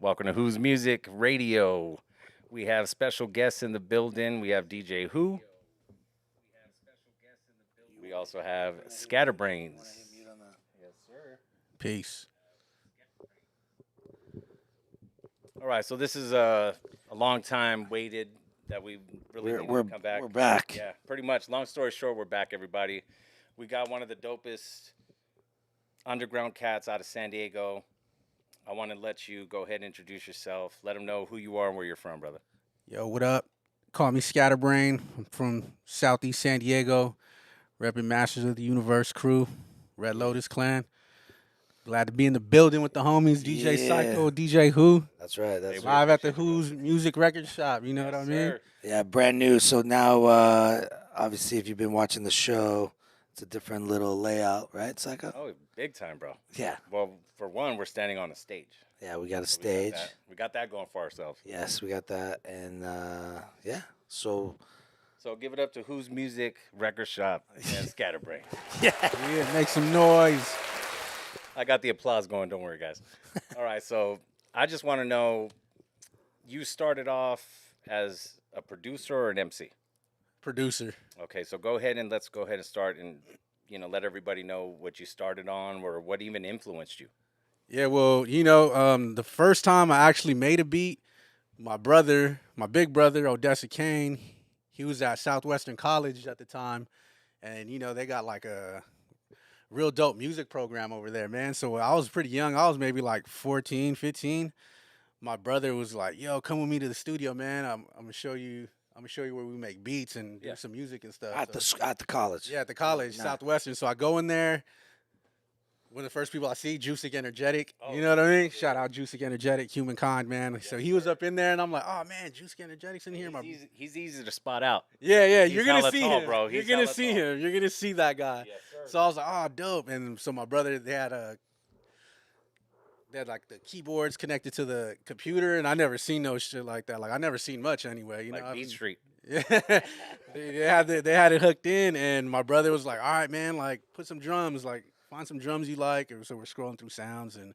Welcome to Who's Music Radio. We have special guests in the building. We have DJ Who. We also have Scatterbrains. Yes, sir. Peace. All right, so this is a long time waited that we really We're needed we're to come back. we're back. Yeah, pretty much. Long story short, we're back, everybody. We got one of the dopest underground cats out of San Diego. I want to let you go ahead and introduce yourself. Let them know who you are and where you're from, brother. Yo, what up? Call me Scatterbrain. I'm from Southeast San Diego, repping Masters of the Universe crew, Red Lotus Clan. Glad to be in the building with the homies, DJ Yeah. Syko, DJ Who, That's right. That's Hey, right. live at the appreciate you, Who's Music Record Shop. You know what I Yes, mean? sir. Yeah, brand new. So now, obviously, if you've been watching the show, it's a different little layout, right, Psycho? Oh, big time, bro. Yeah. Well, for one, we're standing on a stage. Yeah, we got a So we got stage. that- We got that going for ourselves. Yes, we got that, and yeah. So So give it up to Who's Music Record Shop and Scatterbrain. Yeah, make some noise. I got the applause going. Don't worry, guys. All right, so I just want to know, you started off as a producer or an MC? Producer. Okay, so go ahead and let's go ahead and start and let everybody know what you started on or what even influenced you. Yeah, well, the first time I actually made a beat, my big brother, Odessa Kane, he was at Southwestern College at the time, and they got like a real dope music program over there, man. So I was pretty young. I was maybe like 14, 15. My brother was like, "Yo, come with me to the studio, man. I'm gonna show you. I'm gonna show you where we make beats and do Yeah. some music and stuff." at So- the college. yeah, at the college, Nah. Southwestern. So I go in there. One of the first people I see, Juicic Energetic. Oh, You know what I mean? yeah. Shout out Juicic Energetic, Humankind, man. So he was up in there, and I'm like, "Oh man, Juicic Energetic's in here." He's easy to spot out. Yeah, He's you're gonna hella see tall, him, bro. You're He's gonna hella see tall. him. You're gonna see that guy. Yes, sir. So I was like, "Oh, dope!" And so my brother, they had like the keyboards connected to the computer, and I never seen no shit like that. Like I never seen much anyway. You Like know, Beat Street. Yeah, they had it hooked in, and my brother was like, "All right, man, like put some drums, like find some drums you like." And so we're scrolling through sounds, and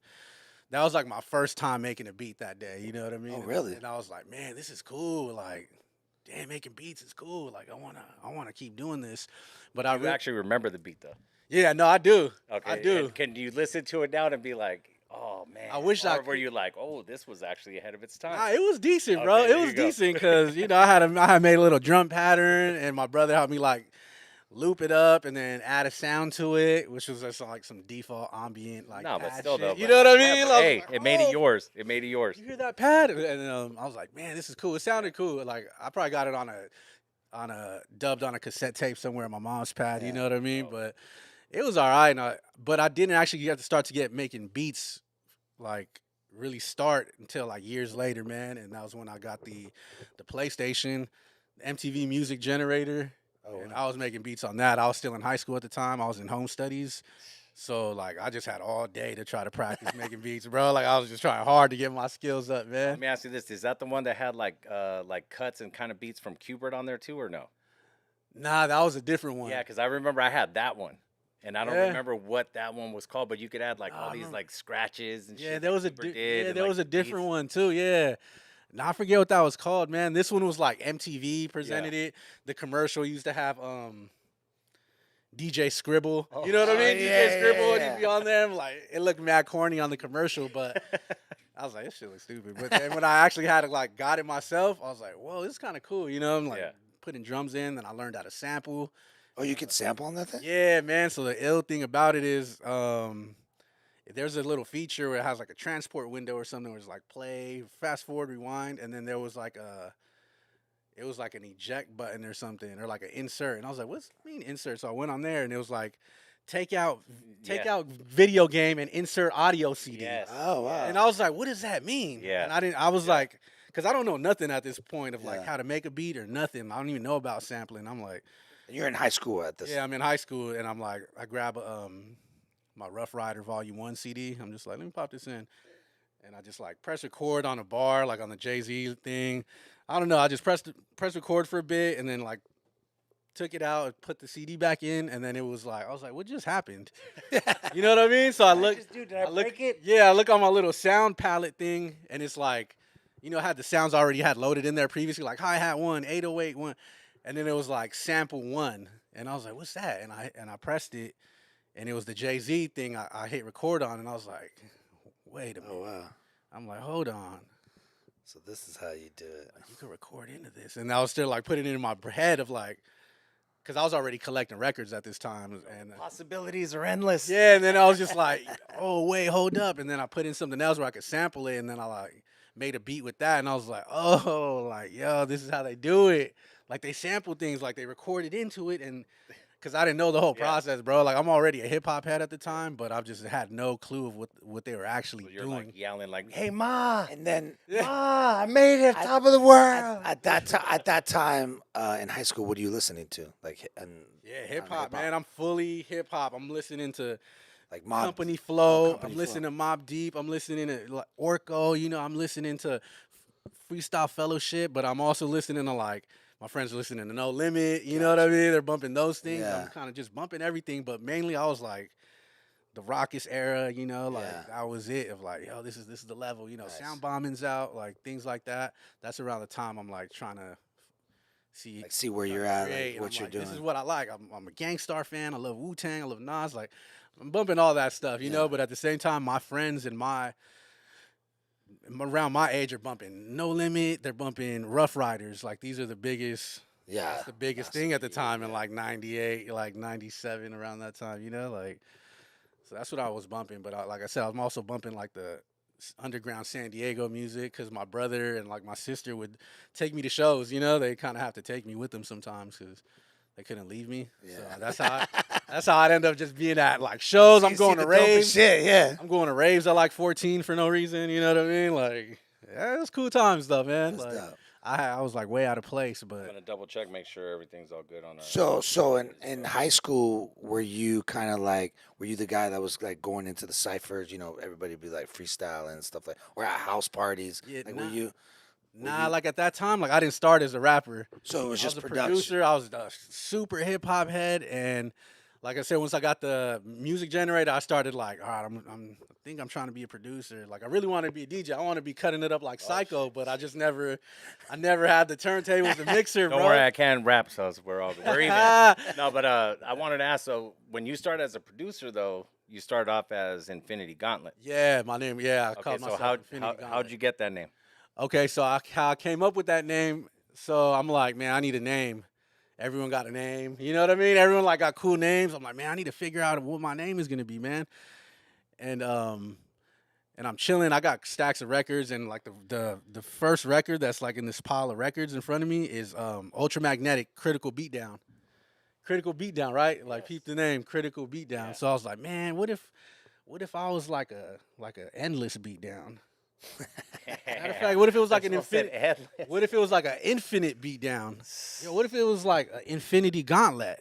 that was like my first time making a beat that day. You know what I mean? Oh, really? And I was like, "Man, this is cool. Like, damn, making beats is cool. Like, I wanna keep doing this." But I You actually remember the beat though. yeah, no, I do. Okay. I do. And can you listen to it now and be like, oh man? I wish I or were could- you like, oh, this was actually ahead of its time? Nah, it was decent, bro. Okay, It there was you go. decent because I had made a little drum pattern, and my brother helped me like loop it up and then add a sound to it, which was just like some default ambient like. No, but pad still shit. though. You but- know what I yeah, mean? but I was hey, like, it made it "Oh, yours. It made it yours. You hear that pad? And I was like, man, this is cool. It sounded cool. Like I probably got it on a dubbed on a cassette tape somewhere on my mom's pad. You Yeah. know what I mean? Oh. But it was all right. But I didn't actually get to start to get making beats like really start until like years later, man. And that was when I got the PlayStation, the MTV Music Generator. Oh, And wow. I was making beats on that. I was still in high school at the time. I was in home studies. So like I just had all day to try to practice making beats, bro. Like I was just trying hard to get my skills up, Let man. me ask you this: is that the one that had like cuts and kind of beats from Qbert on there too, or no? Nah, that was a different one. Yeah, because I remember I had that one, and I don't Yeah. remember what that one was called, but you could add like Nah, all I these remember. like scratches and Yeah, shit. there that was a Qbert did, and, there like, was a beats. different one too. Yeah. Now I forget what that was called, man. This one was like MTV presented it. The commercial used to have DJ Scribble. You know what I Oh, mean? yeah, DJ Scribble yeah, would yeah. be on there. I'm like, it looked mad corny on the commercial, but I was like, this shit looks stupid. But then when I actually had to like got it myself, I was like, whoa, this is kind of cool. You know, I'm like Yeah. putting drums in, then I learned how to sample. Oh, you could sample on that thing? Yeah, man. So the ill thing about it is, there's a little feature where it has like a transport window or something where it's like play, fast forward, rewind, and then there was like it was like an eject button or something, or like an insert, and I was like, what's I mean insert? So I went on there, and it was like, take out Yeah. video game and insert audio CD. Yes. Oh, wow. And I was like, what does that mean? Yeah. And I was like, because I don't know nothing at this point of like Yeah. how to make a beat or nothing. I don't even know about sampling. I'm like. And you're in high school at this. Yeah, I'm in high school, and I'm like, I grab my Rough Rider Volume 1 CD. I'm just like, let me pop this in. And I just like press record on a bar, like on the Jay-Z thing. I don't know. I just press record for a bit, and then like took it out, and put the CD back in, and then it was like I was like, what just happened? You know what I mean? So I looked. Dude, did I break it? Yeah, I look on my little sound palette thing, and it's like, I had the sounds already had loaded in there previously, like hi-hat 1, 808 1, and then it was like sample 1, and I was like, what's that? And I pressed it, and it was the Jay-Z thing. I hit record on, and I was like, wait a minute. Oh wow. I'm like, hold on. So this is how you do it. Like, you could record into this, and I was still like putting it in my head of like, because I was already collecting records at this time, and Possibilities are endless. yeah, and then I was just like, oh wait, hold up, and then I put in something else where I could sample it, and then I like made a beat with that, and I was like, oh, like yo, this is how they do it. Like they sample things, like they recorded into it, and because I didn't know the whole process, bro. Like I'm already a hip hop head at the time, but I've just had no clue of what they were actually So you're doing. like yelling like, "Hey ma, And then ma, I made it top of the world." at that time in high school, what are you listening to? Like Yeah, hip hop, man. I'm fully hip hop. I'm listening to like Mob Company Flow. Company I'm listening Flow. to Mob Deep. I'm listening to like Orko. I'm listening to Freestyle Fellowship, but I'm also listening to like my friends are listening to No Limit. You know what I mean? They're bumping those things. Yeah. I'm kind of just bumping everything, but mainly I was like the Raucous era. Like Yeah. that was it. Of like, yo, this is the level. Nice. Sound bombing's out, like things like that. That's around the time I'm like trying to see where you're at, create, like and what I'm you're like, doing. This is what I like. I'm a Gangstar fan. I love Wu-Tang. I love Nas. Like, I'm bumping all that stuff, you know. But at the same time, my friends and around my age are bumping No Limit. They're bumping Rough Riders. Like, these are the biggest. Yeah. That's the biggest thing at the time in like '98, like '97, around that time. Like, so that's what I was bumping. But like I said, I'm also bumping like the underground San Diego music because my brother and like my sister would take me to shows. They kind of have to take me with them sometimes because they couldn't leave me. Yeah. So that's how I'd end up just being at like shows. I'm going to raves. Shit, yeah. I'm going to raves at like 14 for no reason. You know what I mean? Like, yeah, it was cool times though, man. That's Like, dope. I was like way out of place, I'm but gonna double check, make sure everything's all good on our. So in high school, were you kind of like, were you the guy that was like going into the ciphers? Everybody be like freestyle and stuff like, or at house parties. Yeah, like, nah. were you? like at that time, like I didn't start as a rapper. So it was I just was a production. producer. I was a super hip hop head, and like I said, once I got the music generator, I started like, all right, I think I'm trying to be a producer. Like I really want to be a DJ. I want to be cutting it up like Syko, but I just never had the turntables, the mixer, Don't bro. worry, I can rap, so we're even. No, but I wanted to ask. So when you started as a producer, though, you started off as Infinity Gauntlet. Yeah, my name. Yeah, I Okay, called so myself how'd Infinity you get that name? Okay, so how I came up with that name. So I'm like, man, I need a name. Everyone got a name. You know what I mean? Everyone like got cool names. I'm like, man, I need to figure out what my name is gonna be, man. And I'm chilling. I got stacks of records, and like the first record that's like in this pile of records in front of me is Ultramagnetic Critical Beatdown. Critical Beatdown, right? Like peep the name, Critical Beatdown. Yeah. So I was like, man, what if I was like a endless beatdown? Matter of fact, what if it was like an infinite? What if it was like an infinite beatdown? Yo, what if it was like an Infinity Gauntlet?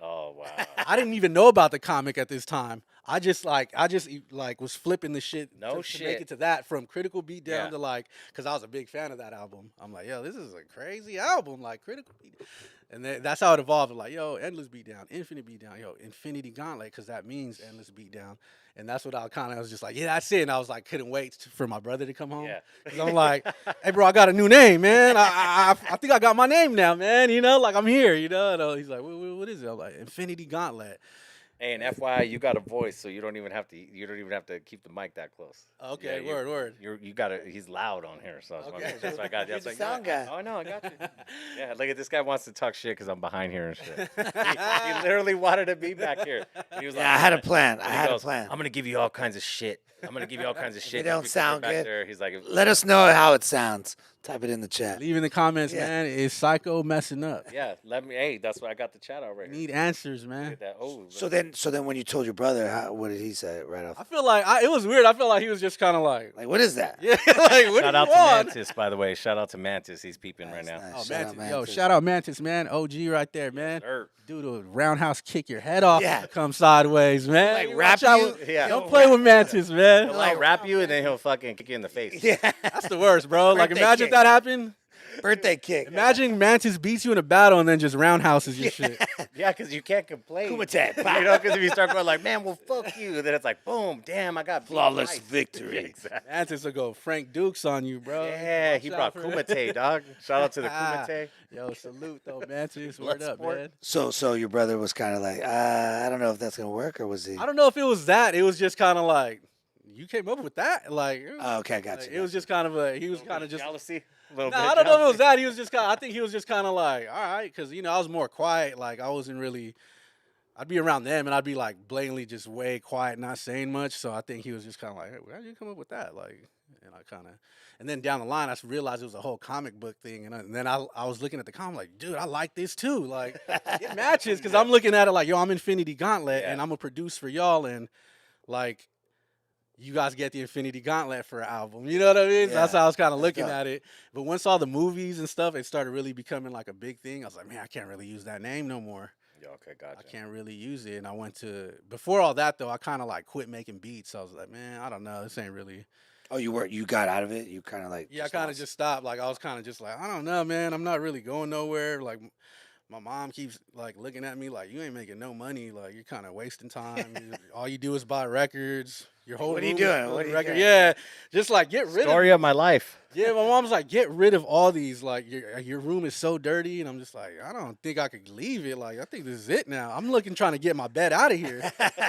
Oh wow. I didn't even know about the comic at this time. I just was flipping the shit No to make shit. it to that, from Critical Beatdown Yeah. to like, because I was a big fan of that album. I'm like, yo, this is a crazy album, like Critical Beat. And then that's how it evolved. Like, yo, Endless Beatdown, Infinite Beatdown, yo, Infinity Gauntlet, because that means Endless Beatdown. And that's what I kind of was just like, yeah, that's it. And I was like, couldn't wait for my brother to come home. Yeah. Because I'm like, hey, bro, I got a new name, man. I think I got my name now, man. Like I'm here, And he's like, what is it? I'm like, Infinity Gauntlet. Hey, and FYI, you got a voice, so you don't even have to keep the mic that close. Okay, Yeah, word. You got to. He's loud on here, so Okay. that's why I got. You're That's the like, sound yeah. guy. Oh no, I got you. Yeah, look at this guy wants to talk shit because I'm behind here and shit. he literally wanted to be back here. He was like, Yeah, I had a plan. and I he had a goes, plan. I'm gonna give you all kinds of shit. I'm gonna give you all kinds of shit. don't If you sound back good, there, he's like, Let us know how it sounds. Type it in the chat. Leave in the comments, Yeah. man. Is Syko messing up? yeah, let me. Hey, that's why I got the chat already. Need answers, Look man. at that. Oh, So then when you told your brother, what did he say right off? I feel like it was weird. I feel like he was just kind of like, Like, what is that? yeah, like what shout do out you to want? Mantis, by the way. Shout out to Mantis. He's peeping right Nice, now. nice. Oh, Shout out Mantis. Yo, Mantis. shout out Mantis, man. OG right there, man. Sir. Dude, a roundhouse kick your head off. Yeah. Come sideways, man. Like, You rap watch out you? with- Yeah. Don't play with Mantis, man. He'll like rap you and then he'll fucking kick you in the face. Yeah. That's the worst, bro. Like, Birthday imagine if kick. that happened. Birthday kick. Imagine Mantis beats you in a battle and then just roundhouses your shit. Yeah, because you can't complain. Kumite. You know, because if you start going like, man, well, fuck you, then it's like, boom, damn, I got beat Flawless twice. victory. Yeah, exactly. Mantis will go Frank Dukes on you, bro. Yeah, Watch he out brought for Kumite, dog. Shout out to the Kumite. Yo, salute though, Mantis. Word up, Bloodsport. man. So your brother was kind of like, I don't know if that's gonna work, or was he? I don't know if it was that. It was just kind of like, you came up with that? Like, it was, Oh, okay, got like, you. it was just kind of a, he was kind of just, Jealousy. A little no, bit I of don't know if it was jealousy. that. He was just kind of, I think he was just kind of like, all right, because, you know, I was more quiet. Like, I wasn't really, I'd be around them and I'd be like blatantly just way quiet, not saying much. So I think he was just kind of like, hey, where did you come up with that? Like, and I kind of, and then down the line, I realized it was a whole comic book thing. And then I was looking at the comic like, dude, I like this too. Like, it matches because I'm looking at it like, yo, I'm Infinity Gauntlet and I'm going to produce for y'all. And like, you guys get the Infinity Gauntlet for an album. You know what I mean? So that's Yeah. how I was kind of Let's looking go. at it. But once all the movies and stuff, it started really becoming like a big thing. I was like, man, I can't really use that name no more. Yeah, okay, gotcha. I can't really use it. And I went to, before all that though, I kind of like quit making beats. I was like, man, I don't know. This ain't really. Oh, you got out of it. You kind of like. Yeah, I kind of lost- just stopped. Like, I was kind of just like, I don't know, man. I'm not really going nowhere. Like, my mom keeps like looking at me like, you ain't making no money. Like, you're kind of wasting time. All you do is buy records. Your whole What are you room is doing? full What of are you records. doing? Yeah, just like get rid of. Story of my life. Yeah, my mom's like, get rid of all these. Like, your room is so dirty, and I'm just like, I don't think I could leave it. Like, I think this is it now. I'm trying to get my bed out of here.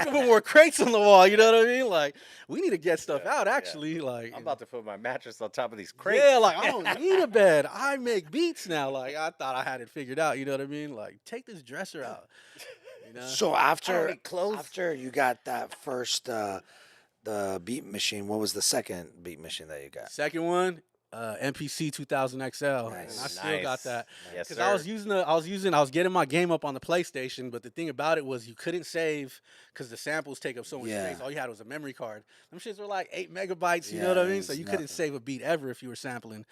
Put more crates on the wall. You know what I mean? Like, we need to get stuff Yeah, out. yeah. Actually, like, I'm about to put my mattress on top of these crates. yeah, like I don't need a bed. I make beats now. Like, I thought I had it figured out. You know what I mean? Like, take this dresser out. You know? So I don't after need clothes. after you got that first the beat machine, what was the second beat machine that you got? Second one, MPC 2000 XL. And I Nice. still got that. Yes, Because sir. I was getting my game up on the PlayStation, but the thing about it was you couldn't save because the samples take up so much Yeah. space. All you had was a memory card. Them shits were like 8 megabytes. You Yeah, know what I it mean? was So you nothing. couldn't save a beat ever if you were sampling.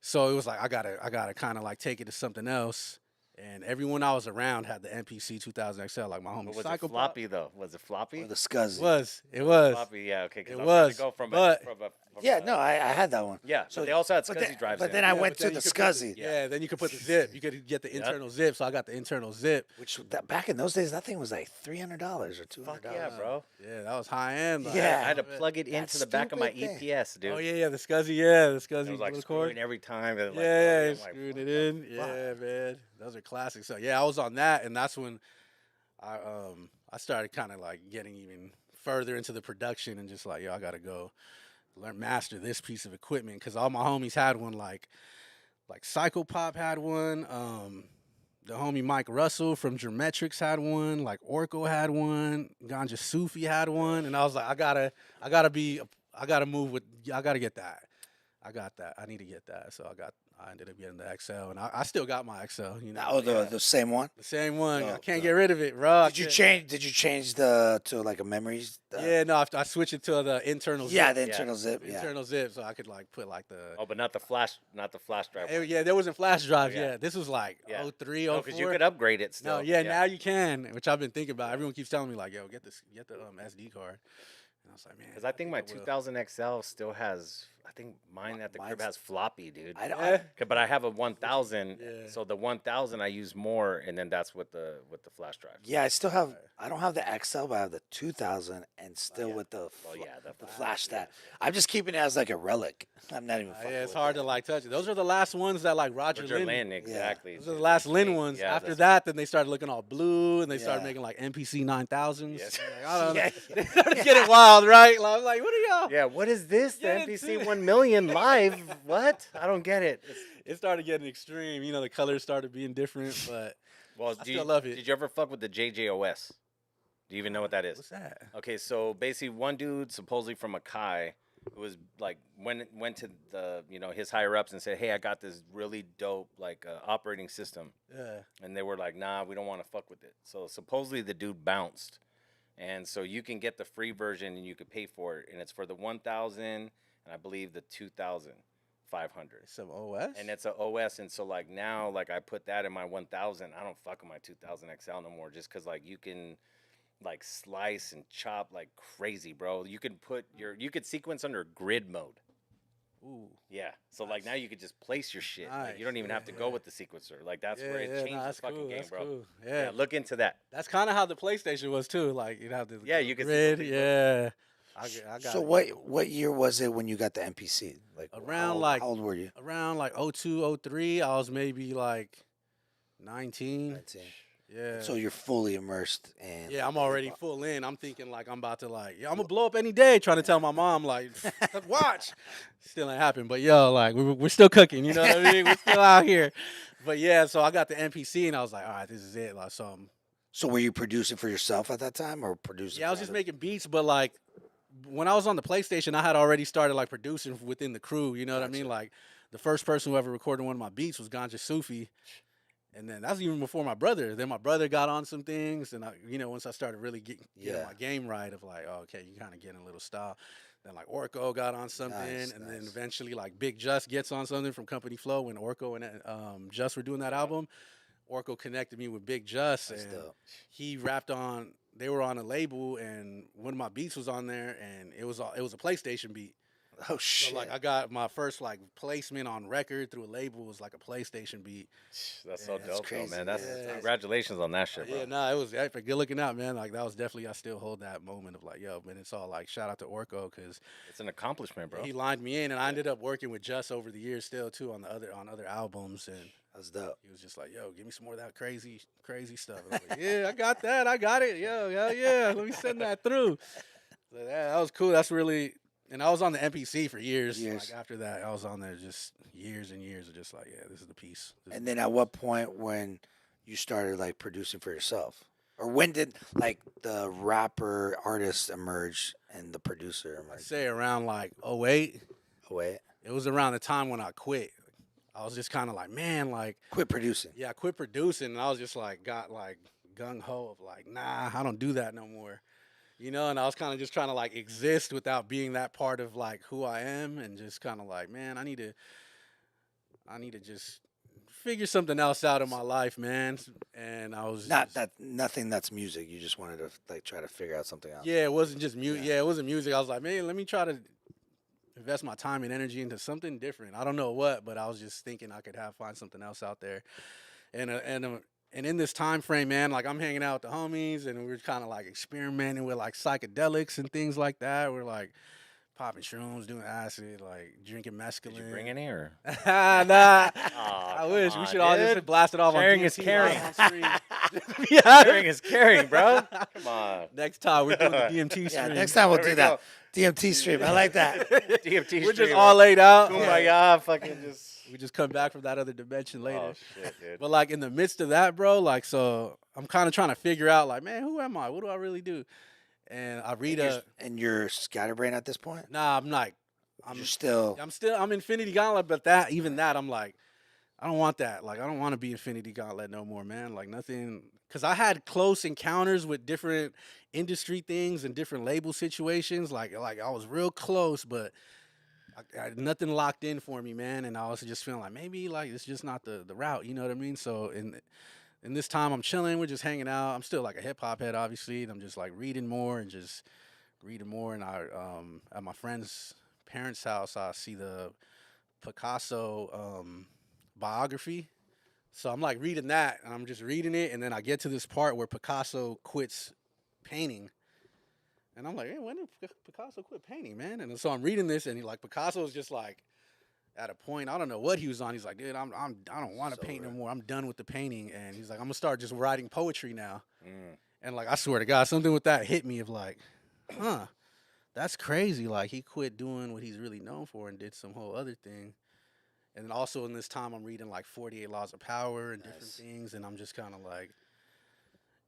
So it was like I gotta kind of like take it to something else. And everyone I was around had the MPC 2000 XL, like my homie But was Syko it floppy though? Was it floppy? Or the Scuzzy? It was. Floppy, yeah, okay. It Because I was trying was, to go from but- from Yeah, no, I had that one. Yeah, So- so they also had but SCSI then- drives. but in. then I Yeah, went but to then the you could put Scuzzy, Yeah, then you could put the zip. You could get the Yep. internal zip. So I got the internal zip. which back in those days, that thing was like $300 or $200. Fuck yeah, bro. Yeah, that was high end. Like, Yeah. I had to plug it That into the back of my stupid thing. EPS, dude. Oh yeah, the Scuzzy. Yeah, the Scuzzy. It was like little cord. screwing every time. And like, Yeah, I'm like, screwing what it the in. fuck? Yeah, man, those are classics. So yeah, I was on that, and that's when I started kind of like getting even further into the production and just like, yo, I gotta go master this piece of equipment because all my homies had one. Like Psycho Pop had one. The homie Mike Russell from Geometrics had one. Like Orko had one. Ganja Sufi had one, and I was like, I gotta move with. I gotta get that. I got that. I need to get that. So I ended up getting the XL, and I still got my XL. You know, Oh, the same one. the same one. Oh, I can't oh. get rid of it, bro. Did you change? Did you change the to like a memories? Yeah, no, I switched it to the internal. Yeah, zip. the internal zip. Yeah. Internal zip, so I could like put like the. Oh, but not the flash drive. Eh, yeah, there wasn't flash drives. Yeah. Yeah, this was like Yeah. 03, No, 04. because you could upgrade it still. No, yeah, now you can, which I've been thinking about. Everyone keeps telling me like, yo, get the SD card. And I was like, man. Because I think my I will. 2000 XL still has. I think mine at the crib Mine's- has floppy, dude. I don't. Yeah. But I have a 1000, Yeah. so the 1000 I use more, and then that's with the flash drive. Yeah, I still have. I don't have the XL, but I have the 2000, and still yeah. with the Well, yeah, the flash yeah. that. I'm just keeping it as like a relic. I'm not even. Yeah, fucking it's with hard that. to like touch it. Those are the last ones that like Roger Lynn. Lynn, exactly. Those are the last Lynn ones. Yeah, After that's- that, then they started looking all blue, and they started Yeah. making like MPC 9000s. Yes. Like, I don't know. Yeah. They started getting wild, right? Like, I'm like, what are y'all? Yeah, what is this? The Yeah, MPC too. 1 million live? What? I don't get it. It started getting extreme. You know, the colors started being different, but Well, I still love it. Did you ever fuck with the JJOS? Do you even know what that is? what's that? Okay, so basically, one dude supposedly from Akai who was like went to the his higher ups and said, "Hey, I got this really dope like operating system," Yeah. and they were like, "Nah, we don't want to fuck with it." So supposedly the dude bounced, and so you can get the free version and you could pay for it, and it's for the 1000 and I believe the 2500. Some OS. And it's a OS, and so like now, like I put that in my 1000. I don't fuck with my 2000 XL no more, just cause like you can, like slice and chop like crazy, bro. You could sequence under grid mode. Ooh. Yeah. So like Nice. now you could just place your shit. Like you Nice. don't even have to go with the sequencer. Like that's where it changes that's the fucking cool. game, That's bro. cool. Yeah. Look into that. That's kind of how the PlayStation was too. Like you'd have the Yeah, the you can see grid. something, bro. Yeah, I got So it. what year was it when you got the MPC? Like Around like how old were you? around like 02, 03, I was maybe like 19. 19. Yeah. So you're fully immersed in. Yeah, I'm the already hip-hop. full in. I'm thinking like I'm about to like, yeah, I'm gonna blow up any day. Trying to tell my mom like, watch. Still ain't happened, but yo, like we're still cooking. You know what I mean? We're still out here. But yeah, so I got the NPC and I was like, all right, this is it. Like, So were you producing for yourself at that time, or producing? yeah, I for was just other- making beats, but like when I was on the PlayStation, I had already started like producing within the crew. You know what I mean? Gotcha. Like the first person who ever recorded one of my beats was Ganja Sufi. And then that's even before my brother. Then my brother got on some things, and once I started really getting Yeah. my game right, of like, oh, okay, you kind of getting a little style. Then like Orko got on something, Nice, and then nice. eventually like Big Just gets on something from Company Flow when Orko and Just were doing that album. Orko connected me with Big Just, That's and dope. he rapped on. They were on a label, and one of my beats was on there, and it was a PlayStation beat. Oh shit! So like I got my first like placement on record through a label was like a PlayStation beat. That's so Yeah, dope, that's though, crazy. man. That's Yeah. congratulations on that shit, bro. Yeah, no, it was epic. Good looking out, man. Like that was definitely. I still hold that moment of like, yo, man. It's all like shout out to Orko because It's an accomplishment, bro. he lined me in, and I ended up working with Just over the years still too on other albums, and That's dope. he was just like, yo, give me some more of that crazy stuff. And I was like, yeah, I got that. I got it. Yo, hell yeah. Let me send that through. So that was cool. That's really. And I was on the MPC for years. Years. Like after that, I was on there just years and years of just like, yeah, this is the piece. This is And then at what point when you started like producing for yourself, or when did like the rapper artist emerge and the producer I'd emerge? say around like '08. Oh wait, It was around the time when I quit. I was just kind of like, man, like, quit producing. yeah, I quit producing, and I was just like, got like gung ho of like, nah, I don't do that no more, And I was kind of just trying to like exist without being that part of like who I am, and just kind of like, man, I need to just figure something else out in my life, man. And I was Not just- that nothing that's music. You just wanted to like try to figure out something else. Yeah, it wasn't just music. Yeah. Yeah, it wasn't music. I was like, man, let me try to invest my time and energy into something different. I don't know what, but I was just thinking I could find something else out there. And in this time frame, man, like I'm hanging out with the homies, and we're kind of like experimenting with like psychedelics and things like that. We're like popping shrooms, doing acid, like drinking mescaline. Did you bring any or? Nah, Aw, I wish come we on, should all just dude. blast it off Sharing on is DMT caring. live on stream. Yeah. Sharing is caring, bro. Come on. Next time we're doing the DMT Yeah, stream. next time we'll There we do that. DMT stream. I like that. DMT We're just stream. all laid out. Kumbaya, fucking just. We just come back from that other dimension later. Oh shit, dude. But like in the midst of that, bro, like so I'm kind of trying to figure out like, man, who am I? What do I really do? And I read And you're Scatterbrain at this point. nah, I'm like You're still. I'm Infinity Gauntlet, but even that I'm like, I don't want that. Like I don't want to be Infinity Gauntlet no more, man. Like nothing, because I had close encounters with different industry things and different label situations. Like I was real close, but I had nothing locked in for me, man. And I was just feeling like maybe like it's just not the route, you know what I mean? So in this time I'm chilling, we're just hanging out. I'm still like a hip hop head, obviously, and I'm just like reading more. And I at my friend's parents' house, I see the Picasso biography. So I'm like reading that, and I'm just reading it, and then I get to this part where Picasso quits painting. And I'm like, hey, when did Picasso quit painting, man? And so I'm reading this, and Picasso's just like at a point, I don't know what he was on. He's like, dude, I don't want to So paint no right. more. I'm done with the painting. And he's like, I'm gonna start just writing poetry now. Mm. And like, I swear to God, something with that hit me of like, huh, that's crazy. Like he quit doing what he's really known for and did some whole other thing. And then also in this time, I'm reading like 48 Laws of Power and different Nice. things, and I'm just kind of like,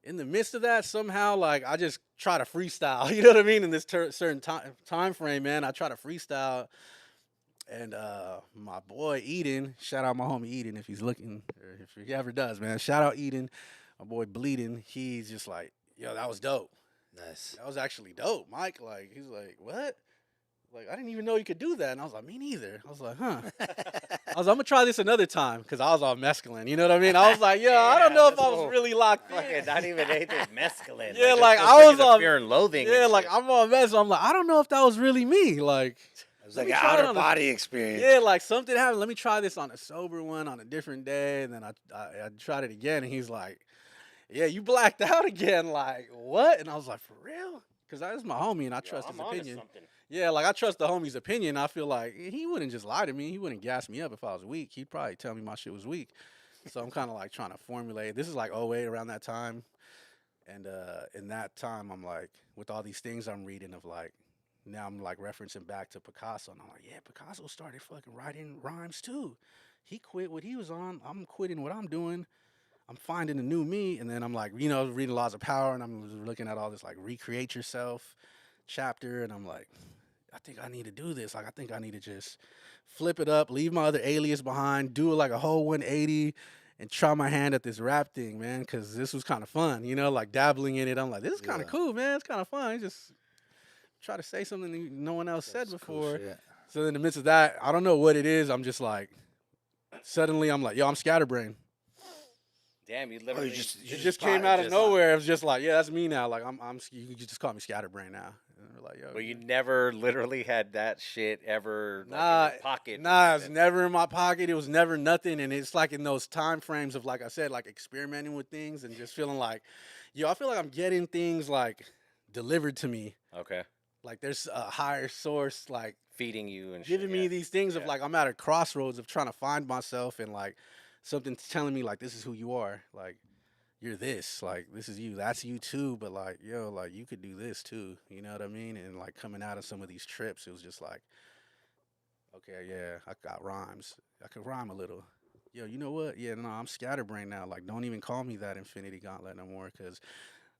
in the midst of that, somehow, like I just try to freestyle. You know what I mean? In this certain time frame, man, I try to freestyle. And my boy Eden, shout out my homie Eden if he's looking, or if he ever does, man. Shout out Eden, my boy Bleeding. He's just like, yo, that was dope. Nice. That was actually dope, Mike. Like he's like, what? Like I didn't even know you could do that. And I was like, me neither. I was like, huh. I was like, I'm gonna try this another time because I was on mescaline. You know what I mean? I was like, yo, I don't know if I was really locked in. Fucking not even anything mescaline. Yeah, just like, for I was freaking on- fear and loathing. Yeah, and like shit. I'm on mess. I'm like, I don't know if that was really me. Like, was let like me an try it outer on a- body experience. Yeah, like something happened. Let me try this on a sober one on a different day. And then I tried it again, and he's like, yeah, you blacked out again. Like, what? And I was like, for real? Because that was my homie, and I trust his opinion. Yeah, like I trust the homie's opinion. I feel like he wouldn't just lie to me. He wouldn't gas me up if I was weak. He'd probably tell me my shit was weak. So I'm kind of like trying to formulate. This is like '08 around that time. And in that time, I'm like, with all these things I'm reading of like, now I'm like referencing back to Picasso. And I'm like, yeah, Picasso started fucking writing rhymes too. He quit what he was on. I'm quitting what I'm doing. I'm finding a new me. And then I'm like, reading Laws of Power. And I'm looking at all this like recreate yourself chapter. And I'm like, I think I need to do this. Like, I think I need to just flip it up, leave my other alias behind, do like a whole 180 and try my hand at this rap thing, man, because this was kind of fun, like dabbling in it. I'm like, this is kind of cool, man. It's kind of fun. Just try to say something that no one else said before. Cool. So in the midst of that, I don't know what it is. I'm just like, suddenly I'm like, yo, I'm Scatterbrain. Damn, you literally It just came out of nowhere. It was just like, yeah, that's me now. Like you can just call me Scatterbrain now. And we're like, yo. But you never literally had that shit ever in your pocket. Nah, it was never in my pocket. It was never nothing. And it's like in those time frames of, like I said, like experimenting with things and just feeling like, yo, I feel like I'm getting things like delivered to me. Okay. Like there's a higher source, like feeding you and giving shit, me these things of like I'm at a crossroads of trying to find myself, and like something's telling me like this is who you are. Like you're this, like this is you, that's you too, but like, yo, like you could do this too, you know what I mean? And like coming out of some of these trips, it was just like, okay, yeah, I got rhymes, I could rhyme a little. Yo, you know what? Yeah, no, I'm Scatterbrain now. Like, don't even call me that Infinity Gauntlet no more, because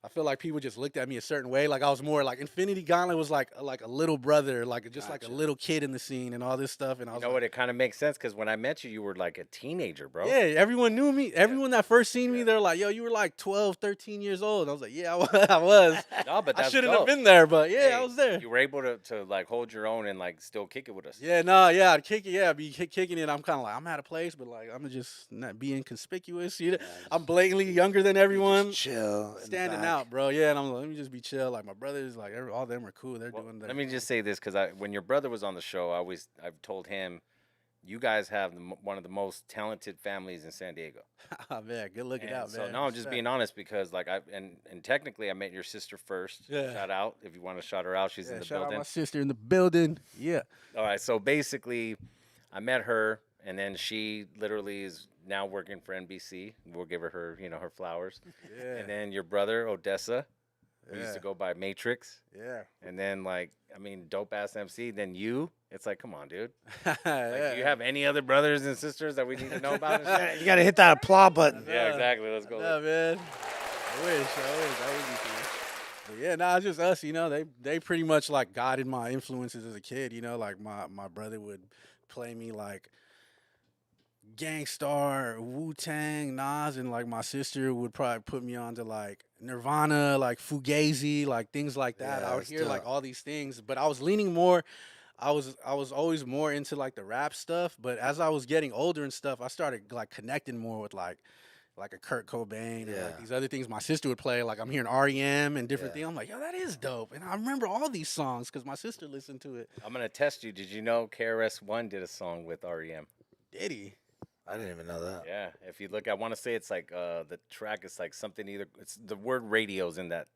I feel like people just looked at me a certain way. Like I was more like Infinity Gauntlet was like a little brother, like just like a little kid in the scene and all this stuff. And I was what? It kind of makes sense because when I met you, you were like a teenager, bro. Yeah, everyone knew me. Everyone that first seen me, they're like, yo, you were like 12, 13 years old. And I was like, yeah, I was. No, but that's I shouldn't dope. have been there, but yeah, Hey, I was there. You were able to like hold your own and like still kick it with us. Yeah, no, yeah, I'd kick it. Yeah, I'd be kicking it. I'm kind of like, I'm out of place, but like, I'm just not being conspicuous. You know? I'm blatantly younger than everyone. Just chill. Standing out, bro. Yeah, and I'm like, let me just be chill. Like my brothers, like all of them are cool. They're doing that. Let me just say this, because when your brother was on the show, I've told him, you guys have one of the most talented families in San Diego. Oh man, good looking out, so man. no, I'm just being honest, because like and technically I met your sister first. Yeah. Shout out if you want to shout her out. She's in the shout building. out my sister in the building. Yeah. All right, so basically, I met her, and then she literally is now working for NBC. We'll give her her flowers. Yeah. And then your brother Odessa, who used to go by Matrix. Yeah. And then dope ass MC. Then you. It's like, come on, dude. Yeah. Do you have any other brothers and sisters that we need to know about? And shit? You gotta hit that applaud button. Yeah, exactly. Let's go. Yeah, man. I wish. That would be cool. But yeah, nah, it's just us. They pretty much like guided my influences as a kid. Like my brother would play me like Gangstar, Wu-Tang, Nas, and like my sister would probably put me on to like Nirvana, like Fugazi, like things like that. Yeah, I would that's hear dope. like all these things, but I was leaning more. I was always more into like the rap stuff, but as I was getting older and stuff, I started like connecting more with like a Kurt Cobain and like these other things my sister would play. Like I'm hearing REM and different things. I'm like, yo, that is dope, and I remember all these songs because my sister listened to it. I'm gonna test you. Did you know KRS-One did a song with REM? Did he? I didn't even know that. Yeah, if you look, I want to say it's like the track is like something it's the word radio's in that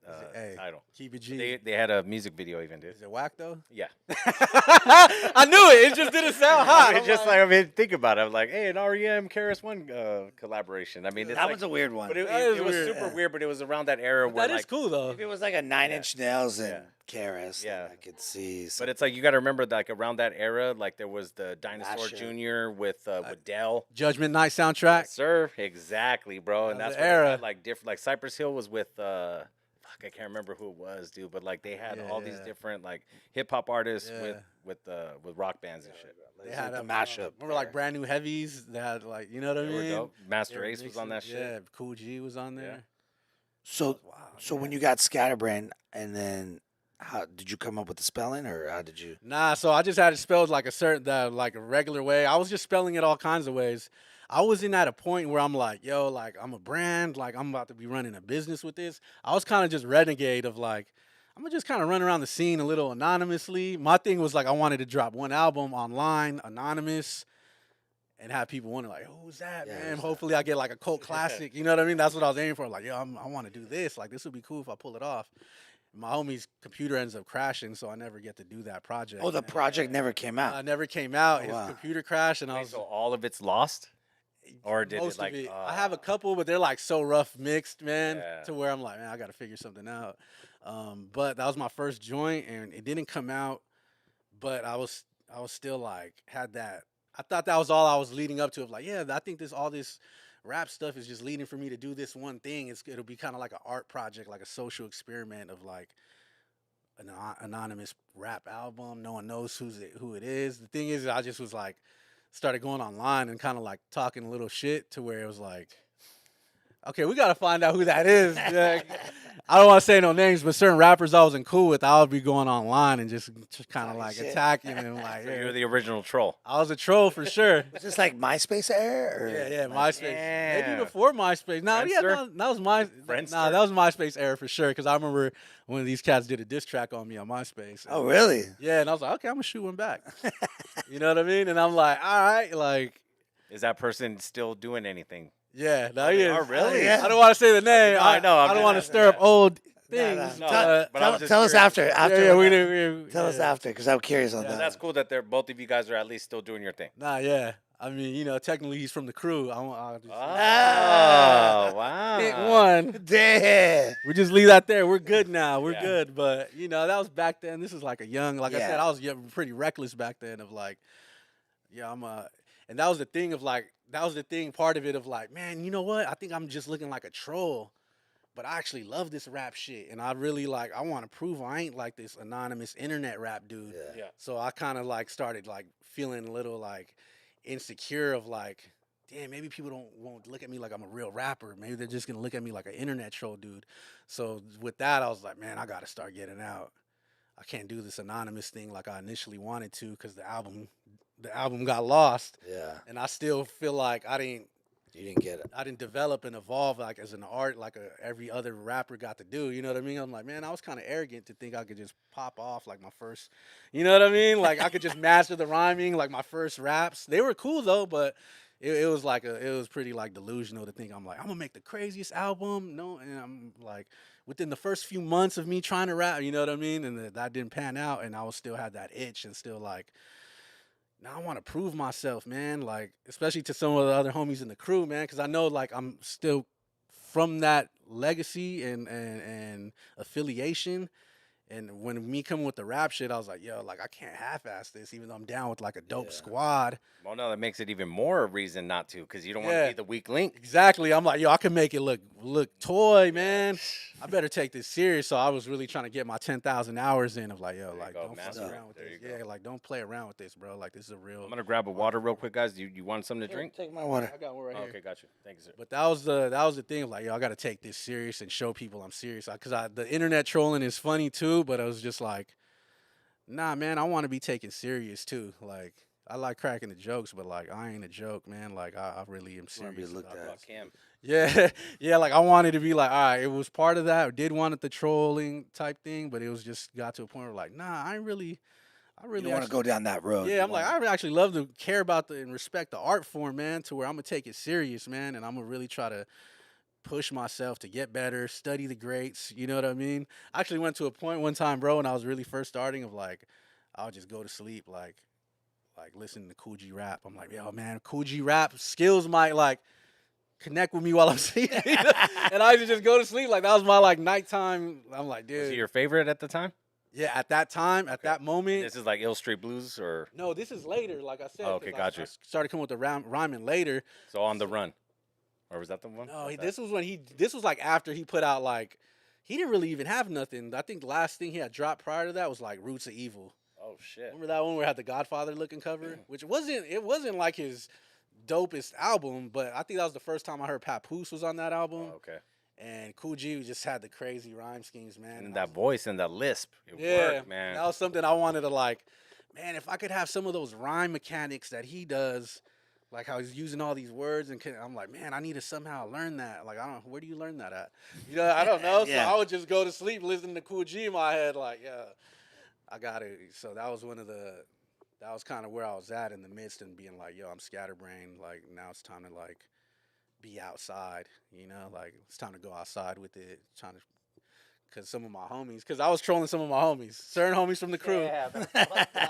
title. Keep it G. They had a music video even, dude. Is it whack though? Yeah. I knew it. It just didn't sound hot. Think about it. I'm like, hey, an REM KRS-One collaboration. I mean, it's That was a weird one. But it That is was weird. super weird. But it was around that era where That is cool though. If it was like a 9 Inch Nails and Karis, Yeah. I could see. But it's like you got to remember, like around that era, like there was the Dinosaur Mashup. Jr. with Dell. Judgment Night soundtrack. Yes, sir, exactly, bro. And That that's was what the they era. had, like different. Like Cypress Hill was with I can't remember who it was, dude. But like they had all these different like hip hop artists with rock bands and shit. They had the a mashup. Remember like Brand New Heavies? They had like, you know what I They mean? were dope. Master They were Ace was on that mixing- shit. Yeah, Cool G was on there. So, Wow, so man. when you got Scatterbrain, and then how did you come up with the spelling, or how did you? Nah, so I just had it spelled like like a regular way. I was just spelling it all kinds of ways. I wasn't at a point where I'm like, yo, like I'm a brand, like I'm about to be running a business with this. I was kind of just renegade of like, I'm gonna just kind of run around the scene a little anonymously. My thing was like I wanted to drop one album online, anonymous, and have people wonder like, who's that, Yeah, man? who's that? Hopefully I get like a cult classic. You know what I mean? That's what I was aiming for. Like, yo, I want to do this. Like, this would be cool if I pull it off. My homie's computer ends up crashing, so I never get to do that project. Oh, the project never came out. I never came out. Oh, His wow. computer crashed, and I Wait, was so all of it's lost? Or did most it like of it. I have a couple, but they're like so rough mixed, man, Yeah. to where I'm like, man, I got to figure something out. But that was my first joint, and it didn't come out. But I was still like had that. I thought that was all I was leading up to. Of like, yeah, I think all this rap stuff is just leading for me to do this one thing. It'll be kind of like an art project, like a social experiment of like an anonymous rap album. No one knows who it is. The thing is, I just was like, started going online and kind of like talking a little shit to where it was like, okay, we got to find out who that is. Yeah. I don't want to say no names, but certain rappers I wasn't cool with, I would be going online and just kind of Talking like shit. attacking them. Like, So yeah. you're the original troll. I was a troll for sure. Was this like MySpace era? Or Yeah, MySpace. Maybe Damn. before MySpace. No, yeah, Friendster? no, that was my. Friendster? Nah, that was MySpace era for sure. Because I remember when these cats did a diss track on me on MySpace. Oh, really? Yeah, and I was like, okay, I'm gonna shoot one back. You know what I mean? And I'm like, all right, like, Is that person still doing anything? yeah, no, Oh, he they is. are really? Yeah. I don't want to say the name. No, I know, I'm I don't just want to asking, stir up yeah. old No, things. No, but- but I was just Tell us curious. after. After. yeah, Tell us after, because I'm curious on Yeah, that. That's cool that they're both of you guys are at least still doing your thing. Nah, yeah. I mean, you know, technically he's from the crew. I'll just Oh, wow. pick one. Damn. We just leave that there. We're good now. We're Yeah. good. But you know, that was back then. This is like a young, like I said, Yeah. I was pretty reckless back then. Of like, yeah, and that was the thing of like, that was the thing. Part of it of like, man, you know what? I think I'm just looking like a troll, but I actually love this rap shit, and I really like. I want to prove I ain't like this anonymous internet rap dude. Yeah. Yeah. So I kind of like started like feeling a little like insecure of like, damn, maybe people won't look at me like I'm a real rapper. Maybe they're just gonna look at me like an internet troll dude. So with that, I was like, man, I gotta start getting out. I can't do this anonymous thing like I initially wanted to because the album got lost, Yeah. and I still feel like You didn't get it. I didn't develop and evolve like as an art like every other rapper got to do. You know what I mean? I'm like, man, I was kind of arrogant to think I could just pop off like my first. You know what I mean? Like I could just master the rhyming like my first raps. They were cool though, but it was like it was pretty like delusional to think I'm like I'm gonna make the craziest album. No, and I'm like within the first few months of me trying to rap, you know what I mean? And that didn't pan out, and I was still had that itch and still like. Now I want to prove myself, man. Like, especially to some of the other homies in the crew, man, because I know like I'm still from that legacy and affiliation. And when me coming with the rap shit, I was like, yo, like I can't half-ass this, even though I'm down with like a dope Yeah. squad. Well, no, that makes it even more a reason not to, because you don't want to Yeah. be the weak link. Exactly. I'm like, yo, I can make it look toy, man. I better take this serious. So I was really trying to get my 10,000 hours in of like, yo, you like go, don't fuck master it. around with There this. you go. Yeah, like don't play around with this, bro. Like this is a real. I'm going to grab a water real quick, guys. You want something to drink? Take my water. I got one right Oh, here. okay, got you. Thank you, sir. But that was the thing of like, yo, I got to take this serious and show people I'm serious. Because the internet trolling is funny too, but I was just like, nah, man, I want to be taken serious too. Like, I like cracking the jokes, but like, I ain't a joke, man. Like, I really am wanna be serious. looked about at. that. Fuck him. Yeah, yeah. Like, I wanted to be like, all right, it was part of that. I did want it the trolling type thing, but it was just got to a point where like, nah, I You really don't want to actually- go down that road. yeah, You I'm like, wanna- I actually love to care about and respect the art form, man, to where I'm gonna take it serious, man, and I'm gonna really try to push myself to get better, study the greats. You know what I mean? I actually went to a point one time, bro, when I was really first starting of like, I would just go to sleep, like listening to Cool G rap. I'm like, yo, man, Cool G rap skills might like connect with me while I'm sleeping, and I used to just go to sleep. Like that was my like nighttime. I'm like, Was he dude, your favorite at the time? yeah. At that time, at that moment, This is like Ill Street Blues, or no, this is later. Like I said, Oh, okay, 'cause got I you. started coming with the rhyming later. so On the Run, or was that the one? No, What's that? this was when this was like after he put out like, he didn't really even have nothing. I think the last thing he had dropped prior to that was like Roots of Evil. Oh shit. Remember that one where it had the Godfather looking cover, which wasn't like his dopest album, but I think that was the first time I heard Papoose was on that album, Oh, okay. and Cool G just had the crazy rhyme schemes, man. And I that was- voice and that lisp, it yeah, worked, man. that was something I wanted to like. Man, if I could have some of those rhyme mechanics that he does, Like how he's using all these words, and I'm like, man, I need to somehow learn that. Like, I don't, where do you learn that at? You know, I don't know. Yeah. So I would just go to sleep listening to Cool G in my head, like, yeah, I got it. So that was that was kind of where I was at in the midst and being like, yo, I'm Scatterbrain. Like, now it's time to like be outside, you know, like it's time to go outside with it, trying to. Cause some of my homies, cause I was trolling some of my homies, certain homies from the crew. Yeah,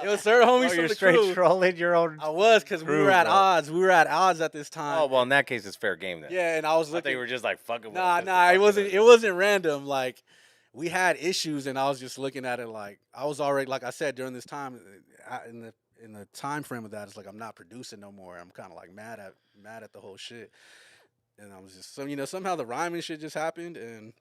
It was certain homies from you're the straight crew. trolling your own. I was, cause we crew, were at bro. odds. We were at odds at this time. Oh well, in that case, it's fair game then. Yeah, and I was I thought looking. you were just like fucking. Nah, with nah, it wasn't. It wasn't random. Like we had issues, and I was just looking at it. Like I was already, like I said, during this time, in the time frame of that, it's like I'm not producing no more. I'm kind of like mad at the whole shit, and I was just somehow the rhyming shit just happened, and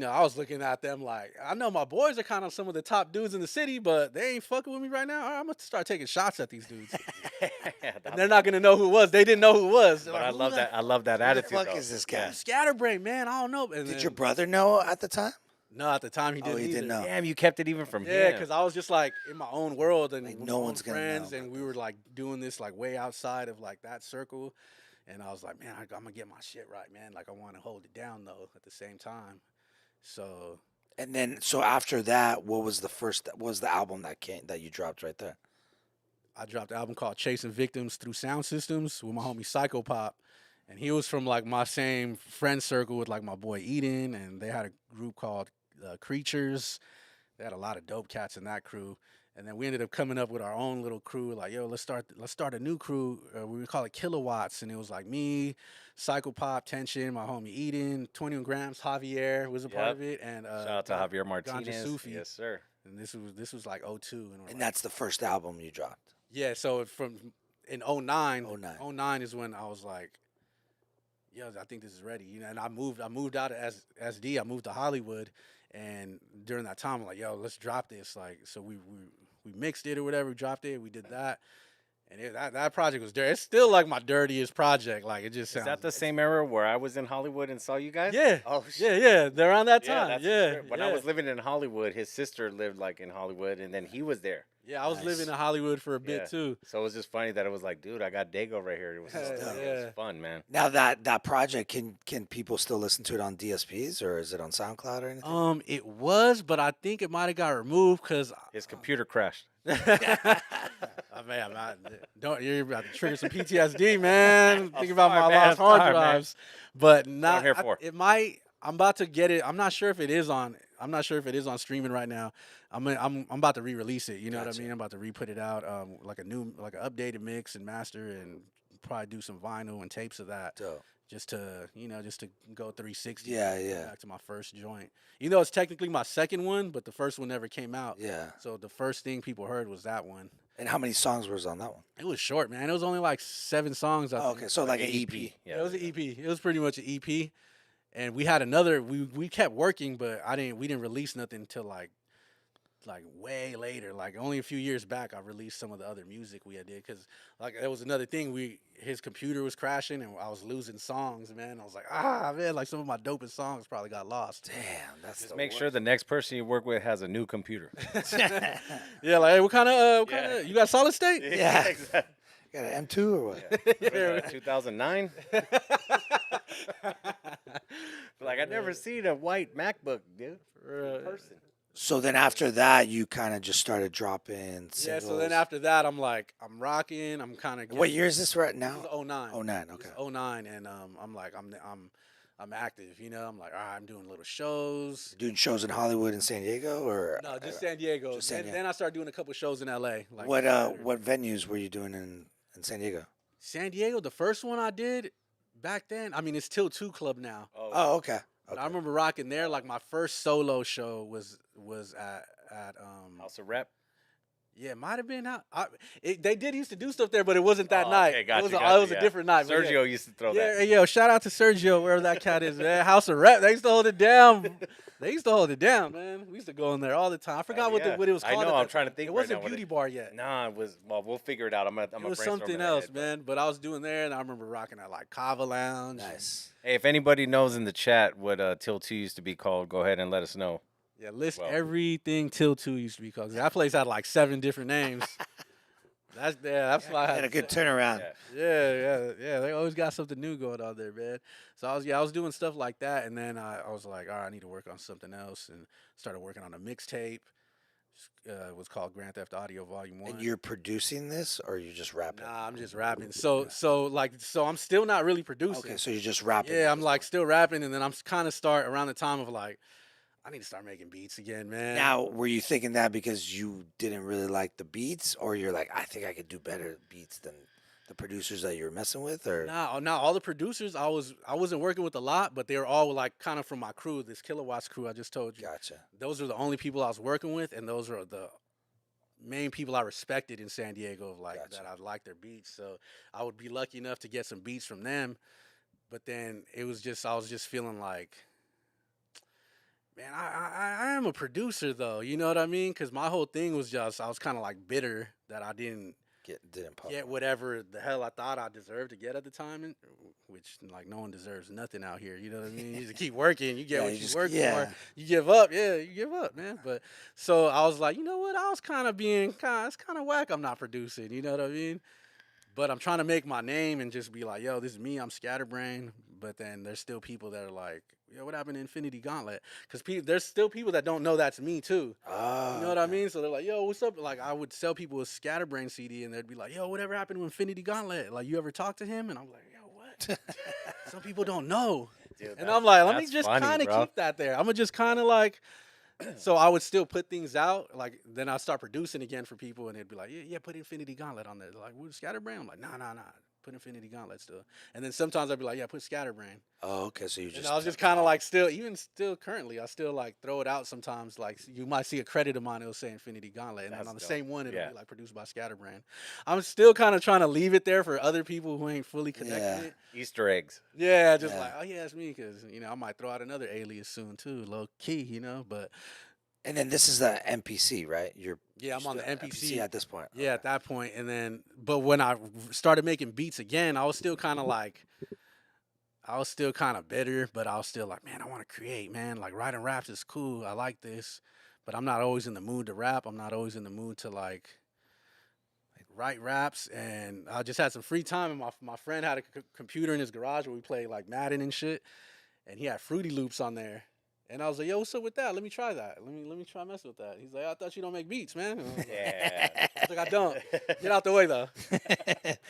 I was looking at them like I know my boys are kind of some of the top dudes in the city, but they ain't fucking with me right now. All right, I'm gonna start taking shots at these dudes. And they're not gonna know who it was. They didn't know who it was. But Like, I who love the that. I love that Who the attitude. fuck though. is this guy? Scatterbrain, man. I don't know. And Did then- your brother know at the time? No, at the time he didn't. he didn't either. know. Damn, you kept it even from Yeah, him. because I was just like in my own world and Like, with no my one's own gonna know friends, and about we were like doing this like way outside of like that circle. And I was like, man, I'm gonna get my shit right, man. Like I want to hold it down though at the same time. So And then, so after that, what was the album that you dropped right there? I dropped an album called Chasing Victims Through Sound Systems with my homie Syko, and he was from like my same friend circle with like my boy Eden, and they had a group called Creatures. They had a lot of dope cats in that crew, and then we ended up coming up with our own little crew. Like, yo, let's start a new crew. We would call it Kilowatts, and it was like me, Psycho, Tension, my homie Eden, 21 Grams, Javier was a part Yep. of it, and Shout out to Javier Martinez. Sufi. Yes, sir. And this was like '02, and, we're And like, that's the first album you dropped. yeah. So from in '09, 09. '09 is when I was like, yo, I think this is ready. And I moved out of SD. I moved to Hollywood, and during that time, I'm like, yo, let's drop this. Like, so we mixed it or whatever. We dropped it. We did that, and that project was dirty. It's still like my dirtiest project. Like it just Is sounds. that the same era where I was in Hollywood and saw you guys? Yeah. Oh shit. Yeah. They're around that Yeah, time. that's Yeah. true. When I was living in Hollywood, his sister lived like in Hollywood, and then he was there. Yeah, I was Nice. living in Hollywood for a bit Yeah. too. So it was just funny that it was like, dude, I got Dago right here. It was, Hell it yeah. was fun, man. Now that project, can people still listen to it on DSPs or is it on SoundCloud or anything? It was, but I think it might have got removed because His computer crashed. you're about to trigger some PTSD, man. Think about my sorry, man. lost hard Sorry, man. drives, but not. here for. It might. I'm about to get it. I'm not sure if it is on. I'm not sure if it is on streaming right now. I'm about to re-release it. You know what I Gotcha. mean? I'm about to re-put it out, like an updated mix and master, and probably do some vinyl and tapes of that. Dope. Just to go 360. Yeah, yeah. Back to my first joint. You know, it's technically my second one, but the first one never came out. Yeah. So the first thing people heard was that one. And how many songs was on that one? It was short, man. It was only like 7 songs. I Oh, think. okay, so like an EP. Yeah, it was an EP. It was pretty much an EP. And we had another. We kept working, but we didn't release nothing until like way later. Like only a few years back, I released some of the other music we had did because like that was another thing. His computer was crashing and I was losing songs. Man, I was like, man, like some of my dopest songs probably got lost. Damn, that's Just the make sure worst. the next person you work with has a new computer. Yeah, like hey, what kind of Yeah. you got solid state? Yeah. exactly. Got an M2 or what? Yeah. 2009. Like I never seen a white MacBook, dude. In person. So then after that, you kind of just started dropping singles. Yeah, so then after that, I'm rocking. I'm kind of. What year is this right This now? is 09. 09, okay. This is 09, and I'm active. You know, I'm like, all right, I'm doing little shows. Doing shows in Hollywood and San Diego, or No, just San Diego. just San Then- Diego. Then I started doing a couple shows in LA. Like what venues were you doing in San Diego? San Diego, the first one I did back then. I mean, it's Till 2 Club now. Oh, okay. But I remember rocking there. Like my first solo show was at House of Rep. yeah, it might have been out. They did used to do stuff there, but it wasn't that Oh, night. okay, gotcha, it gotcha, was a yeah. different night. but yeah. Sergio used to throw Yeah, that. hey, yo, shout out to Sergio, wherever that cat is, man. House of Rep, they used to hold it down. They used to hold it down, man. We used to go in there all the time. I forgot yeah. what it was I called. know, at I'm the trying to time. think It right wasn't now what Beauty it- Bar yet. Nah, it was. Well, we'll figure it out. I'm It was something else, man. But I was doing there, and I remember rocking at like Kava Lounge. Nice. Hey, if anybody knows in the chat what Till 2 used to be called, go ahead and let us know. Yeah, list Well. everything Till 2 used to be called. 'Cause that place had like 7 different names. That's why I Had a good turnaround. Yeah. They always got something new going on there, man. So I was doing stuff like that, and then I was like, all right, I need to work on something else, and started working on a mixtape. It was called Grand Theft Audio Volume One. And you're producing this, or you're just rapping? Nah, I'm just rapping. So I'm still not really producing. Okay, so you're just rapping. Yeah, I'm like still rapping, and then I'm kind of start around the time of like, I need to start making beats again, man. Now, were you thinking that because you didn't really like the beats, or you're like, I think I could do better beats than the producers that you were messing with, or? Nah, all the producers I wasn't working with a lot, but they were all like kind of from my crew, this Kilowatts crew I just told you. Gotcha. Those are the only people I was working with, and those are the main people I respected in San Diego, like Gotcha. that I liked their beats. So I would be lucky enough to get some beats from them. But then I was just feeling like, man, I am a producer though. You know what I mean? Because my whole thing was just I was kind of like bitter that I didn't Didn't pop. get whatever the hell I thought I deserved to get at the time, which like no one deserves nothing out here. You know what I mean? You just keep working, you get Yeah, what you you just- work yeah. for. You give up, you give up, man. But so I was like, you know what? I was kind of it's kind of whack. I'm not producing. You know what I mean? But I'm trying to make my name and just be like, yo, this is me. I'm Scatterbrain. But then there's still people that are like, yo, what happened to Infinity Gauntlet? Because there's still people that don't know that's me too. Oh, You know what I mean? So they're like, yo, what's up? Like, I would sell people a Scatterbrain CD, and they'd be like, yo, whatever happened to Infinity Gauntlet? Like, you ever talk to him? And I'm like, yo, what? Some people don't know. Dude, And I'm like, let me that's just funny, kind of bro. keep that there. I'm going to just kind of like, so I would still put things out. Like, then I'd start producing again for people, and they'd be like, yeah, put Infinity Gauntlet on there. They're like, what, Scatterbrain? I'm like, nah. Put Infinity Gauntlet still. And then sometimes I'd be like, yeah, put Scatterbrain. Oh, okay. So you And just. I was just kind of like even still currently, I still like throw it out sometimes. Like you might see a credit of mine, it'll say Infinity Gauntlet, and then That's on the dope. same one, it'll Yeah. be like produced by Scatterbrain. I'm still kind of trying to leave it there for other people who ain't fully connected. Easter eggs. Yeah, just Yeah. like, oh yeah, it's me, because I might throw out another alias soon too, low key, But And then this is the MPC, right? yeah, I'm on the MPC. at this point. Yeah, at that point, and then but when I started making beats again, I was still kind of bitter, but I was still like, man, I want to create, man. Like writing raps is cool. I like this, but I'm not always in the mood to rap. I'm not always in the mood to like write raps. And I just had some free time, and my friend had a computer in his garage where we played like Madden and shit, and he had Fruity Loops on there. And I was like, yo, what's up with that? Let me try that. Let me try messing with that. He's like, I thought you don't make beats, man. And I was like, Yeah. I was like, I don't. Get out the way though.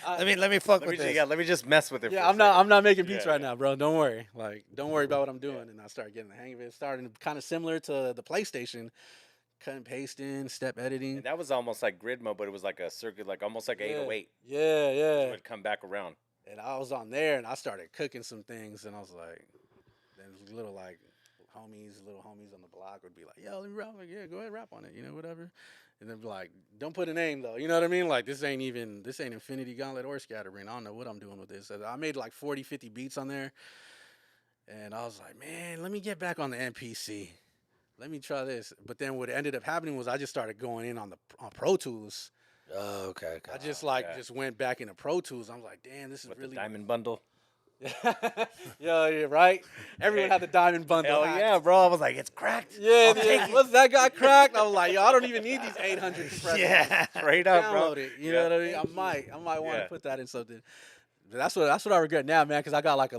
let me fuck with this. Let me just mess with it. Yeah, for a I'm second. not making beats Yeah, right yeah. now, bro. Don't worry. Like, don't worry about what I'm doing. And I started getting the hang of it. Starting kind of similar to the PlayStation, cutting, pasting, step editing. And that was almost like grid mode, but it was like a circuit, like almost like 808. Yeah, It yeah. would come back around. And I was on there, and I started cooking some things, and I was like, then little homies on the block would be like, yo, let me rap. I'm like, yeah, go ahead, rap on it, whatever. And then be like, don't put a name though, you know what I mean? Like this ain't Infinity Gauntlet or Scatterbrain. I don't know what I'm doing with this. I made like 40, 50 beats on there, and I was like, man, let me get back on the MPC. Let me try this. But then what ended up happening was I just started going in on Pro Tools. Oh, okay. I just yeah. just went back into Pro Tools. I'm like, damn, this is With really the diamond bundle. yeah, right. Everyone had the diamond bundle. Hell hacked. yeah, bro. I was like, it's cracked. Yeah, once that got cracked, I was like, yo, I don't even need these 800 compressors. Yeah. Straight up, bro. Download it. You know what I mean? I might want to put that in something. But that's what I regret now, man, because I got like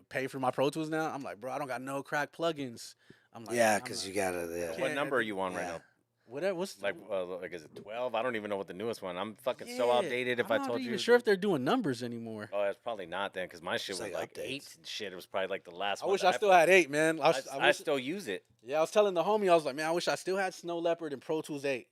pay for my Pro Tools now. I'm like, bro, I don't got no crack plugins. I'm like, Yeah, I'm because not- you gotta. Yeah. What number are you on right Yeah. now? what's Like is it 12? I don't even know what the newest one. I'm fucking so Yeah, outdated. If I I'm told not you, even sure if they're doing numbers anymore. oh, it's probably not then, because my shit It's was like like updates. 8 and shit. It was probably like the last I one. wish that I still had 8, man. I I wish, still use it. yeah, I was telling the homie, I was like, man, I wish I still had Snow Leopard and Pro Tools 8.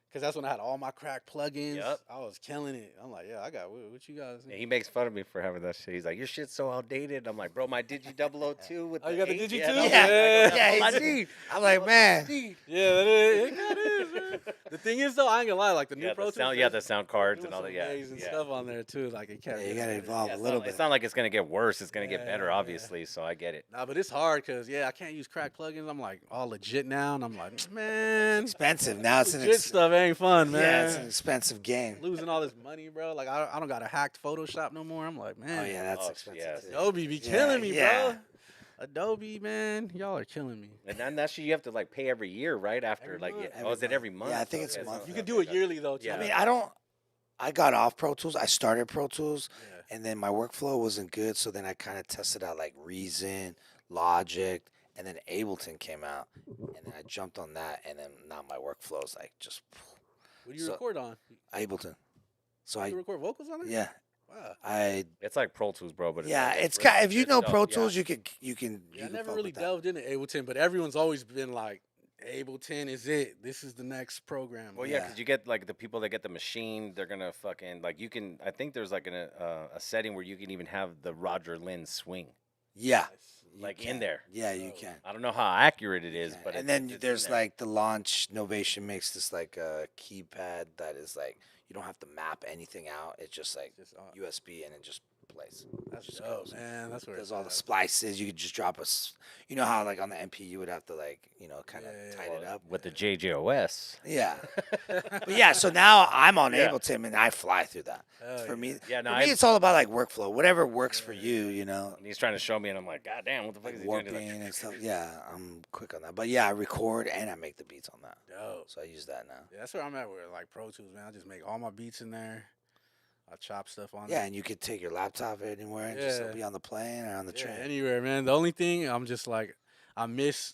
Because that's when I had all my crack plugins. Yep. I was killing it. I'm like, yeah, I got what you guys. And he makes fun of me for having that shit. He's like, your shit's so outdated. I'm like, bro, my Digi 002 with Oh, you got the 8? Digi Yeah, too? I'm like, Yeah. that's all I he's- need. I'm like, man. Yeah, that is, man. The thing is, though, I ain't gonna lie, like the new Yeah, Pro the Tools. sound, the sound cards doing and all some that. Yeah, amazing yeah. stuff on there too. Like it kept. Yeah, you gotta getting better. evolve Yeah, a little bit. It's not like it's gonna get worse. It's gonna get better, Yeah. obviously. So I get it. Nah, but it's hard because I can't use crack plugins. I'm like all legit now, and I'm like, man, Expensive now. It's an legit stuff ain't fun, man. yeah, it's an expensive game. Losing all this money, bro. Like I don't got a hacked Photoshop no more. I'm like, man, Oh yeah, that's Oh, expensive. yeah. too. Adobe be Yeah, killing me, yeah. bro. Adobe, man, y'all are killing me. And then that shit you have to like pay every year, right? After Every like, month. oh, is it every month? Yeah, I think it's Okay, monthly. You can do it yearly though. Too. Yeah. I mean, I don't. I got off Pro Tools. I started Pro Tools, Yeah. and then my workflow wasn't good. So then I kind of tested out like Reason, Logic, and then Ableton came out, and then I jumped on that, and then now my workflow is like just What do you so record on? Ableton. So You record vocals on it? yeah, Wow. I It's like Pro Tools, bro. But yeah, like, it's kind. really If you good know stuff, Pro yeah. Tools, you Yeah, I can never fuck really with that. delved into Ableton, but everyone's always been like, Ableton is it. This is the next program. Well, yeah, because you get like the people that get the machine, they're gonna fucking like you can. I think there's like a setting where you can even have the Roger Lynn swing Yeah, you like in can. there. Yeah, you Oh. can. I don't know how accurate it is, Yeah, but and it's, then it's in there's there. like the launch Novation makes this like a keypad that is like you don't have to map anything out. It's just like Just, USB and it just plays. that's just dope, goes. man. That's where Does it's all the at. splices. You could just drop you know how like on the MP you would have to like kind of Yeah, tighten it up. with the JJOS. Yeah, but yeah. So now I'm on Yeah. Ableton and I fly through that. Hell For me, Yeah, no, for me, I- it's all about like workflow. Whatever works for you, you know. And he's trying to show me, and I'm like, God damn, what the fuck Like is he doing? warping He's like, and stuff. Yeah, I'm quick on that. But yeah, I record and I make the beats on that. Dope. So I use that now. Yeah, that's where I'm at with like Pro Tools, man. I just make all my beats in there. I chop stuff on Yeah, it. and you could take your laptop anywhere and just Yeah. be on the plane or on the Yeah, train. anywhere, man. The only thing I'm just like, I miss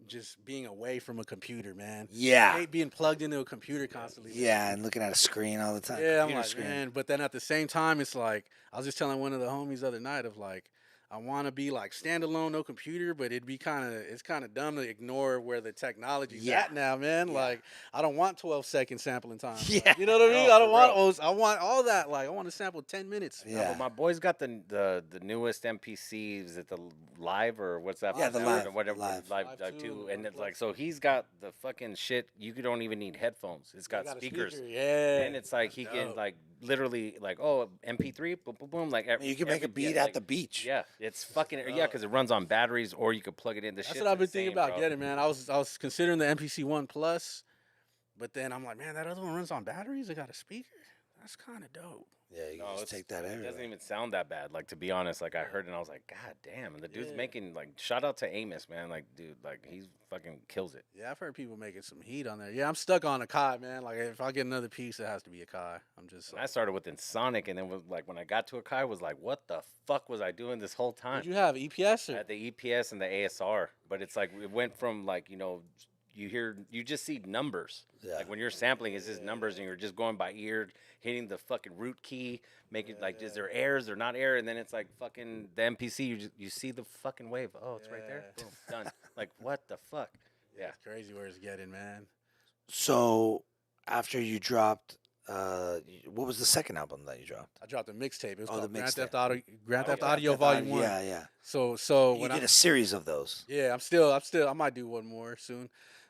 just being away from a computer, man. I Yeah, hate being plugged into a computer constantly. yeah, and looking at a screen all the time. Yeah, I'm computer like, screen. man. But then at the same time, it's like I was just telling one of the homies the other night of like, I want to be like standalone, no computer, but it's kind of dumb to ignore where the technology's Yeah. at now, man. Yeah. Like, I don't want 12-second sampling time. Like, Yeah. you know what I mean? No, I don't for want real. those. I want all that. Like, I want to sample 10 minutes. No, Yeah. but my boy's got the newest MPCs at the live or what's that? Yeah, the now? live, Or whatever, live. Live live 2, two, and it's like Plus. so he's got the fucking shit. You don't even need headphones. It's got a speakers. speaker, Yeah. And it's like he can dope. like literally like MP3 boom boom boom like I mean, you can make a beat at the beach. yeah it's fucking yeah because it runs on batteries or you could plug it in. That's what I've been thinking about getting, man. I was considering the MPC One Plus, but then I'm like, man, that other one runs on batteries. It got a speaker. That's kind of dope. Yeah, you can No, just take that It everywhere. doesn't even sound that bad. Like to be honest, like I heard it and I was like, God damn! And the dude's Yeah. making like shout out to Amos, man. Like dude, like he's fucking kills it. Yeah, I've heard people making some heat on there. Yeah, I'm stuck on a Kai, man. Like if I get another piece, it has to be a Kai. I'm just. And I started with Insonic, and then was like when I got to Akai, was like, what the fuck was I doing this whole time? Did you have EPS I or? had the EPS and the ASR, but it's like it went from like you just see numbers. Yeah. Like when you're sampling, it's just numbers, and you're just going by ear, hitting the fucking root key, making like is there airs or not air, and then it's like fucking the MPC. You see the fucking wave. Oh, it's right there. Yeah. Boom, done. Like what the fuck? Yeah. It's crazy where it's getting, man. So after you dropped, what was the second album that you dropped? I dropped a mixtape. It was Oh, the called Grand mixtape. Theft Audio, Grand Oh, Theft yeah. Audio Death Volume Audio- 1. Yeah, yeah. So You when did a series of those. yeah, I might do one more soon.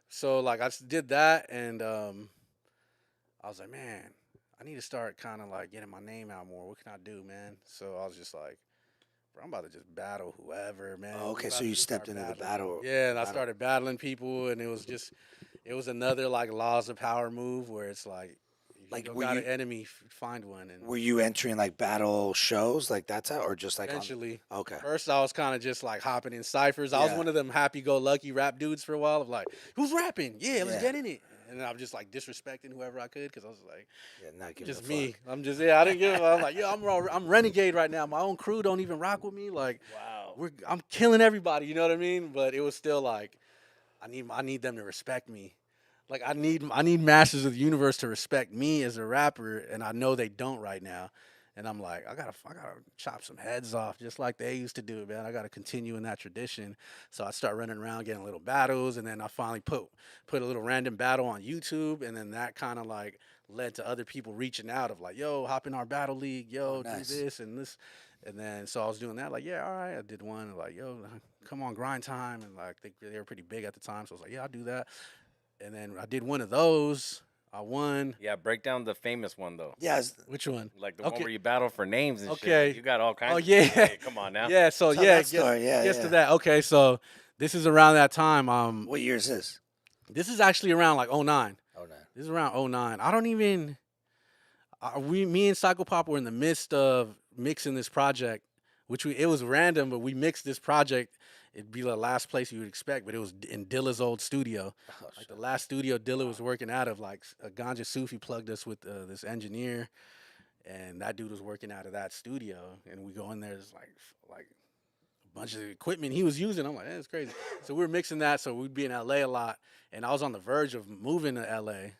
So like I did that, and I was like, man, I need to start kind of like getting my name out more. What can I do, man? So I was just like, bro, I'm about to just battle whoever, man. Oh, okay, I'm so about to you just stepped start into the battling. battle. Yeah, and I battle. started battling people, and it was another like laws of power move where it's like, if Like, you don't were got you- an enemy, find one, and Were you entering like battle shows like that's how, or just like eventually. okay. First, I was kind of just like hopping in ciphers. I was Yeah. one of them happy-go-lucky rap dudes for a while. Of like, who's rapping? Yeah, let's Yeah. get in it. And then I'm just like disrespecting whoever I could because I was like, Yeah, not giving just a me. fuck. I'm just I didn't give. I'm like, I'm renegade right now. My own crew don't even rock with me. Like, Wow. I'm killing everybody. You know what I mean? But it was still like, I need them to respect me. Like I need masters of the universe to respect me as a rapper, and I know they don't right now. And I'm like, I gotta chop some heads off just like they used to do, man. I gotta continue in that tradition. So I start running around getting little battles, and then I finally put a little random battle on YouTube, and then that kind of like led to other people reaching out of like, yo, hop in our battle league, yo, nice. do this and this. And then so I was doing that, like, yeah, all right. I did one like, yo, come on, grind time, and like they were pretty big at the time, so I was like, yeah, I'll do that. And then I did one of those. I won. Yeah, break down the famous one though. Yeah, Which one? Like the one Okay. where you battle for names and shit. Okay. Like, you got all kinds. Oh, of yeah. Hey, come on now. Yeah, so Tell yeah, that story. Yeah, gets yeah. to that. Okay, so this is around that time. What year is this? This is actually around like '09. Oh no. This is around '09. I don't even. Me and Psychopop were in the midst of mixing this project, which it was random, but we mixed this project, it'd be the last place you would expect, but it was in Dilla's old studio. Oh, Like the last studio Dilla was working out of. Like a Ganja Sufi plugged us with this engineer, and that dude was working out of that studio. And we go in there, there's like a bunch of equipment he was using. I'm like, that's crazy. So we were mixing that. So we'd be in LA a lot, and I was on the verge of moving to LA.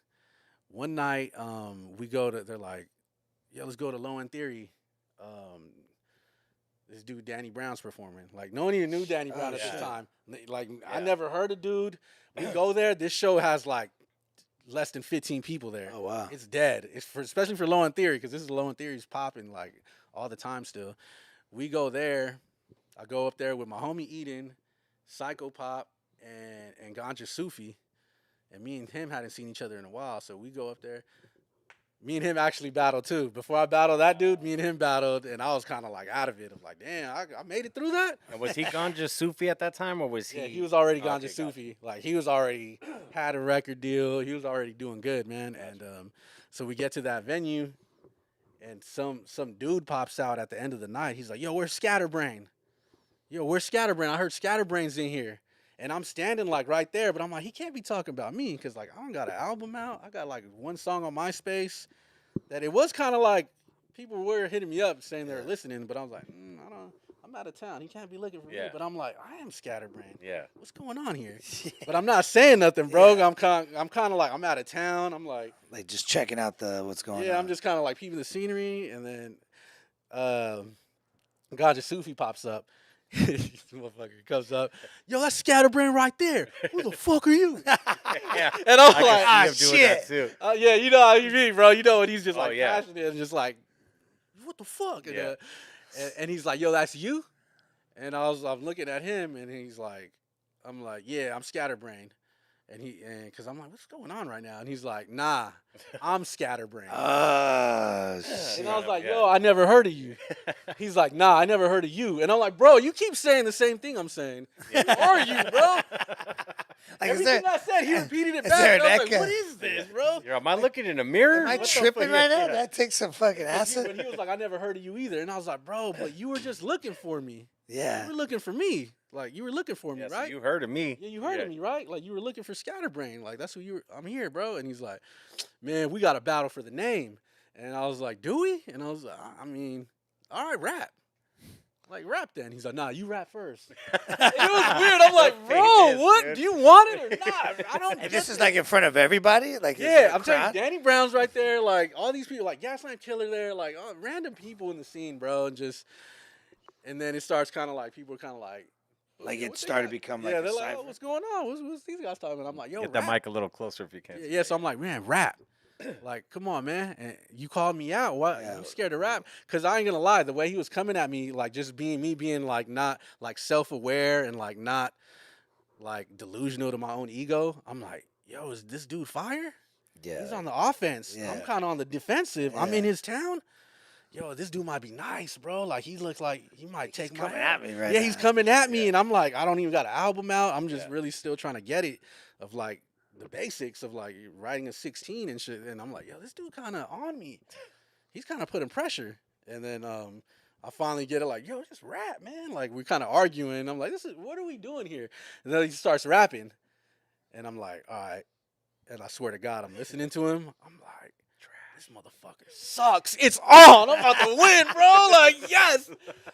One night, we go to. They're like, yeah, let's go to Low End Theory. This dude Danny Brown's performing. Like no one even knew Danny Brown at yeah. the time. Like I Yeah. never heard of dude. We go there. This show has like less than 15 people there. Oh wow. It's dead. It's for especially for Low End Theory because this is Low End Theory's popping like all the time still. We go there. I go up there with my homie Eden, Syko Pop, and Ganja Sufi, and me and him hadn't seen each other in a while. So we go up there. Me and him actually battled too. Before I battled that dude, me and him battled, and I was kind of like out of it. I'm like, damn, I made it through that. And was he Ganja Sufi at that time, or was he? Yeah, he was already Okay, Ganja gotcha. Sufi. Like he was already had a record deal. He was already doing good, man. And so we get to that venue, and some dude pops out at the end of the night. He's like, "Yo, where's Scatterbrain? Yo, where's Scatterbrain? I heard Scatterbrain's in here." And I'm standing like right there, but I'm like, he can't be talking about me because like I don't got an album out. I got like one song on MySpace that it was kind of like people were hitting me up saying they were listening, but I was like, I'm out of town. He can't be looking for me. Yeah. But I'm like, I am Scatterbrain. Yeah. What's going on here? But I'm not saying nothing, bro. I'm kind of like I'm out of town. I'm like Just checking out what's going on. I'm just kind of like peeping the scenery, and then Ganja Sufi pops up. This motherfucker comes up. Yo, that's Scatterbrain right there. Who the fuck are you? Yeah. And I'm I like, can see him doing that too. yeah, you know how you mean, bro. You know, and he's just Oh, like yeah. passionate and just like, what the fuck? And, Yeah. and he's like, yo, that's you? And I'm looking at him, and he's like, I'm like, yeah, I'm Scatterbrain. And because I'm like, what's going on right now? And he's like, nah, I'm Scatterbrain. Oh And shit. I was like, Yeah. yo, I never heard of you. He's like, nah, I never heard of you. And I'm like, bro, you keep saying the same thing I'm saying. Who are you, bro? Like, is Everything there, I said, he repeated it is back. there And I an was like, echo? what is this, bro? Yo, am I looking in a mirror? am I What the tripping fuck? right now? Yeah. Did I take some fucking But acid? he was like, I never heard of you either. And I was like, bro, but you were just looking for me. Yeah. You were looking for me. Like, you were looking for me, Yeah, so right? you heard of me. Yeah, you heard of me, right? Like, you were looking for Scatterbrain. Like, that's who you were. I'm here, bro. And he's like, man, we got to battle for the name. And I was like, do we? And I was like, I mean, all right, rap. Like, rap then. He's like, nah, you rap first. And it was weird. I'm like, bro, Famous, what? dude. Do you want it or not? I don't And get this is it. like in front of everybody? Like, is Yeah, there a I'm telling you, crowd? Danny Brown's right there. Like, all these people, like, Gaslamp Killer there. Like, random people in the scene, bro. And then it starts kind of like, people are kind of like, Like, "Yo, it what they started got?" to become yeah, like a they're like, cipher. oh, what's going on? What's these guys talking about? I'm like, yo, Get that rap. mic a little closer if you can. Yeah, so I'm like, man, rap. Like, come on, man. And you called me out. Why? Yeah. You scared to rap? Because I ain't going to lie. The way he was coming at me, like, just being, like, not, like, self-aware and, like, not, like, delusional to my own ego. I'm like, yo, is this dude fire? Yeah. He's on the offense. I'm Yeah. kind of on the defensive. I'm Yeah. in his town. Yo, this dude might be nice, bro. Like, he looks like he might take my coming at me right Yeah, now. he's coming at me, Yeah. and I'm like, I don't even got an album out. I'm just Yeah. really still trying to get it of, like, the basics of, like, writing a 16 and shit. And I'm like, yo, this dude kind of on me. He's kind of putting pressure. And then I finally get it, like, yo, just rap, man. Like, we're kind of arguing. I'm like, what are we doing here? And then he starts rapping. And I'm like, all right. And I swear to God, I'm listening to him. I'm like, this motherfucker sucks. It's on. I'm about to win, bro. Like, yes.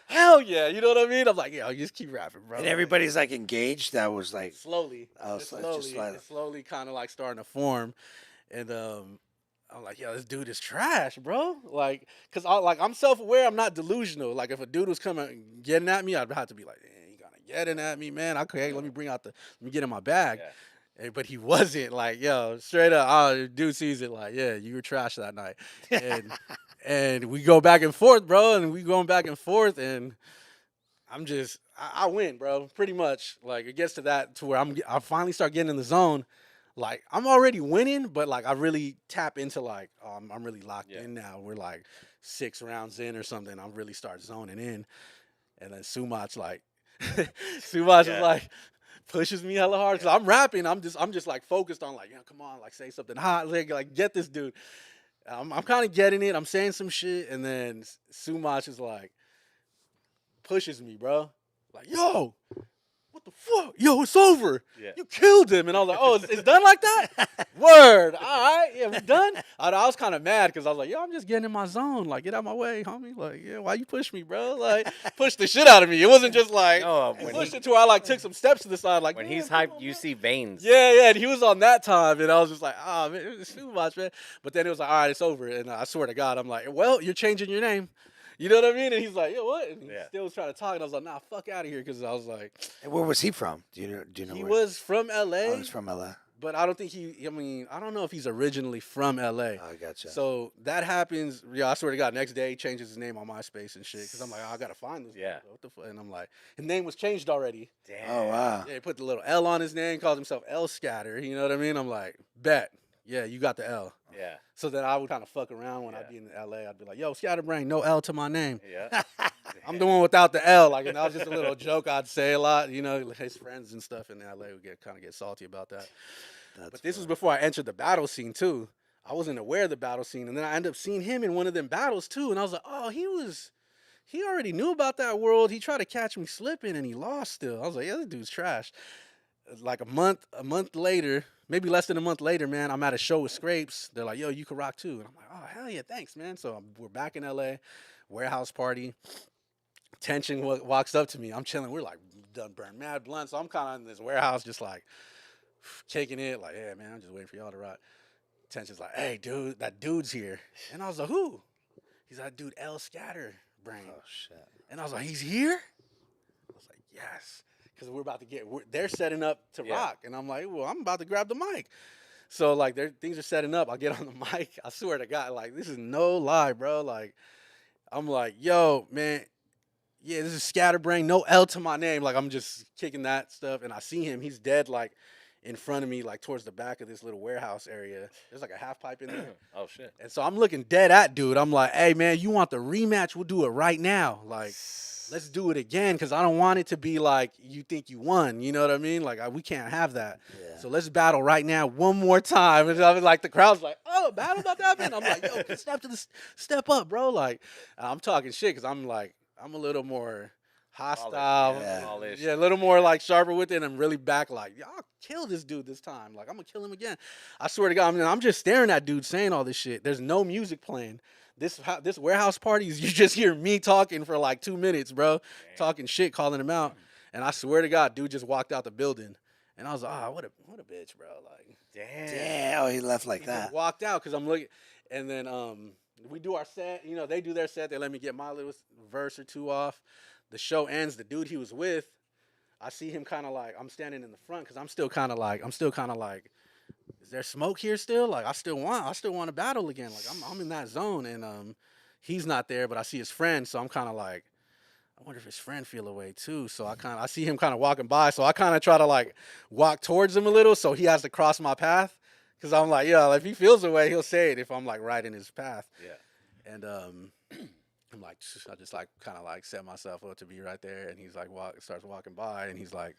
Hell yeah. You know what I mean? I'm like, yeah, just keep rapping, bro. And everybody's like engaged. That was like, Slowly. Oh, It's so it's just slowly. like- It's slowly kind of like starting to form. And I'm like, yo, this dude is trash, bro. Like, cause I'm self-aware. I'm not delusional. Like, if a dude was coming getting at me, I'd have to be like, he kind of getting at me, man. Okay, let me get in my bag. Yeah. But he wasn't like, yo, straight up. Oh, dude sees it like, yeah, you were trash that night. And we go back and forth, bro. And we going back and forth. And I win, bro. Pretty much. Like, it gets to that to where I finally start getting in the zone. Like, I'm already winning, but like I really tap into like, I'm really locked Yeah. in now. We're like 6 rounds in or something. I really start zoning in. And then Sumach like, Sumach Yeah. is like, pushes me hella hard because I'm rapping. I'm just like focused on like, yeah, come on, like say something hot, like get this dude. I'm kind of getting it. I'm saying some shit, and then Sumach is like pushes me, bro. Like, yo, what the fuck? Yo, it's over. Yeah. You killed him. And I was like, oh, it's done like that? Word. All right. Yeah, we done? I was kind of mad because I was like, yo, I'm just getting in my zone. Like, get out my way, homie. Like, yeah, why you push me, bro? Like, push the shit out of me. It wasn't just like, No, he when pushed he- it to where I, like, took some steps to the side. Like, When "Man, he's come hyped, on, you man." see veins. Yeah, and he was on that time, and I was just like, ah, man, it's too much, man. But then it was like, all right, it's over. And I swear to God, I'm like, well, you're changing your name. You know what I mean? And he's like, yo, what? And he Yeah. still was trying to talk, and I was like, nah, fuck out of here, because I was like, And where was he from? Do you know? he where? was from L.A., Oh, he's from LA. but I don't think I don't know if he's originally from L.A. I gotcha. So that happens. Yeah, I swear to God, next day he changes his name on MySpace and shit, because I'm like, oh, I got to find this. Yeah. What the fuck? And I'm like, his name was changed already. Damn. Oh wow. Yeah, he put the little L on his name, called himself L Scatter. You know what I mean? I'm like, bet. Yeah, you got the L. Yeah. So then I would kind of fuck around when Yeah. I'd be in LA. I'd be like, yo, Scatterbrain, no L to my name. Yeah. I'm the one without the L. Like, and that was just a little joke I'd say a lot. You know, his friends and stuff in LA would kind of get salty about that. But this was before I entered the battle scene, too. I wasn't aware of the battle scene. And then I ended up seeing him in one of them battles, too. And I was like, oh, he already knew about that world. He tried to catch me slipping, and he lost still. I was like, yeah, this dude's trash. Like a month later, maybe less than a month later, man, I'm at a show with Scrapes. They're like, yo, you can rock too. And I'm like, oh, hell yeah, thanks, man. So we're back in LA, warehouse party. Tension walks up to me. I'm chilling. We're like done burn mad blunt. So I'm kind of in this warehouse just like kicking it. Like, yeah, man, I'm just waiting for y'all to rock. Tension's like, hey, dude, that dude's here. And I was like, who? He's like, dude, L Scatterbrain. Oh shit. And I was like, he's here? I was like, yes. Because they're setting up to rock. And I'm like, well, I'm about to grab the mic. So, like, things are setting up. I get on the mic. I swear to God, like, this is no lie, bro. Like, I'm like, yo, man, yeah, this is Scatterbrain. No L to my name. Like, I'm just kicking that stuff. And I see him. He's dead, like, in front of me, like, towards the back of this little warehouse area. There's, like, a half pipe in there. Oh shit. And so I'm looking dead at dude. I'm like, hey, man, you want the rematch? We'll do it right now. Like, let's do it again, because I don't want it to be like you think you won. You know what I mean? Like, we can't have that. Yeah. So let's battle right now one more time. And I was like, the crowd's like, oh, battle about to happen? I'm like, yo, step up, bro. Like, I'm talking shit because I'm like, I'm a little more hostile. Yeah. Polished. Yeah, a little more like sharper with it, and I'm really back like, y'all kill this dude this time. Like, I'm gonna kill him again. I swear to God, I'm just staring at dude saying all this shit. There's no music playing. This warehouse party is you just hear me talking for like 2 minutes, bro. Talking shit, calling him out. And I swear to God, dude just walked out the building. And I was like, oh, what a bitch, bro. Like, Damn. Oh, he left like he just that. walked out because I'm looking. And then we do our set. You know, they do their set. They let me get my little verse or two off. The show ends. The dude he was with, I see him kind of like, I'm standing in the front because I'm still kind of like, is there smoke here still? Like, I still want to battle again. Like, I'm in that zone, and he's not there, but I see his friend, so I'm kind of like, I wonder if his friend feel away too. So I see him kind of walking by, so I kind of try to like walk towards him a little, so he has to cross my path, because I'm like, yeah, if he feels away, he'll say it if I'm like right in his path. Yeah. And I'm like, I just like kind of like set myself up to be right there, and he's like starts walking by, and he's like,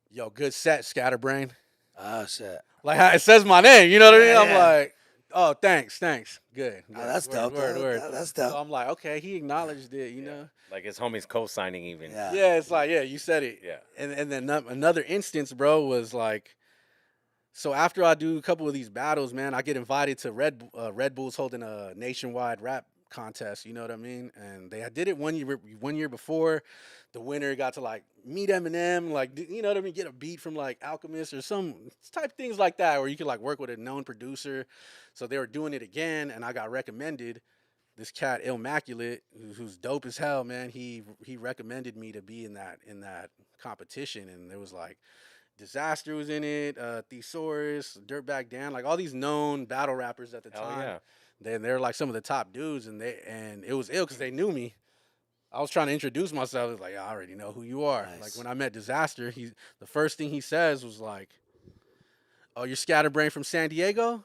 yo, good set, Scatterbrain. Oh shit. Like how it says my name, you know what I mean? Yeah, I'm yeah. like, oh, thanks. Good. Oh, that's dope. Word. That's So dope. I'm like, okay, he acknowledged it, you know? Like his homies co-signing even. Yeah. Yeah, it's like, yeah, you said it. Yeah. And then another instance, bro, was like, so after I do a couple of these battles, man, I get invited to Red Bull's holding a nationwide rap contest, you know what I mean? And they did it one year before. The winner got to like meet Eminem, like, you know what I mean, get a beat from like Alchemist or some type things like that, where you could like work with a known producer. So they were doing it again, and I got recommended. This cat Immaculate, who's dope as hell, man. He recommended me to be in that competition, and there was like Disaster was in it, Thesaurus, Dirtbag Dan, like all these known battle rappers at the Hell time. yeah. They're like some of the top dudes, and it was ill because they knew me. I was trying to introduce myself. It was like, I already know who you are. Nice. Like when I met Disaster, the first thing he says was like, "Oh, you're Scatterbrain from San Diego?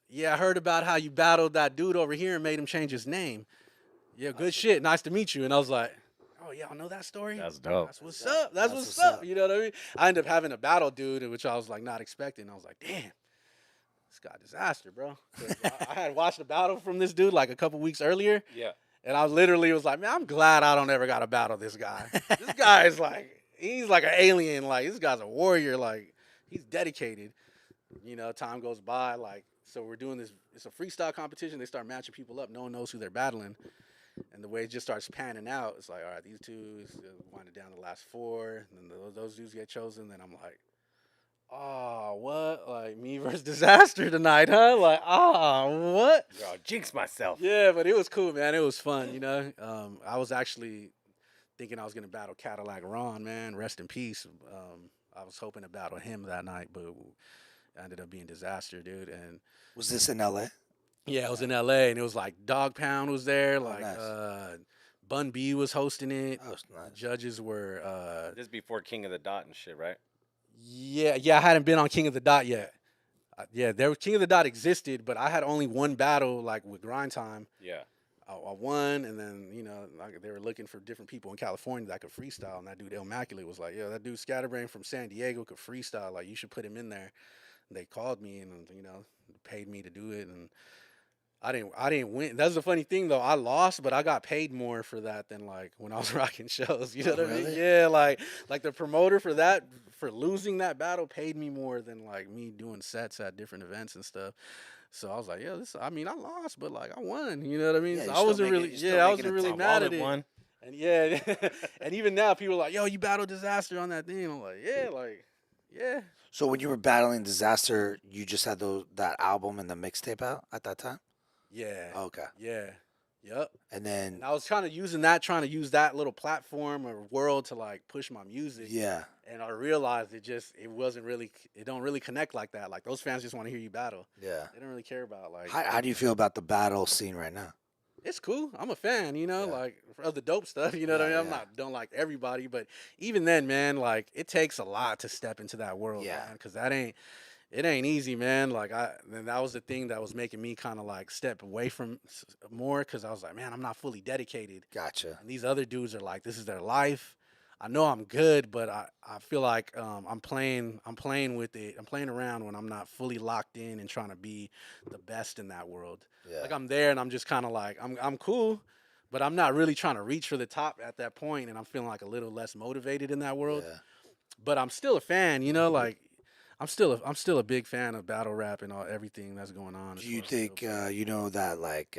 Yeah, I heard about how you battled that dude over here and made him change his name. Yeah, good shit. Nice to meet you." And I was like, oh, y'all know that story? That's dope. That's what's up. That's what's up. You know what I mean? I ended up having a battle dude, which I was like not expecting. I was like, damn, this guy Disaster, bro. 'Cause I had watched a battle from this dude like a couple weeks earlier. Yeah. And I literally was like, man, I'm glad I don't ever got to battle this guy. This guy is like, he's like an alien. Like this guy's a warrior. Like he's dedicated. You know, time goes by. Like so, we're doing this. It's a freestyle competition. They start matching people up. No one knows who they're battling, and the way it just starts panning out, it's like, all right, these two winding down the last four. And then those dudes get chosen. Then I'm like, oh, what? Like me versus Disaster tonight, huh? Like, what? Bro, I'll jinx myself. Yeah, but it was cool, man. It was fun, you know. I was actually thinking I was gonna battle Cadillac Ron, man. Rest in peace. I was hoping to battle him that night, but it ended up being Disaster, dude. And Was this in L.A.? yeah, it was in L.A. and it was like Dog Pound was there, like nice. Bun B was hosting it. That was nice. Judges were This is before King of the Dot and shit, right? yeah. I hadn't been on King of the Dot yet. Yeah, there King of the Dot existed, but I had only one battle like with Grind Time. Yeah. I won, and then like they were looking for different people in California that could freestyle. And that dude Immaculate was like, "Yo, that dude Scatterbrain from San Diego could freestyle. Like, you should put him in there." And they called me and paid me to do it, and I didn't win. That's the funny thing though. I lost, but I got paid more for that than like when I was rocking shows. You know what I mean? Really? Yeah, like the promoter for losing that battle paid me more than like me doing sets at different events and stuff. So I was like, yeah, I lost, but like I won. You know what I mean? Yeah, So you're I still wasn't making- really, you're still yeah, I making wasn't a really top. mad at it. One. And yeah, and even now people are like, yo, you battled Disaster on that thing. I'm like, yeah. So when you were battling Disaster, you just had that album and the mixtape out at that time? Yeah. Okay. Yeah. Yep. And then And I was trying to use that little platform or world to like push my music. yeah, And I realized it don't really connect like that. Like those fans just want to hear you battle. yeah. They don't really care about like How do you feel about the battle scene right now? it's cool. I'm a fan, Yeah. like of the dope stuff, you know what I mean? Yeah, I'm yeah. don't like everybody, but even then, man, like it takes a lot to step into that world, Yeah. man, cuz it ain't easy, man. Like and that was the thing that was making me kind of like step away from more cuz I was like, man, I'm not fully dedicated. Gotcha. And these other dudes are like, this is their life. I know I'm good, but I feel like I'm playing with it. I'm playing around when I'm not fully locked in and trying to be the best in that world. Yeah. Like I'm there and I'm just kind of like I'm cool, but I'm not really trying to reach for the top at that point, and I'm feeling like a little less motivated in that world. Yeah. But I'm still a fan, like I'm still a big fan of battle rap and everything that's going on. as Do you far as think skill set. you know that like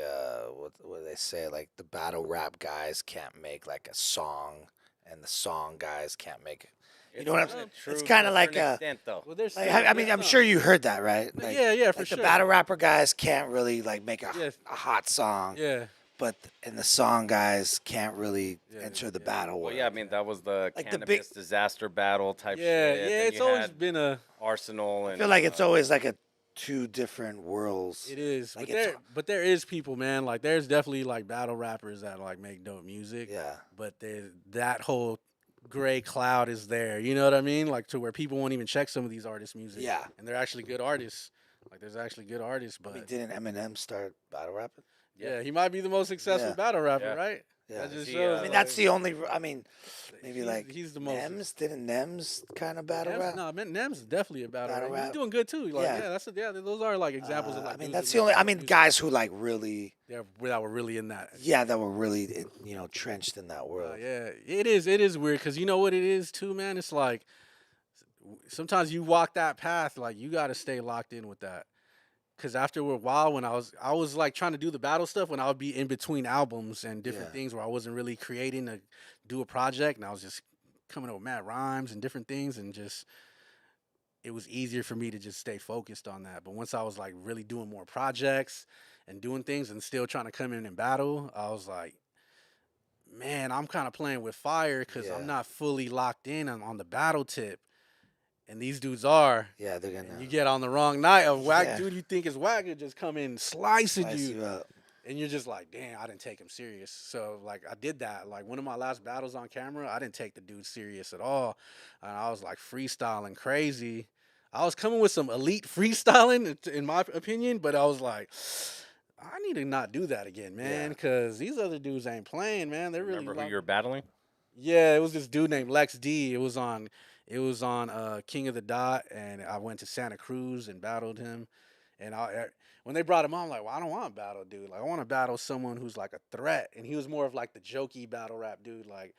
what do they say, like the battle rap guys can't make like a song and the song guys can't make it? You know what I'm saying? True It's to kind a of like certain extent, though. Well, there's like, I mean I'm sure you heard that, right? Like, yeah, for like sure. the battle rapper guys can't really like make a Yes. hot song, Yeah. but and the song guys can't really Yeah, enter the yeah. battle Well, world. yeah, I mean that was the Like the cannabis big- disaster battle type Yeah, shit. yeah, Then it's you always had been a Arsenal and I feel like it's always like a two different worlds. It is, Like, but there is people, man. Like there's definitely like battle rappers that like make dope music. Yeah. But that whole gray cloud is there. You know what I mean? Like to where people won't even check some of these artists' music. Yeah. And they're actually good artists. Like there's actually good artists, but I mean, didn't Eminem start battle rapping? yeah, he might be the most successful Yeah. battle rapper, Yeah. right? Yeah. That just He, shows. I mean, like, that's the only. I mean, maybe he's- like he's the most. Nems. Didn't Nems kind of battle rap? No, man, Nems is definitely a battle, Battle rap. He's rap. doing good too. Like, Yeah. yeah, those are like examples of like. I mean, dudes that's that the only. make I dope mean, music. guys who like really, that were really in that. yeah, that were really, trenched in that world. Yeah, it is weird because you know what it is too, man. It's like sometimes you walk that path, like you got to stay locked in with that. Because after a while, when I was like trying to do the battle stuff, when I would be in between albums and different Yeah. things where I wasn't really creating to do a project, and I was just coming up with mad rhymes and different things, and just it was easier for me to just stay focused on that. But once I was like really doing more projects and doing things and still trying to come in and battle, I was like, man, I'm kind of playing with fire because Yeah. I'm not fully locked in on the battle tip. And these dudes are. Yeah, they're And gonna you get on the wrong night, a whack Yeah. dude you think is whack could just come in slicing slice you. you up. And you're just like, damn, I didn't take him serious. So like I did that. Like one of my last battles on camera, I didn't take the dude serious at all. And I was like freestyling crazy. I was coming with some elite freestyling, in my opinion, but I was like, I need to not do that again, man, Yeah. because these other dudes ain't playing, man. They're really remember who locked- you're battling? Yeah, it was this dude named Lex D. It was on King of the Dot, and I went to Santa Cruz and battled him. And when they brought him on, I'm like, well, I don't want to battle, dude. Like, I want to battle someone who's like a threat. And he was more of like the jokey battle rap dude. Like,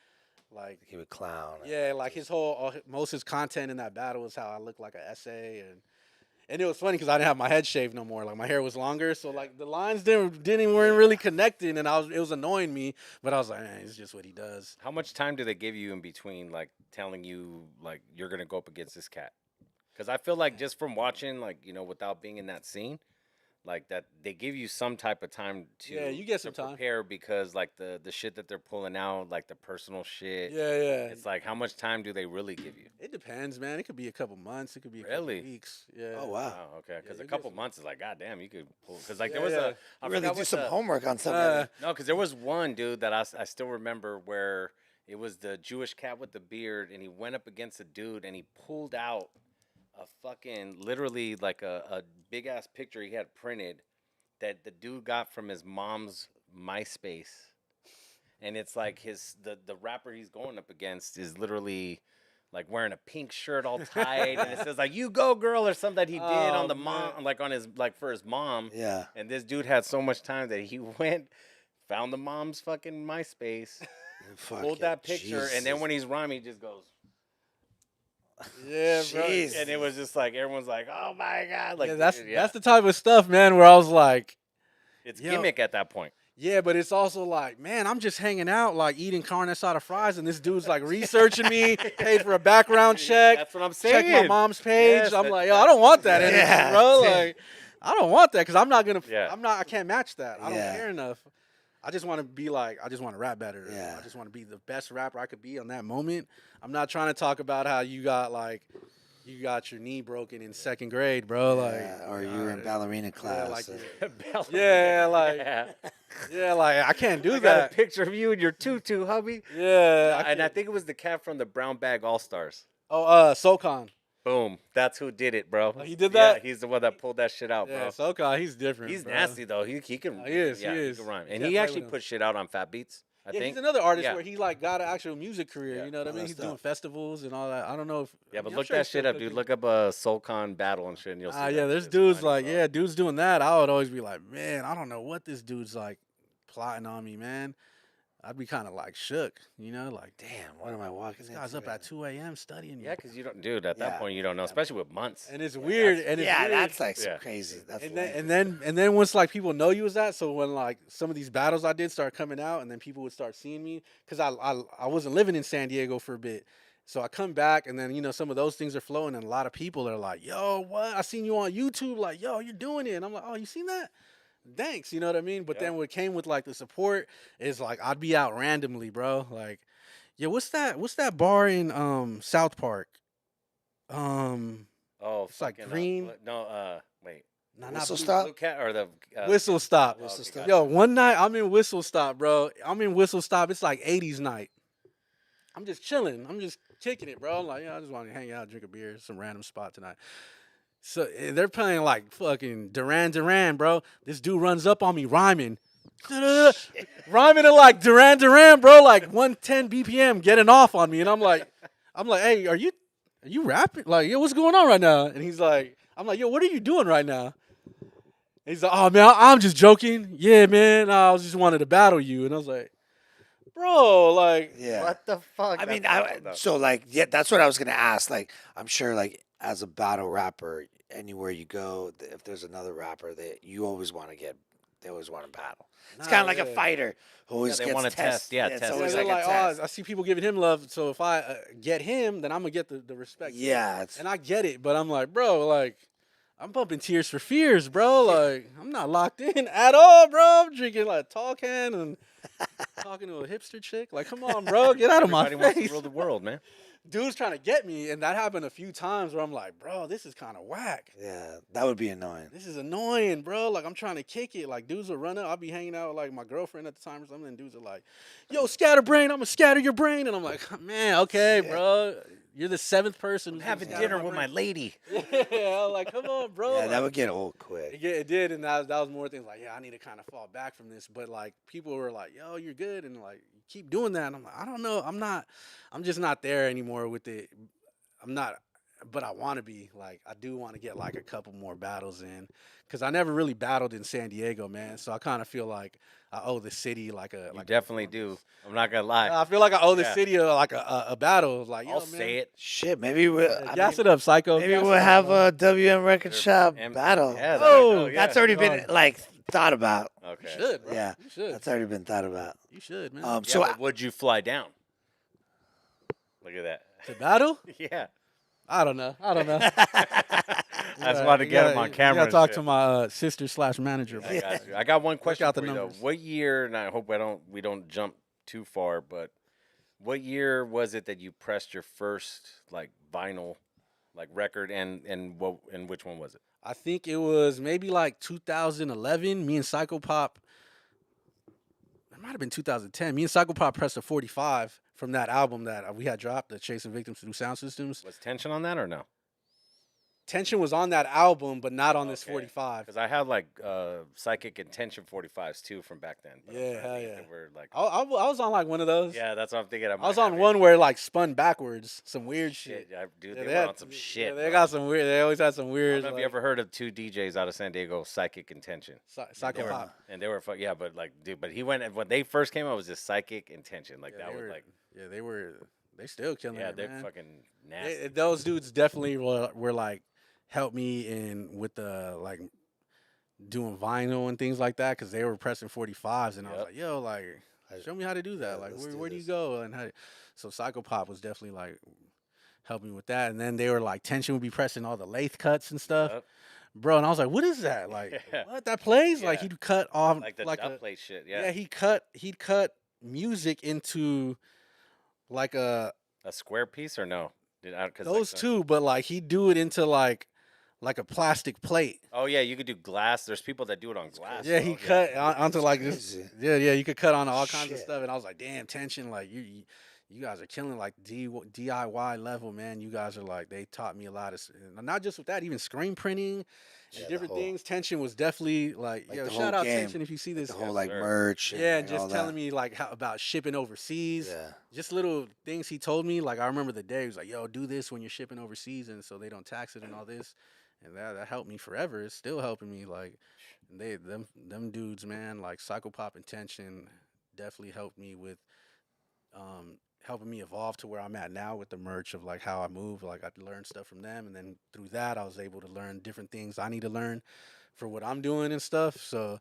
Like, He would clown. yeah, like his whole most of his content in that battle was how I looked like an essay, and it was funny because I didn't have my head shaved no more. Like my hair was longer, so like the lines weren't really connecting, and it was annoying me. But I was like, it's just what he does. How much time do they give you in between, like telling you like you're gonna go up against this cat? Because I feel like just from watching, like without being in that scene, like that they give you some type of time to Yeah, you get some to time. prepare because like the shit that they're pulling out, like the personal shit. Yeah, yeah. It's like how much time do they really give you? It depends, man. It could be a couple months. It could be a Really? couple weeks. Yeah. Oh wow. Oh, okay. Because you a get couple some- months is like, goddamn, you could pull. Because like Yeah, there was yeah. I You really forgot do what some the- homework on something. No, because there was one dude that I still remember where it was the Jewish cat with the beard, and he went up against a dude, and he pulled out a fucking literally like a big ass picture he had printed that the dude got from his mom's MySpace, and it's like the rapper he's going up against is literally like wearing a pink shirt all tight, and it says like "You go, girl" or something that he did on Oh, the mom, man. like on his like for his mom. Yeah. And this dude had so much time that he went, found the mom's fucking MySpace, pulled that picture, and then when he's rhyming, he just goes, Yeah, bro. Jeez. and it was just like everyone's like, "Oh my god!" Like yeah, dude, that's the type of stuff, man, where I was like, it's yo. gimmick at that point. yeah, but it's also like, man, I'm just hanging out, like eating carne asada fries, and this dude's like researching me, paid for a background check, That's what I'm check saying. my mom's page. Yes, I'm that- like, yo, I don't want that Yeah. energy, Yeah. bro. Like, I don't want that because I'm not gonna. Yeah. I can't match that. I don't Yeah. care enough. I just want to be like, I just want to rap better. Yeah. I just want to be the best rapper I could be on that moment. I'm not trying to talk about how you got your knee broken in second grade, bro. Yeah, or you were in ballerina class. like- or- Yeah, like, Yeah. yeah, like I can't do I got that. a picture of you in your tutu, hubby. Yeah, And I think it was the cat from the Brown Bag All Stars. SoCon. Boom. That's who did it, bro. Oh, he did Yeah, that? he's the one that pulled that shit out, Yeah, bro. SoCon, he's different. He's bro. nasty though. He can. Oh, he is, Yeah, he is. can rhyme, You and can't he play actually with him. put shit out on Fat Beats. I Yeah, think. he's another artist Yeah. where he like got an actual music career. Yeah. You know what I Oh, mean? that's He's doing dope. festivals and all that. I don't know if. Yeah, I but mean, I'm look sure that he's shit still up, dude. cooking. Look up a SoulCon battle and shit, and you'll see. Yeah, that there's shit's dudes funny, like, bro. yeah, dudes doing that. I would always be like, man, I don't know what this dude's like plotting on me, man. I'd be kind of like shook, you know, like, Damn, what am I walking this guy's into? up at 2 a.m. studying me. Yeah, because you don't, dude. At that Yeah. point, you don't know, especially with months. And it's weird. And it's Yeah, weird. that's like some Yeah. crazy. That's and lame. then once like people know you as that, so when like some of these battles I did start coming out, and then people would start seeing me because I wasn't living in San Diego for a bit, so I come back and then some of those things are flowing, and a lot of people are like, "Yo, what? I seen you on YouTube, like, yo, you're doing it," and I'm like, "Oh, you seen that? Thanks," you know what I mean? But Yeah. then what came with like the support is like I'd be out randomly, bro, like, yeah, what's that bar in South Park? Oh, It's like fucking, green. No, wait. Nah, Whistle Blue- Stop? Blue cat or the Whistle Stop. Whistle okay, Stop. gotcha. Yo, one night I'm in Whistle Stop, bro. I'm in Whistle Stop. It's like 80s night. I'm just chilling. I'm just kicking it, bro. I'm like, I just want to hang out, drink a beer, some random spot tonight. So they're playing like fucking Duran, bro. This dude runs up on me rhyming. Rhyming to like Duran, bro, like 110 BPM getting off on me. And I'm like, hey, are you rapping? Like, yo, what's going on right now? And he's like, I'm like, yo, what are you doing right now? He's like, oh man, I'm just joking. Yeah, man, I was just wanted to battle you. And I was like, bro, like, Yeah. What the fuck? I mean, That's wild, though. so like, yeah, that's what I was gonna ask. Like, I'm sure, like, as a battle rapper, anywhere you go, if there's another rapper that you always want to get, they always want to battle. It's kind of like a fighter who always they gets wanna test. Yeah, it's test. yeah, always they're like like, a test. I see people giving him love. So if I get him, then I'm gonna get the respect. Yeah, it's, And I get it, but I'm like, bro, like, I'm bumping Tears for Fears, bro. Like, I'm not locked in at all, bro. I'm drinking like tall can and talking to a hipster chick. Like, come on, bro, get out of my Everybody wants to face. rule the world, man. Dude's trying to get me, and that happened a few times where I'm like, bro, this is kind of whack. yeah, that would be annoying. This is annoying, bro. Like, I'm trying to kick it. Like, dudes will run up. I'll be hanging out with, like, my girlfriend at the time or something, and dudes are like, yo, Scatterbrain, I'm going to scatter your brain. And I'm like, man, okay, bro. You're the seventh person. who's gonna Having scatter dinner my with my brain." lady. Yeah, I'm like, come on, bro. Yeah, Like, that would get old quick. it did, and that was more things like, yeah, I need to kind of fall back from this. But, like, people were like, yo, you're good, and, like, you keep doing that. And I'm like, I don't know. I'm just not there anymore with it. I'm not, but I want to be. Like, I do want to get, like, a couple more battles in because I never really battled in San Diego, man. So I kind of feel like I owe the city like a. You like definitely do. I'm not gonna lie. I feel like I owe the Yeah. city like a battle. Like, yo, I'll man. say it. Shit, maybe we'll. Yeah, I gas mean, it up, Psycho. maybe Gas we'll it up, have bro. a WM Record Shop battle. Yeah, Oh, yeah. That's already been Dog. like thought about. You Okay. should, bro. Yeah, You should. that's already been thought about. You should, man. Yeah, So but would you fly down? Look at that. To battle? Yeah. I don't know. I don't know. I just wanted to get him on camera. I gotta and talk shit. to my sister/manager. I got you. I got one question out the for you though. numbers. What year? And I hope we don't jump too far, but what year was it that you pressed your first like vinyl, like record, and which one was it? I think it was maybe like 2011. Me and Psychopop. It might have been 2010. Me and Psychopop pressed a 45 from that album that we had dropped, the Chasing Victims Through Sound Systems. Was Tension on that or no? Tension was on that album, but not on this 45. Because I had like Psychic and Tension 45s too from back then. But I'm Yeah, trying to hell think if yeah. they were like, I was on like one of those. yeah, that's what I'm thinking. I was on one where it like spun backwards, some weird shit. shit. Dude, Yeah, they were on some shit. Yeah, they bro. got some weird. They always had some I weird. don't know if you ever heard of two DJs out of San Diego, Psychic and Tension. Psychopop. And they were yeah, but like, dude, but he went when they first came out, it was just Psychic and Tension. Like Yeah, that they was were- like, Yeah, they were. They still killing yeah, it, they're man. fucking nasty. Those dudes definitely were like helped me in with the like doing vinyl and things like that because they were pressing 45s and I was Yep. like, yo, like show me how to do that. Yeah, Like let's do where do you this. go and how? So Psychopop was definitely like helping me with that. And then they were like Tension would be pressing all the lathe cuts and stuff, Yep. bro. And I was like, what is that? Like Yeah. what that plays? Like Yeah. he'd cut off Like the like dub a plate shit. yeah. Yeah. He'd cut music into like a A square piece or no? Cause those two, but like he'd do it into like a plastic plate. Oh yeah, you could do glass. There's people that do it on glass. Yeah, bro. he cut onto That's like this. crazy. Yeah, you could cut on all kinds of Shit. stuff, and I was like, damn, Tension, like you guys are killing like DIY level, man. You guys are like they taught me a lot of not just with that, even screen printing and Yeah, the different whole- things. Tension was definitely like Like yo, the shout whole out game, Tension if you see this. The whole Yes, like sir. merch. Yeah, and all just that. telling me like about shipping overseas. Yeah. Just little things he told me. Like I remember the day he was like, "Yo, do this when you're shipping overseas, and so they don't tax it and all this." And that helped me forever. It's still helping me. Like them dudes, man. Like Psychopop and Tension definitely helped me with helping me evolve to where I'm at now with the merch of like how I move. Like I learned stuff from them, and then through that I was able to learn different things I need to learn for what I'm doing and stuff. So.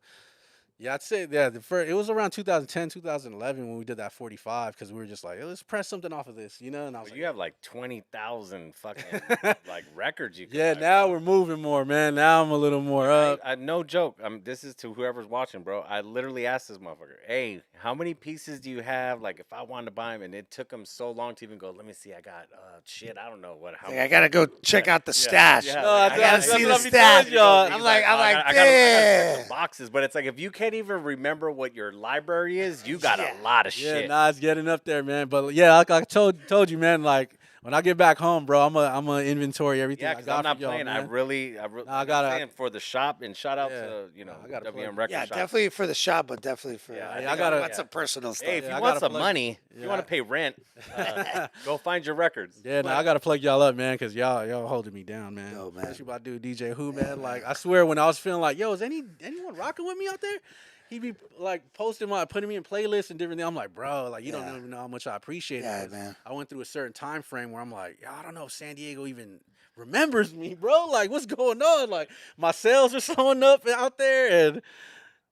Yeah, I'd say it was around 2010, 2011 when we did that 45 because we were just like, "Hey, let's press something off of this, you know. And I was Well, you have like 20,000 fucking like records you can yeah, buy, now bro. we're moving more, man. Now I'm a little more up. No joke. This is to whoever's watching, bro. I literally asked this motherfucker, "Hey, how many pieces do you have? Like, if I wanted to buy them," and it took him so long to even go. Let me see. I got shit. I don't know what. How? Like, I gotta go check out the stash. Yeah, No, like, I gotta that's see what the I be telling stash. y'all. I'm like, I gotta check damn. the boxes, but it's like if you can't even remember what your library is, you got Yeah. a lot of Yeah, shit. nah, it's getting up there, man. But yeah, like I told you, man. Like when I get back home, bro, I'm a inventory everything Yeah, I because got I'm not for y'all, playing. man. I really, I I'm gotta- saying for the shop and shout out Yeah. to I gotta WM plug- Record Yeah, Shop. definitely for the shop, but definitely for. Yeah, I gotta- What's some personal stuff? Hey, if Yeah, you I want gotta some plug- money, if you Yeah. want to pay rent, go find your records. Yeah, no, I gotta plug y'all up, man, because y'all holding me down, man. Yo, man. Especially about dude DJ Who, man. Like I swear, when I was feeling like, yo, is anyone rocking with me out there? He'd be like putting me in playlists and different things. I'm like, bro, like you don't Yeah. even know how much I appreciate Yeah, it. 'Cause man. I went through a certain time frame where I'm like, yo, I don't know if San Diego even remembers me, bro. Like, what's going on? Like, my sales are slowing up out there, and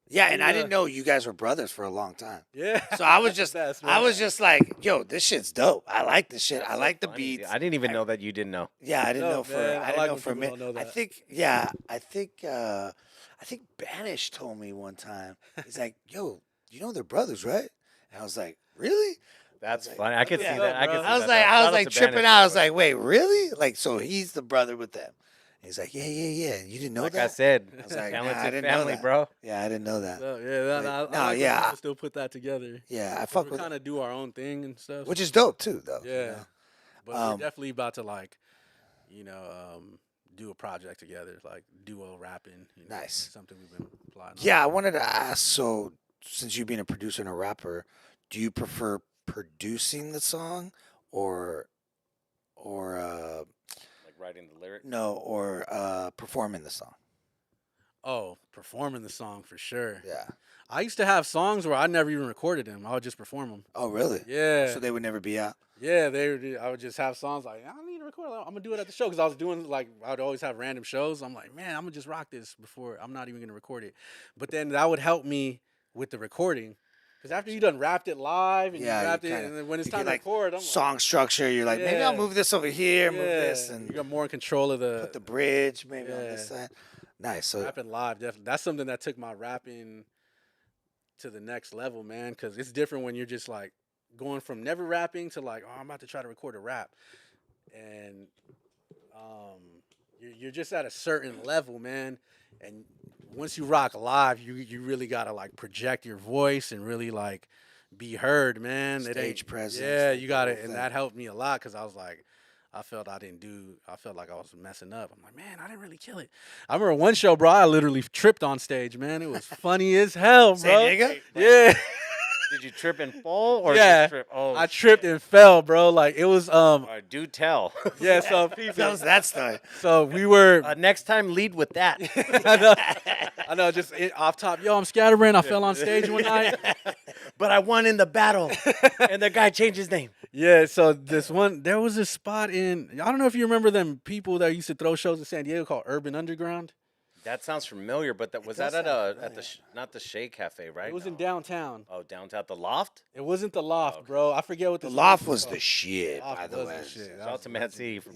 Yeah, and I Yeah. didn't know you guys were brothers for a long time. yeah. So I was just, That's I was just like, yo, this shit's dope. I like this shit. I That's like the funny. beats. I didn't even know that you didn't know. Yeah, I didn't No, know for. man, I I didn't like know when for a people minute. don't know I that. think. Yeah, I think Banish told me one time. He's like, "Yo, you know they're brothers, right?" And I was like, "Really?" That's like, funny. I can yeah. see that. I bro. can see I was that. like, Shout I was out like to tripping Banish, out. I was bro. like, "Wait, really?" Like, so he's the brother with them. He's like, "Yeah. You didn't know like that?" I said, I was like, nah, I talented didn't know family, that. bro. Yeah, I didn't know that. So, yeah, that, Like, I no, like when yeah. people still put that together. Yeah, I 'Cause fuck we with, kind of do our own thing and stuff. which is dope too, though. you Yeah. know? But Um, we're definitely about to like, do a project together, like duo rapping. Nice. Something we've been plotting. on. Yeah, I wanted to ask. So, since you being a producer and a rapper, do you prefer producing the song, or Like writing the lyric. no, or performing the song? Oh, performing the song for sure. Yeah. I used to have songs where I never even recorded them. I would just perform them. Oh, really? Yeah. So they would never be out. Yeah, I would just have songs like, I don't need to record. I'm gonna do it at the show because I was doing like I'd always have random shows. I'm like, man, I'm gonna just rock this before I'm not even gonna record it. But then that would help me with the recording because after you done rapped it live and Yeah, you you rapped it, kinda- and then when it's you time get, to like, record, I'm Song structure. You're like, maybe I'll Yeah. move this over here, like, move this, you and got more in control of put the bridge maybe on this Yeah. side. Nice. So rapping live. Definitely, that's something that took my rapping to the next level, man. Because it's different when you're just like going from never rapping to like, oh, I'm about to try to record a rap, and you're just at a certain level, man. And once you rock live, you really gotta like project your voice and really like be heard, man. It Stage ain't, presence, Yeah, like you the got whole it, and thing. that helped me a lot because I was like, I felt like I was messing up. I'm like, man, I didn't really kill it. I remember one show, bro. I literally tripped on stage, man. It was funny as hell, bro. San Diego? Yeah. Did you trip and fall or Yeah. just trip? Oh, I tripped and fell, bro. Like it was All right, do tell. yeah, so That was that story. so we were Next time, lead with that. I know just off top, yo, I'm Scatterbrain. I fell on stage one night. But I won in the battle, and the guy changed his name. Yeah, so there was this spot in, I don't know if you remember them people that used to throw shows in San Diego called Urban Underground. That sounds familiar, but that was does that sound at the not the Shea Cafe, right? It was in No. downtown. Oh, downtown, the Loft. It wasn't the Loft, Okay. bro. I forget what The the loft was the shit, Loft by the was way. the shit. Shout out to Man City for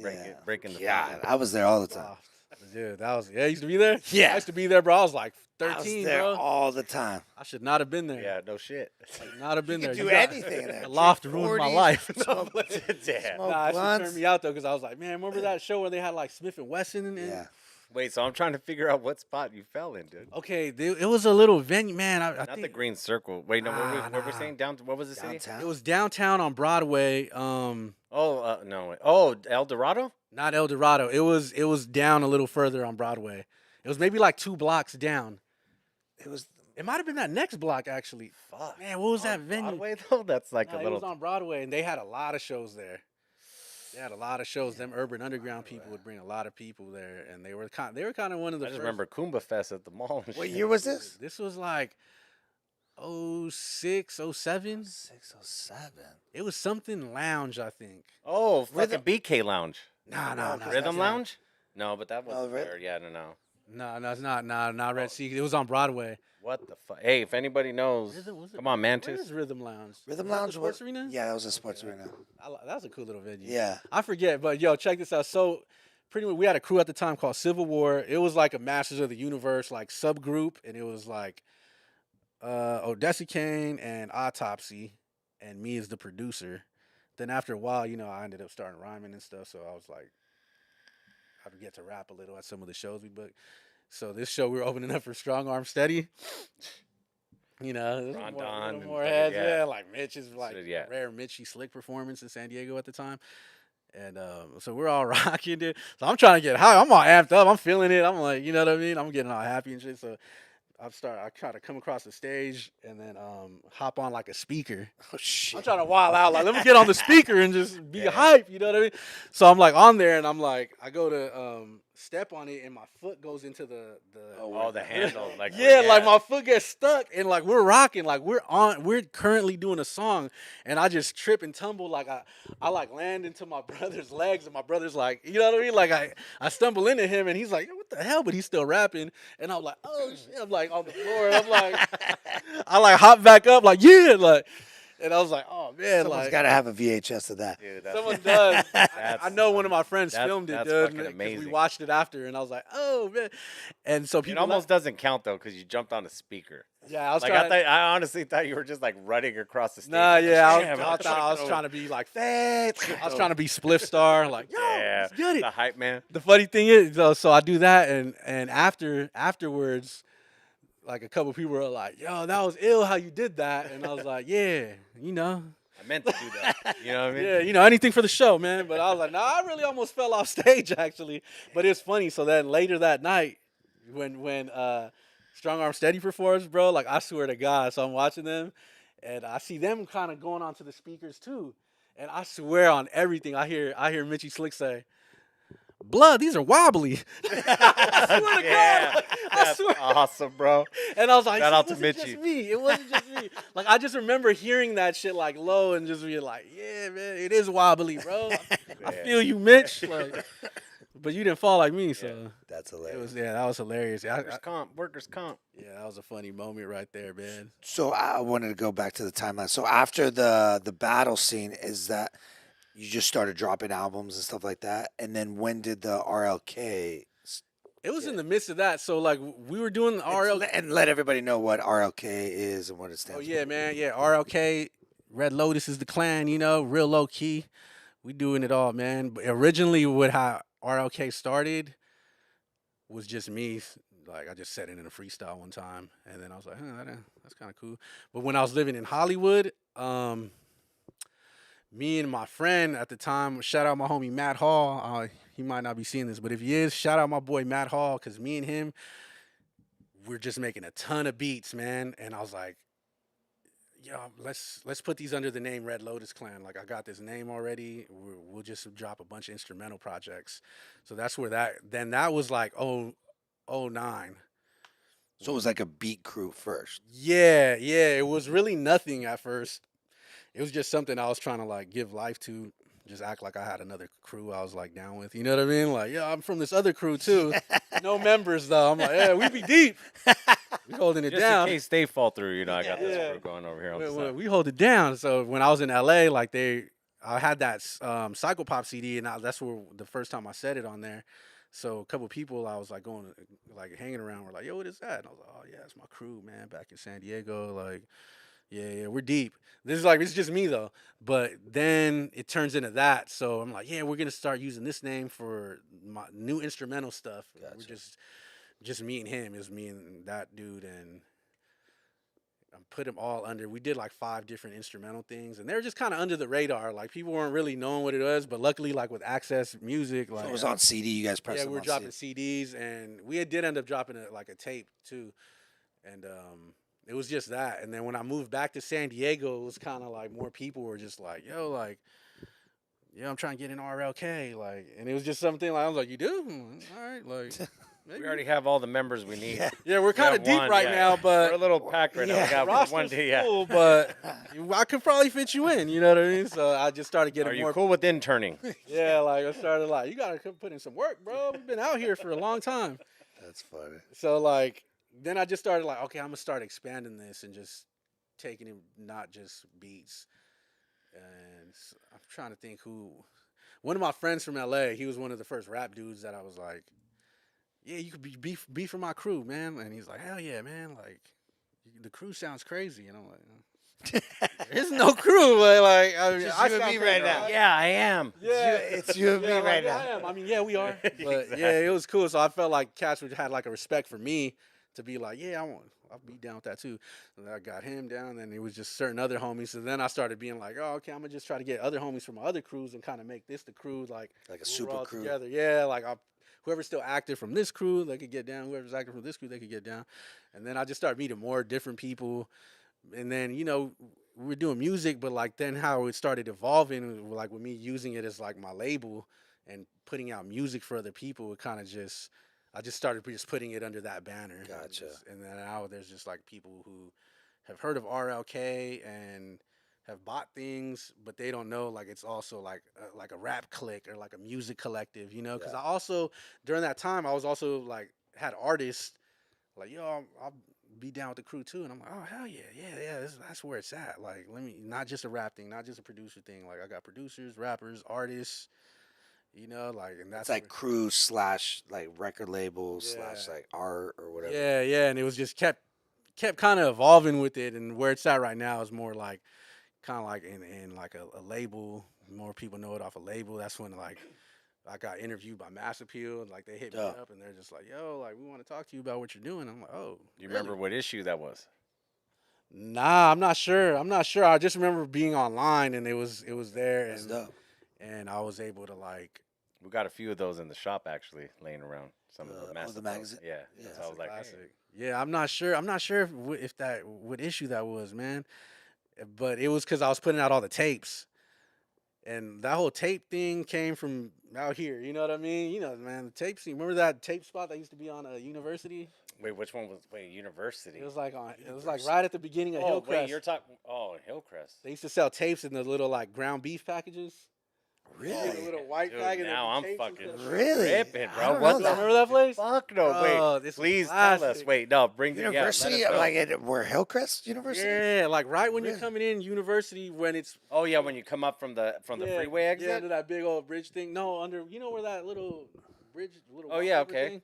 breaking the Yeah, food. I was there all the time. Loft. Dude, that was I used to be there. Yeah. I used to be there, bro. I was like I was 13, there bro. all the time. I should not have been there. Yeah, no shit. Should not have been You there. could do got- anything in there. The Loft Drink ruined my 40s, life. smoke- Damn. smoke Nah, it blunts. turned me out though because I was like, man, remember that show where they had like Smith and Wesson in it? Yeah. Wait, so I'm trying to figure out what spot you fell in, dude. Okay, it was a little venue, man. I Not think the Green Circle. Wait, no, what were we Nah. saying? Down. What was the city? Downtown. it was downtown on Broadway. Oh, no. Wait. Oh, El Dorado. Not El Dorado. It was down a little further on Broadway. It was maybe like 2 blocks down. It was It might have been that next block actually. Fuck. Man, what was that venue? Broadway though. That's like Nah, a it little. was on Broadway, and they had a lot of shows there. They had a lot of shows. Them Urban Underground people would bring a lot of people there, and they were kind of one of the I just first. remember Kumbha Fest at the mall. and What shit. year was this? This was like 06, 07. 607. It was something lounge, I think. Oh, Rhythm- fucking BK Lounge. Nah, No, nah, 'cause nah. Rhythm that's Lounge? No, but that No, wasn't Rhythm- there. Yeah, no. No, it's not. Nah, not Red Sea. It was on Broadway. What the fuck? Hey, if anybody knows, Was it- come on, Where Mantis. is Rhythm Lounge? Rhythm Was that the Lounge sports was arena. Yeah, that was a sports arena. That was a cool little venue. Yeah. I forget, but yo, check this out. So, pretty much, we had a crew at the time called Civil War. It was like a Masters of the Universe like subgroup, and it was like Odessa Kane and Autopsy, and me as the producer. Then after a while, I ended up starting rhyming and stuff. So I was like, I'd get to rap a little at some of the shows we booked. So this show we were opening up for Strong Arm Steady. There's a Ron little Don and more fucking- heads, yeah. yeah. Like Mitch's like Yeah. rare Mitchy Slick performance in San Diego at the time. And so we're all rocking it. So I'm trying to get high. I'm all amped up. I'm feeling it. I'm like, you know what I mean? I'm getting all happy and shit. So I try to come across the stage and then hop on like a speaker. Oh shit. I'm trying to wild out. Like, let me get on the speaker and just be Yeah. hype. You know what I mean? So I'm like on there and I'm like, I go to step on it and my foot goes into the Oh, the handle. Like yeah, like my foot gets stuck and like we're rocking, like we're currently doing a song and I just trip and tumble like I like land into my brother's legs and my brother's like, you know what I mean? Like I stumble into him and he's like, what the hell? But he's still rapping and I'm like, oh shit, I'm like on the floor and I'm like I like hop back up like yeah, like and I was like, oh man, Someone's like got to have a VHS of that. Dude, that's, someone does. I That's know one of my friends that's- filmed it, that's dude. fucking 'cause We amazing. watched it after, and I was like, "Oh man!" And so it people, almost doesn't count though because you jumped on a speaker. yeah, I was Like trying. I honestly thought you were just like running across the stage. Nah, yeah, I Damn, thought I was to trying to be like fat. I was trying to be Spliff Star, like, yo, Yeah, let's get it. the hype man. The funny thing is, though, so I do that, and afterwards, like a couple people were like, "Yo, that was ill how you did that," and I was like, "Yeah, I meant to do that. You know what I mean? yeah, anything for the show, man." But I was like, "Nah, I really almost fell off stage actually." But it's funny. So then later that night, when Strong Arm Steady performs, bro, like I swear to God, so I'm watching them, and I see them kind of going onto the speakers too, and I swear on everything, I hear Mitchy Slick say, blood, these are wobbly. I swear to God. I That's swear. awesome, bro. And I was like, Shout it out to wasn't just Mitchie. me. It wasn't just me. Like, I just remember hearing that shit like low and just being like, yeah, man, it is wobbly, bro. I Yeah. feel you, Mitch. Like, but you didn't fall like me, so That's it hilarious. was that was hilarious. Workers comp. Yeah, that was a funny moment right there, man. So I wanted to go back to the timeline. So after the battle scene, is that you just started dropping albums and stuff like that? And then when did the RLK? It was in the midst of that. So like we were doing the RL. And let everybody know what RLK is and what it stands Oh for. yeah, man. Yeah, RLK, Red Lotus is the clan. You know, real low key. We doing it all, man. But originally, what how RLK started was just me. Like I just said it in a freestyle one time, and then I was like, that's kind of cool. But when I was living in Hollywood, me and my friend at the time, shout out my homie Matt Hall. He might not be seeing this, but if he is, shout out my boy Matt Hall, because me and him, we're just making a ton of beats, man. And I was like, yo, let's put these under the name Red Lotus Clan. Like I got this name already. We'll just drop a bunch of instrumental projects. So that's where that was like 09. So it was like a beat crew first. Yeah. It was really nothing at first. It was just something I was trying to like give life to. Just act like I had another crew I was like down with. You know what I mean? Like, yeah, I'm from this other crew too. No members though. I'm like, yeah, we be deep. We holding it Just down. in case they fall through, you know, I got this Yeah. crew going over here on the side. We hold it down. So when I was in LA, like I had that Syko Pop CD, and that's where the first time I said it on there. So a couple people I was like going, like hanging around, were like, "Yo, what is that?" And I was like, "Oh yeah, it's my crew, man, back in San Diego." Like, yeah, we're deep. It's just me though. But then it turns into that. So I'm like, yeah, we're gonna start using this name for my new instrumental stuff. Gotcha. We're just me and him. It was me and that dude, and I put them all under. We did like 5 different instrumental things, and they were just kind of under the radar. Like people weren't really knowing what it was, but luckily, like with Access Music, like So it was on CD. You guys pressed yeah, them we were on dropping CD. CDs, and we did end up dropping like a tape too, and it was just that. And then when I moved back to San Diego, it was kind of like more people were just like, "Yo, like, yeah, I'm trying to get in RLK," like, and it was just something like I was like, "You do? All right, like." We already have all the members we need. Yeah, we're kind of We have deep one, right yeah. now, but We're a little packed right now. We got roster's one day, yeah. full, but I could probably fit you in. You know what I mean? So I just started getting Are you more. cool with interning? Yeah, like I started like, you gotta put in some work, bro. We've been out here for a long time. That's funny. So like, then I just started like, okay, I'm gonna start expanding this and just taking it not just beats. And I'm trying to think who. One of my friends from LA, he was one of the first rap dudes that I was like, yeah, you could be from my crew, man. And he's like, hell yeah, man. Like, the crew sounds crazy. And I'm like, there's no crew. But like, I mean, Just I you and sound me crazy, right now. Yeah, I am. Yeah, It's you and me yeah, right like, now. I am. I mean, yeah, we are. But Exactly. yeah, it was cool. So I felt like Cats had like a respect for me to be like, yeah, I'll be down with that too. And I got him down, and it was just certain other homies. So then I started being like, oh, okay, I'm gonna just try to get other homies from my other crews and kind of make this the crew, like Like a we're super all crew. together. Yeah, like whoever's still active from this crew, they could get down. Whoever's active from this crew, they could get down. And then I just started meeting more different people. And then, you know, we were doing music, but like then how it started evolving, like with me using it as like my label and putting out music for other people, I just started just putting it under that banner. Gotcha. And then now there's just like people who have heard of RLK and have bought things, but they don't know like it's also like a rap clique or like a music collective, you know? Because Yeah. I also during that time I was also like had artists like, yo, I'll be down with the crew too, and I'm like, oh hell yeah, that's where it's at. Like, let me not just a rap thing, not just a producer thing. Like I got producers, rappers, artists, you know, like, and that's It's like crew / like record label / Yeah. like art or whatever. yeah, and it was just kept kind of evolving with it, and where it's at right now is more like kind of like in like a label. More people know it off a label. That's when like I got interviewed by Mass Appeal, and like they hit me Dope. up, and they're just like, yo, like we want to talk to you about what you're doing. I'm like, oh, Do you remember what issue that was? Nah, I'm not sure. I just remember being online, and it was there, That's and dope. I was able to like. We got a few of those in the shop actually laying around. Some of the the massive magazine? Yeah. Yeah, So I was like, hey. Classic. Yeah, I'm not sure. I'm not sure if that what issue that was, man. But it was because I was putting out all the tapes, And that whole tape thing came from out here. You know what I mean? You know, man, the tape scene. Remember that tape spot that used to be on a university? Wait, which one was? Wait, University. It was like on. It was like University. right at the beginning of Oh, Hillcrest. wait, you're talking. Oh, Hillcrest. They used to sell tapes in the little like ground beef packages. Really? Yeah, the little white Dude, packet. now I'm tapes and fucking stuff. Really? tripping, I bro. don't What know the that. Remember that place? fuck? No, Oh, wait. this was Please tell us. classic. Wait, no, bring the University, yeah, let us know. like where Hillcrest University? Yeah, like right when Really? you're coming in university when it's Oh yeah, when you come up from the freeway exit. Yeah, under that big old bridge thing. No, under where that little bridge, little. Oh, yeah, walkover okay. thing?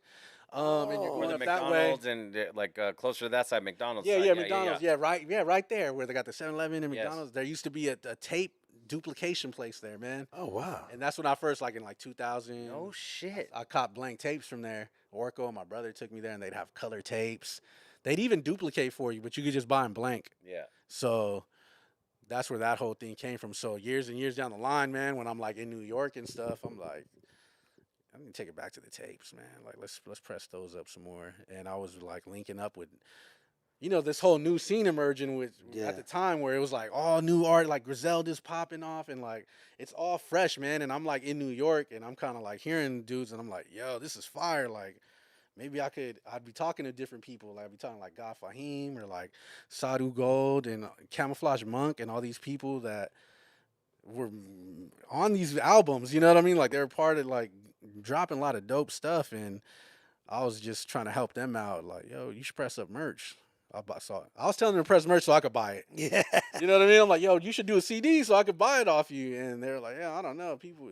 And you're Oh. Where going the up that way. McDonald's and like closer to that side, McDonald's. Yeah, side. yeah, McDonald's. Yeah, right there where they got the 7-Eleven and Yes. McDonald's. There used to be a tape duplication place there, man. Oh wow. And that's when I first, like in like 2000. No shit. I caught blank tapes from there. Orko and my brother took me there, and they'd have color tapes. They'd even duplicate for you, but you could just buy them blank. Yeah. So that's where that whole thing came from. So years and years down the line, man, when I'm like in New York and stuff, I'm like, I need to take it back to the tapes, man. Like let's press those up some more. And I was like linking up with, this whole new scene emerging with Yeah. at the time where it was like all new art, like Griselda's popping off, and like it's all fresh, man. And I'm like in New York, and I'm kind of like hearing dudes, and I'm like, yo, this is fire. Like maybe I'd be talking to different people. Like I'd be talking like God Fahim or like Sadhu Gold and Camouflage Monk and all these people that were on these albums. You know what I mean? Like they were part of like dropping a lot of dope stuff, and I was just trying to help them out. Like, yo, you should press up merch. I was telling them to press merch so I could buy it. Yeah. You know what I mean? I'm like, yo, you should do a CD so I could buy it off you. And they're like, yeah, I don't know. People,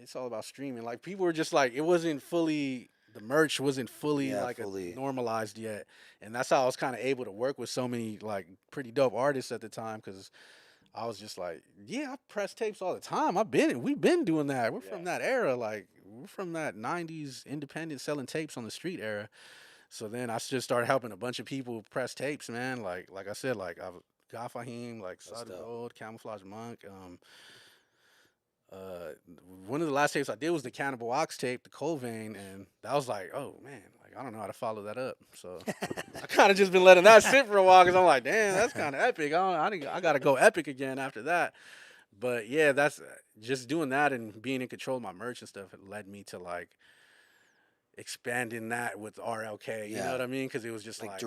it's all about streaming. Like people were just like, it wasn't fully. The merch wasn't fully fully. normalized yet, and that's how I was kind of able to work with so many like pretty dope artists at the time because I was just like, yeah, I press tapes all the time. We've been doing that. We're from that era, like we're from that '90s independent selling tapes on the street era. So then I just started helping a bunch of people press tapes, man. Like I said, like I've got Fahim, like That's Sadhu dope. Gold, Camouflage Monk. One of the last tapes I did was the Cannibal Ox tape, the Cold Vein, and that was like, oh man, like I don't know how to follow that up. So I kind of just been letting that sit for a while because I'm like, damn, that's kind of epic. I got to go epic again after that. But yeah, that's just doing that and being in control of my merch and stuff. It led me to like expanding that with RLK. You know Yeah. what I mean? Because it was just Like like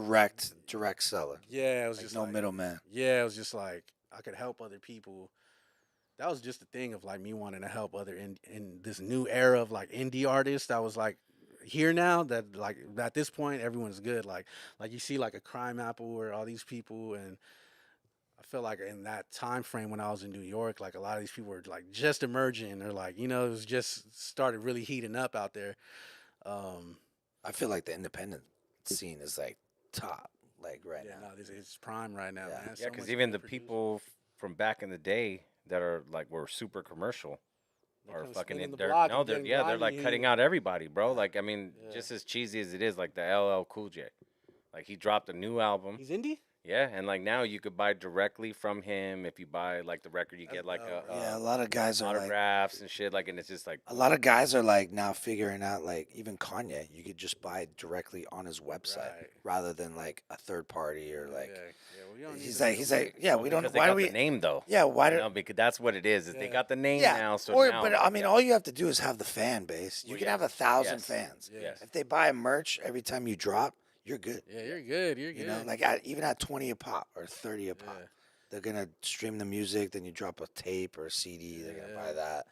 direct seller. yeah, it was Like just no like middleman. yeah, it was just like I could help other people. That was just the thing of like me wanting to help other in this new era of like indie artists. That was like here now that like at this point everyone's good. Like you see like a Crime Apple or all these people, and I feel like in that time frame when I was in New York, like a lot of these people were like just emerging or like it was just started really heating up out there. I feel like the independent scene is like top, like right Yeah, now. no, it's prime right now, Yeah. man. Yeah, So because much even good the producers. people from back in the day that are like were super commercial They are come fucking spinning the they're block no and they're getting they're grimy like here. cutting out everybody, bro. Like I mean, Yeah. just as cheesy as it is, like the LL Cool J, like he dropped a new album. He's indie. Yeah, and like now you could buy directly from him. If you buy like the record, you That's get like dope. Yeah, a lot of guys are like autographs and shit. Like, and it's just like a lot of guys are like now figuring out like even Kanye, you could just buy it directly on his website Right. rather than like a third party or like well, you don't need he's to like do he's that. like yeah we don't because they why got do we the name though. yeah why do Because that's what it is. They Yeah. got the name yeah now. So or now, but I mean all you have to do is have the fan base. You Well, can yeah. have 1,000 Yes. fans. Yeah. Yes. If they buy a merch every time you drop, you're good. Yeah, you're good. You're good. You know, like even at 20 a pop or 30 a pop, Yeah. they're gonna stream the music. Then you drop a tape or a CD. They're gonna buy Yeah. that,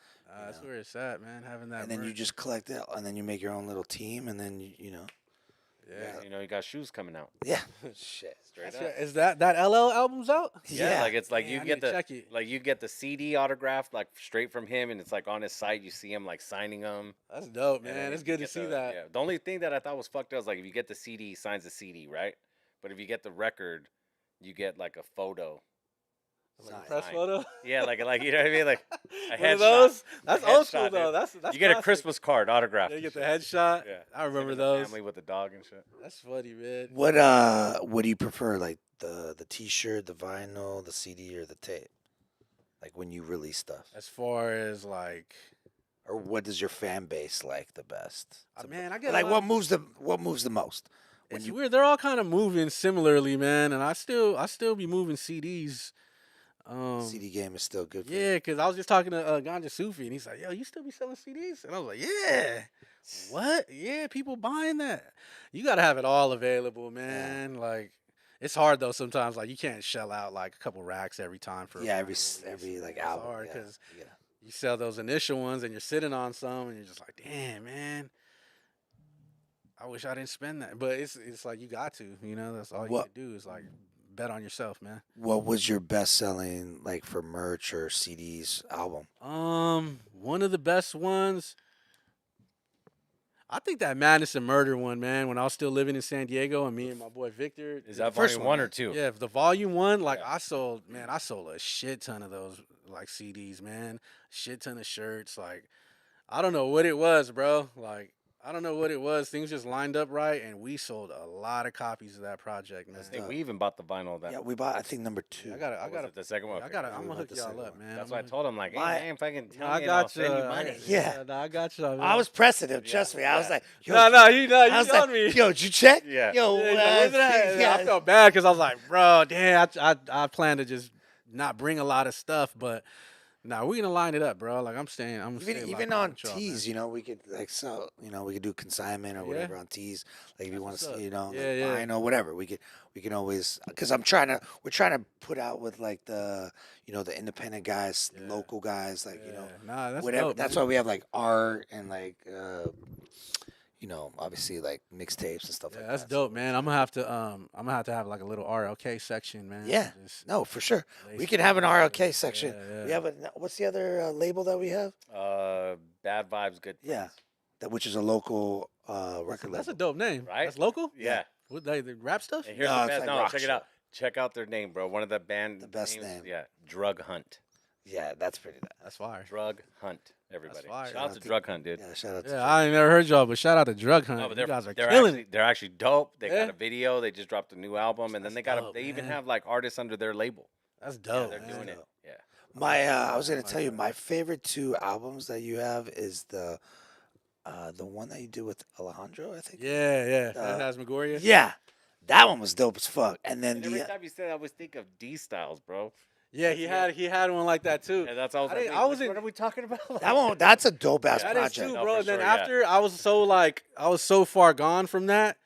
That's know. where it's at, man. Having that. and then you merch. just collect it, and then you make your own little team, and then you know, Yeah. You know, you got shoes coming out. yeah, shit, Straight That's up. right. Is that LL album's out? Yeah, like it's like Man, you I get need to the check it. like you get the CD autographed like straight from him, and it's like on his site. You see him like signing them. That's dope, and then man. you It's good to get see the- that. Yeah. The only thing that I thought was fucked up was like if you get the CD, he signs the CD, right? But if you get the record, you get like a photo. Like a Nice. press Fine. photo. Yeah, like you know what I mean, like a One headshot. of those. That's A old school headshot, though. dude. That's You get a classic. Christmas card autographed. Yeah, you and get the shit. headshot. Yeah, I remember Taking the those. Family with the dog and shit. That's funny, man. What do you prefer, like the T-shirt, the vinyl, the CD, or the tape? Like when you release stuff, As far as like, or what does your fan base like the best? man, I get like a lot what moves the most? When It's you weird. They're all kind of moving similarly, man. And I still be moving CDs. CD game is still good for you. Yeah, because I was just talking to Ganja Sufi, and he's like, "Yo, you still be selling CDs?" And I was like, "Yeah." What? Yeah, people buying that. You gotta have it all available, man. Like, it's hard though sometimes. Like, you can't shell out like a couple racks every time for a Yeah, vinyl release, every like man. It's album. hard Yeah. because Yeah. you sell those initial ones, and you're sitting on some, and you're just like, "Damn, man." I wish I didn't spend that, but it's like you got to, that's all you What can do is like bet on yourself, man. What was your best selling like for merch or CDs album? One of the best ones, I think that Madness and Murder one, man. When I was still living in San Diego, and me and my boy Victor, Is that first volume one, one or right? two? yeah, the volume one, like Yeah. I sold a shit ton of those like CDs, man. Shit ton of shirts, like I don't know what it was, bro. Like I don't know what it was. Things just lined up right, and we sold a lot of copies of that project, man. I think we even bought the vinyl of that. Yeah, we bought I think number 2. Yeah, I got Or was it the second one. I Okay. got to Yeah, I'm we gonna bought hook the y'all second up, one. man. That's I'm why I gonna told him like, hey My- man, fucking No, tell I me and I'll got send you you. money. Yeah. No, I got you. I was pressing him, trust me. I was Yeah. like, yo, No, you I was told like, me. yo, did you check? Yeah. Yo, Yeah, he's like, where's that? yeah. I felt bad because I was like, bro, damn, I plan to just not bring a lot of stuff, but nah, we're gonna line it up, bro. Like I'm staying Even locked in on with y'all, tees, man. we could like sell, we could do consignment or Yeah. whatever on tees. Like if you want what's to, up. like Yeah, yeah. vinyl, whatever. We can always because we're trying to put out with like the the independent guys, Yeah. local guys, like Yeah. Nah, that's whatever. dope, That's man. why we have like art and like obviously like mixtapes and stuff Yeah, like that's that. dope, man. I'm gonna have to have like a little RLK section, man. Yeah. Just No, for sure. lay We some can have an stuff. RLK section. Yeah, We yeah. have what's the other label that we have? Bad vibes, good. Yeah, which is a local record That's a label. dope name, Right? That's local. Yeah. What the rap stuff? And here's No, the it's best. like No, rock check it shit. out. Check out their name, bro. One of the band. The best names, name. Yeah. Drug Hunt. Yeah, that's pretty nice. That's fire. Drug Hunt. Everybody. fire. Shout out to Drug Hunt, dude. Yeah, shout out to Yeah, I ain't never heard y'all, but shout out to Drug Hunt. No, but You guys are they're killing actually they're actually dope. They Yeah? got a video. They just dropped a new album, and then That's they dope, they even man. have like artists under their label. That's Yeah, dope. they're man. doing it. Yeah. My I was gonna like tell you that. my favorite 2 albums that you have is the one that you did with Alejandro, I think. Yeah, yeah. Uh, That has Megoria. Yeah, that one was dope as fuck. And then And every the time you say that, I always think of D Styles, bro. Yeah, he had one like that too. Yeah, that's all. I didn't- Wait, I was what in- are we talking about? that one that's a dope ass That is project. too, No, bro. for And then sure, yeah. after I was so far gone from that,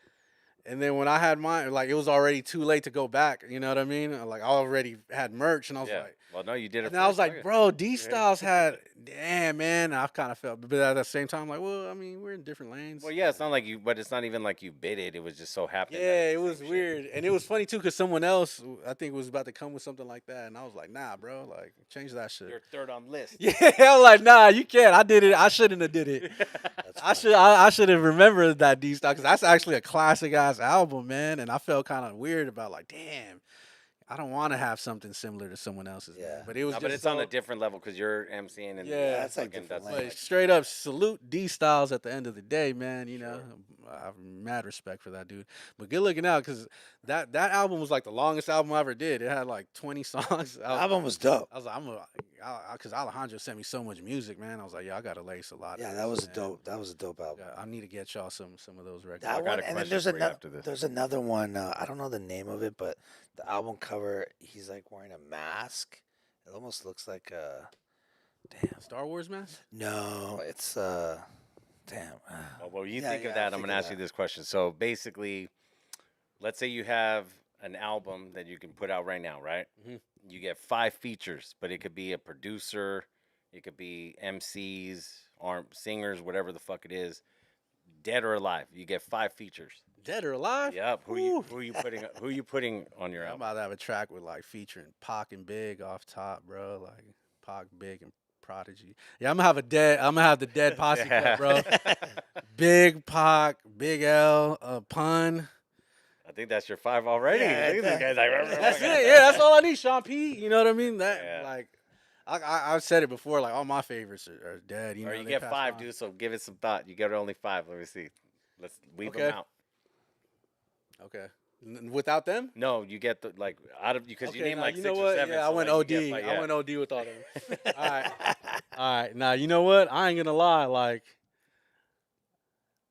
and then when I had mine, like it was already too late to go back. You know what I mean? Like I already had merch, and I was Yeah. like, Well, no, you did it. and I was first, like, okay. bro, D Styles had, damn man. I kind of felt, but at the same time, like, well, I mean, we're in different lanes. Well, yeah, it's not like you, but it's not even like you bid it. It was just so happened. that Yeah, it's it the was same shit. weird, and it was funny too, cause someone else I think was about to come with something like that, and I was like, nah, bro, like change that shit. You're third on list. Yeah, I was like, nah, you can't. I did it. I shouldn't have did it. That's I should have remembered that D Stock because that's actually a classic ass album, man. And I felt kind of weird about like, damn, I don't want to have something similar to someone else's. Yeah. Man. But it was No, just but it's on a different level because you're MCing and Yeah, that's like fucking- different But language. straight up salute D Styles at the end of the day, man. You know, I have mad respect for that dude. But good looking out because that album was like the longest album I ever did. It had like 20 songs. The album was dope. I was like, because Alejandro sent me so much music, man. I was like, yeah, I gotta lace a lot. Yeah, of that this, was a man. dope. That was a dope album. I need to get y'all some of those records. That got one, a and then question for you after this. there's another one. I don't know the name of it, but the album cover, he's like wearing a mask. It almost looks like a damn. Star Wars mask? No, it's damn. Well, you Yeah, think of yeah, that. I I'm think gonna of ask you that. this question. So basically, let's say you have an album that you can put out right now, right? Mhm. You get 5 features, but it could be a producer, it could be MCs or singers, whatever the fuck it is, dead or alive. You get 5 features. Dead or alive? Yep. Who you putting on your I'm album? about to have a track with like featuring Pac and Big off top, bro. Like Pac, Big, and Prodigy. Yeah, I'm gonna have the dead posse cut, bro. Big Pac, Big L, Pun. I think that's your 5 already. Yeah, Look at this guy's like, That's it. Yeah, that's all I need. Sean P. You know what I mean? That Yeah. like, I've said it before. Like all my favorites are dead. You or know, you they get passed 5, on. dude. So give it some thought. You get only 5. Let me see. Let's weave Okay. them out. Okay. Without them? No, you get the like out of because you Okay, name nah, like you 6 know or what? 7. Yeah, I so, went like, OD. you get 5, I yeah. went OD with all them. All right. All right. Now you know what? I ain't gonna lie. Like,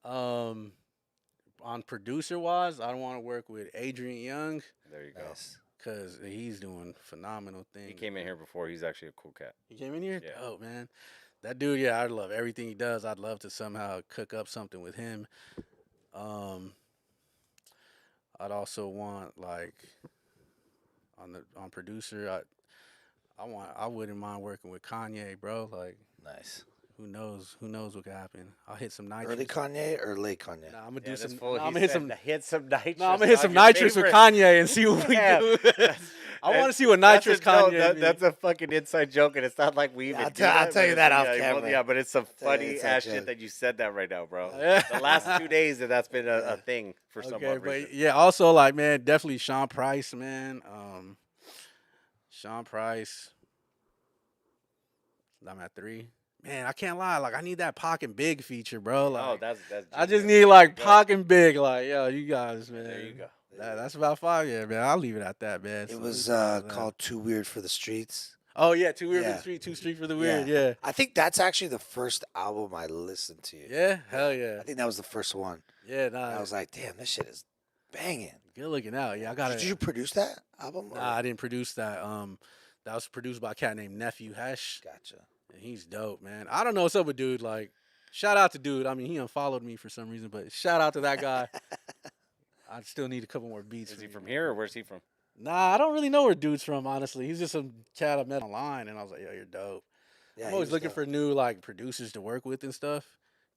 on producer wise, I want to work with Adrian Young There you go. Nice. because he's doing phenomenal things. He came in here before. He's actually a cool cat. He came in here? Yeah. Oh, man. That dude, yeah, I love everything he does. I'd love to somehow cook up something with him. I'd also want, like, on producer, I wouldn't mind working with Kanye, bro. Like, Nice. who knows what could happen. I'll hit some nitrous. Early Kanye or late Kanye? Nah, I'm gonna Yeah, do this some. fool, Nah, he I'm gonna hit said some. to hit some nitrous. No, I'm gonna hit on some your nitrous with favorite- Kanye and see what we Yeah. do. I want to see what That's nitrous a- no, Kanye. be. that's a fucking inside joke, and it's not like we Yeah, even. I'll do tell- I'll that, tell but you it's- that off yeah, well, camera. yeah, but it's some tell you funny inside ass joke. shit that you said that right now, bro. Yeah. The last 2 days that's been a thing for some Okay, odd but reason. yeah, also like man, definitely Sean Price, man. Sean Price. I'm at 3. Man, I can't lie. Like I need that Pac and Big feature, bro. Like Oh, that's. I just genius. need like Go. Pac and Big. Like yo, you guys, man. There you go. That's about 5. Yeah, man. I'll leave it at that, man. It So was we proud of that. called Too Weird for the Streets. Oh yeah, Too Weird for Yeah. the Street, Too Street for the Weird. Yeah. I think that's actually the first album I listened to. Yeah. Hell yeah. I think that was the first one. Yeah. And Nah. I was like, damn, this shit is banging. Good looking out. Yeah, I got it. Did you produce that album? or- Nah, I didn't produce that. That was produced by a cat named Nephew Hesh, Gotcha. and he's dope, man. I don't know what's up with dude. Like, shout out to dude. I mean, he unfollowed me for some reason, but shout out to that guy. I still need a couple more beats. Is he me, from man. here or where's he from? Nah, I don't really know where dude's from. Honestly, he's just some cat I met online, and I was like, yo, you're dope. Yeah, I'm he always was looking dope. for new like producers to work with and stuff.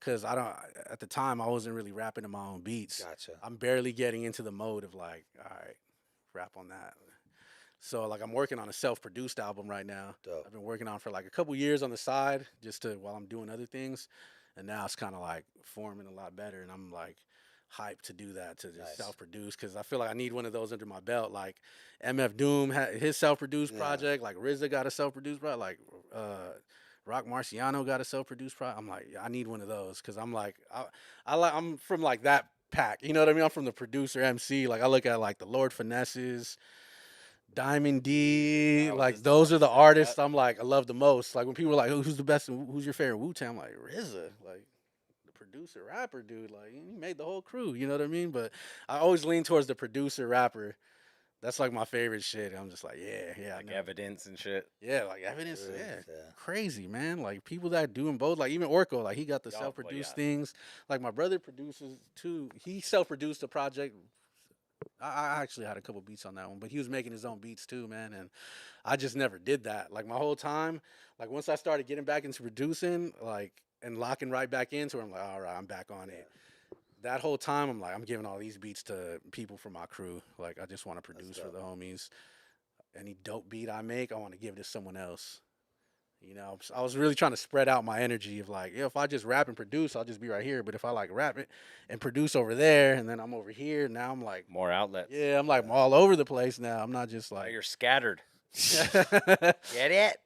Cause I don't. At the time, I wasn't really rapping to my own beats. Gotcha. I'm barely getting into the mode of like, all right, rap on that. So like I'm working on a self-produced album right now. Dope. I've been working on for like a couple years on the side just to while I'm doing other things, and now it's kind of like forming a lot better, and I'm like hyped to do that to just Nice. self-produce because I feel like I need one of those under my belt. Like MF Doom had his self-produced Yeah. project, like RZA got a self-produced project, like Rock Marciano got a self-produced project. I'm like, yeah, I need one of those because I'm like, I'm from like that pack. You know what I mean? I'm from the producer MC. Like I look at like the Lord Finesses, Diamond D, I was like just those about are the to say artists that. I'm like I love the most. Like when people are like, who's the best? Who's your favorite Wu-Tang? I'm like RZA, like the producer rapper dude. Like he made the whole crew. You know what I mean? But I always lean towards the producer rapper. That's like my favorite shit. I'm just like, yeah, I Like know. evidence and shit. Yeah, like evidence. Good, Yeah, yeah. crazy man. Like people that do them both. Like even Orko, like he got the Oh, well, self-produced yeah. things. Like my brother produces too. He self-produced a project. I actually had a couple beats on that one, but he was making his own beats too, man. And I just never did that. Like my whole time, like once I started getting back into producing, like and locking right back into it, I'm like, all right, I'm back on it. That whole time, I'm like, I'm giving all these beats to people from my crew. Like I just want to produce for dope. the homies. Any dope beat I make, I want to give to someone else. You know, I was really trying to spread out my energy of like, yeah, if I just rap and produce, I'll just be right here. But if I like rap it and produce over there, and then I'm over here, now I'm like, More outlets. yeah, I'm like I'm all over the place now. I'm not just Now like, you're scattered. yeah, Get it?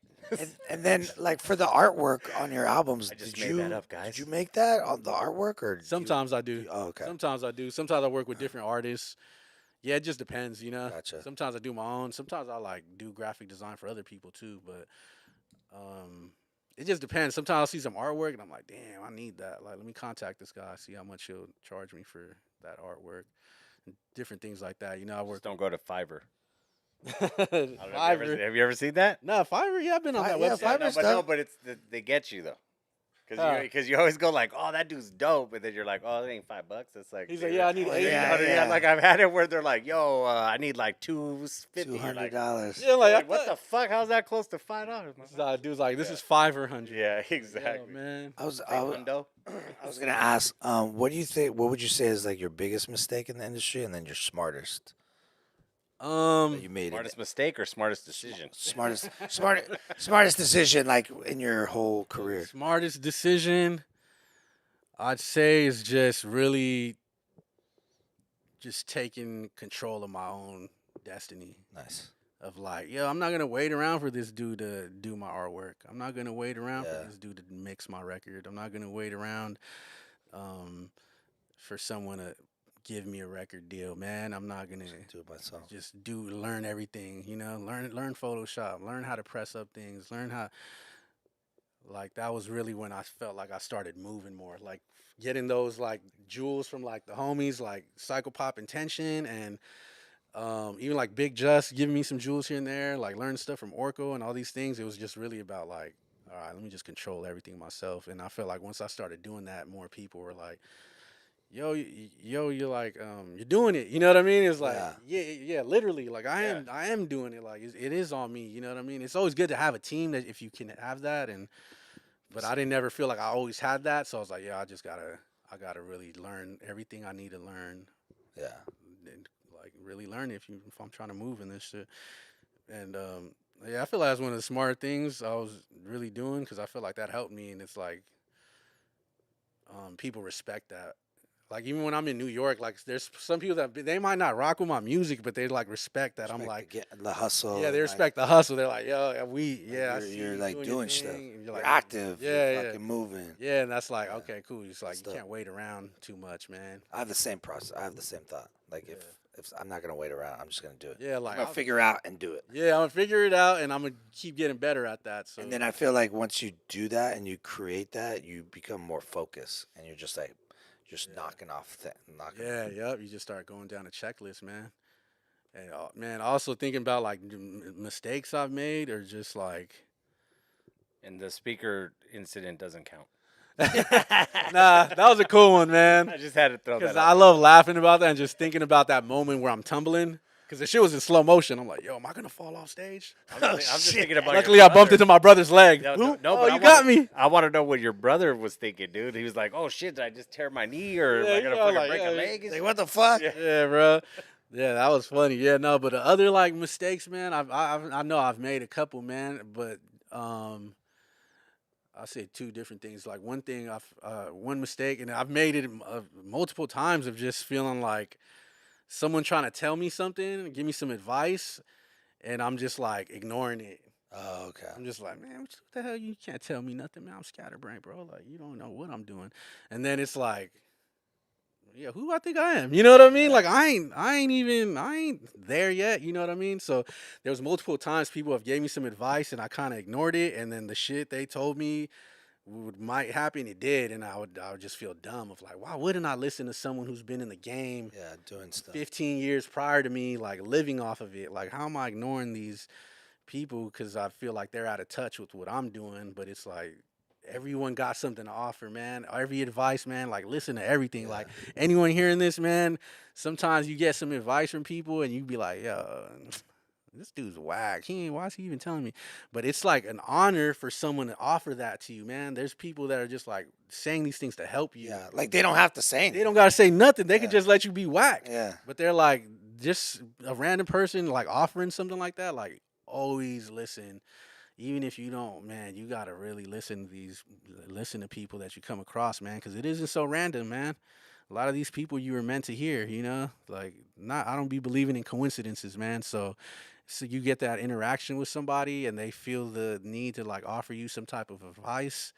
And then like for the artwork on your albums, I just did made you that up, guys. Did you make that on the artwork or? sometimes I do. Oh, okay. Sometimes I do. Sometimes I work with different artists. Yeah, it just depends, you know. Gotcha. Sometimes I do my own. Sometimes I like do graphic design for other people too. But it just depends. Sometimes I'll see some artwork and I'm like, damn, I need that. Like, let me contact this guy, see how much he'll charge me for that artwork. And different things like that. You know, I Just work. don't go to Fiverr. I don't know, Fiverr. have you ever seen that? Nah, Fiverr. Yeah, I've been on that Yeah, website. Fiverr- No, Fiverr's but no, dope. but it's they get you though. Huh. Because you always go like, oh, that dude's dope, and then you're like, oh, it ain't $5. It's like He's like, yeah, I need Oh, 80. yeah, yeah. Like I've had it where they're like, yo, I need like $250. Like, $200. Yeah, like, what the fuck? How's that close to $5? Dude's like, this Yeah. is 500. Yeah, Yo, exactly. man. I was Hundo. gonna ask, what do you think? What would you say is like your biggest mistake in the industry, and then your smartest that you made? Smartest mistake or smartest decision? Smartest decision like in your whole career. Smartest decision, I'd say, is just really just taking control of my own destiny. Nice. Of like, yo, I'm not gonna wait around for this dude to do my artwork. I'm not gonna wait around Yeah. for this dude to mix my record. I'm not gonna wait around for someone to give me a record deal, man. I'm not gonna Do it myself. just learn everything, you know, learn Photoshop, learn how to press up things, learn how, like that was really when I felt like I started moving more, like getting those like jewels from like the homies like Psycho Pop Intention and Even like Big Just giving me some jewels here and there, like learning stuff from Orko and all these things. It was just really about like, all right, let me just control everything myself. And I feel like once I started doing that, more people were like, yo, you're like, you're doing it. You know what I mean? It's like, Yeah. yeah, literally. Like Yeah. I am doing it. Like it is on me. You know what I mean? It's always good to have a team that if you can have that. But I didn't never feel like I always had that. So I was like, yeah, I gotta really learn everything I need to learn Yeah. and like really learn if I'm trying to move in this shit. And yeah, I feel like that's one of the smart things I was really doing because I feel like that helped me. And it's like people respect that. Like even when I'm in New York, like there's some people that they might not rock with my music, but they like respect that. I'm Respect like, the hustle. yeah, they and, respect the hustle. They're like, yo, I you're, see you're you like your doing stuff. thing. And You're like, active. yeah, You're yeah. fucking moving. Yeah, and that's like, Yeah. okay, cool. It's like you Stuff. can't wait around too much, man. I have the same process. I have the same thought. Like if I'm not gonna wait around, I'm just gonna do it. Yeah, I'm like gonna figure out and do it. yeah, I'm gonna figure it out, and I'm gonna keep getting better at that. So And then I feel like once you do that and you create that, you become more focused, and you're just like, knocking off knocking. yeah, yep. You just start going down a checklist, man. And man, also thinking about like mistakes I've made, or just like And the speaker incident doesn't count. nah, that was a cool one, man. I just had to throw Because that I out. love laughing about that and just thinking about that moment where I'm tumbling. Because the shit was in slow motion. I'm like, yo, am I gonna fall off stage? I'm just thinking about. Luckily, your I bumped brother. into my brother's leg. No, Boop. no, Oh, but you I got wanna- me. I want to know what your brother was thinking, dude. He was like, "Oh shit, did I just tear my knee, or Yeah, am I you gonna know, fucking like, break yeah, a leg?" Like what the fuck? Yeah, bro. Yeah, that was funny. Yeah, no, but the other like mistakes, man. I know I've made a couple, man. But I say two different things. Like one thing, one mistake, and I've made it multiple times of just feeling like someone trying to tell me something, give me some advice, and I'm just like ignoring it. Oh, okay. I'm just like, man, what the hell? You can't tell me nothing, man. I'm Scatterbrain, bro. Like, you don't know what I'm doing. And then it's like, yeah, who I think I am? You know what I mean? Like, I ain't there yet. You know what I mean? So there was multiple times people have gave me some advice and I kind of ignored it. And then the shit they told me might happen, it did, and I would just feel dumb of like, why wouldn't I listen to someone who's been in the game Yeah, doing stuff. 15 years prior to me, like living off of it? Like, how am I ignoring these people because I feel like they're out of touch with what I'm doing? But it's like everyone got something to offer, man. Every advice, man. Like, listen to everything. Like, anyone hearing this, man, sometimes you get some advice from people and you be like, yo, this dude's whack. Why is he even telling me? But it's like an honor for someone to offer that to you, man. There's people that are just like saying these things to help you. Yeah, like they don't have to say anything. They don't gotta say nothing. They Yeah. can just let you be whack. Yeah. But they're like just a random person like offering something like that. Like, always listen. Even if you don't, man, you gotta really listen to people that you come across, man, because it isn't so random, man. A lot of these people you were meant to hear, you know, like I don't be believing in coincidences, man. So you get that interaction with somebody and they feel the need to like offer you some type of advice.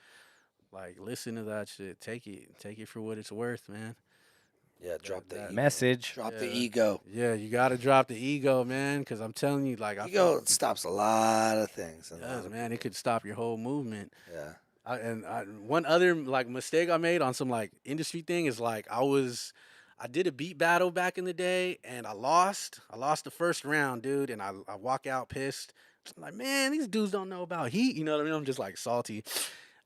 Like, listen to that shit. Take it for what it's worth, man. Yeah, drop the that- ego. Message. Drop the Yeah. ego. Yeah, you gotta drop the ego, man, because I'm telling you, like, Ego stops a lot of things. it and a does, lot of man. It people. could stop your whole movement. Yeah. One other like mistake I made on some like industry thing is like I did a beat battle back in the day and I lost. I lost the first round, dude, and I walk out pissed. I'm like, man, these dudes don't know about heat. You know what I mean? I'm just like salty.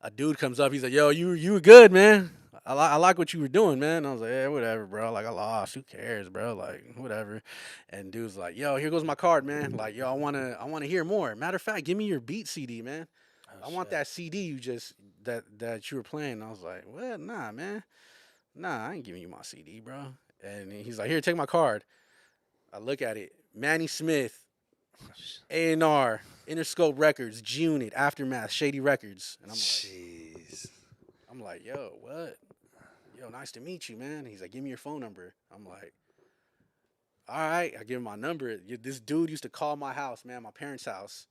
A dude comes up, he's like, yo, you were good, man. I like what you were doing, man. I was like, yeah, whatever, bro. Like, I lost. Who cares, bro? Like, whatever. And dude's like, yo, here goes my card, man. Like, yo, I wanna hear more. Matter of fact, give me your beat CD, man. I want that CD you just that you were playing. I was like, well, nah, man. Nah, I ain't giving you my CD, bro. And he's like, here, take my card. I look at it. Manny Smith, A&R, Interscope Records, G-Unit, Aftermath, Shady Records. And Jeez. I'm like, yo, what? Yo, nice to meet you, man. He's like, give me your phone number. I'm like, all right. I give him my number. This dude used to call my house, man, my parents' house.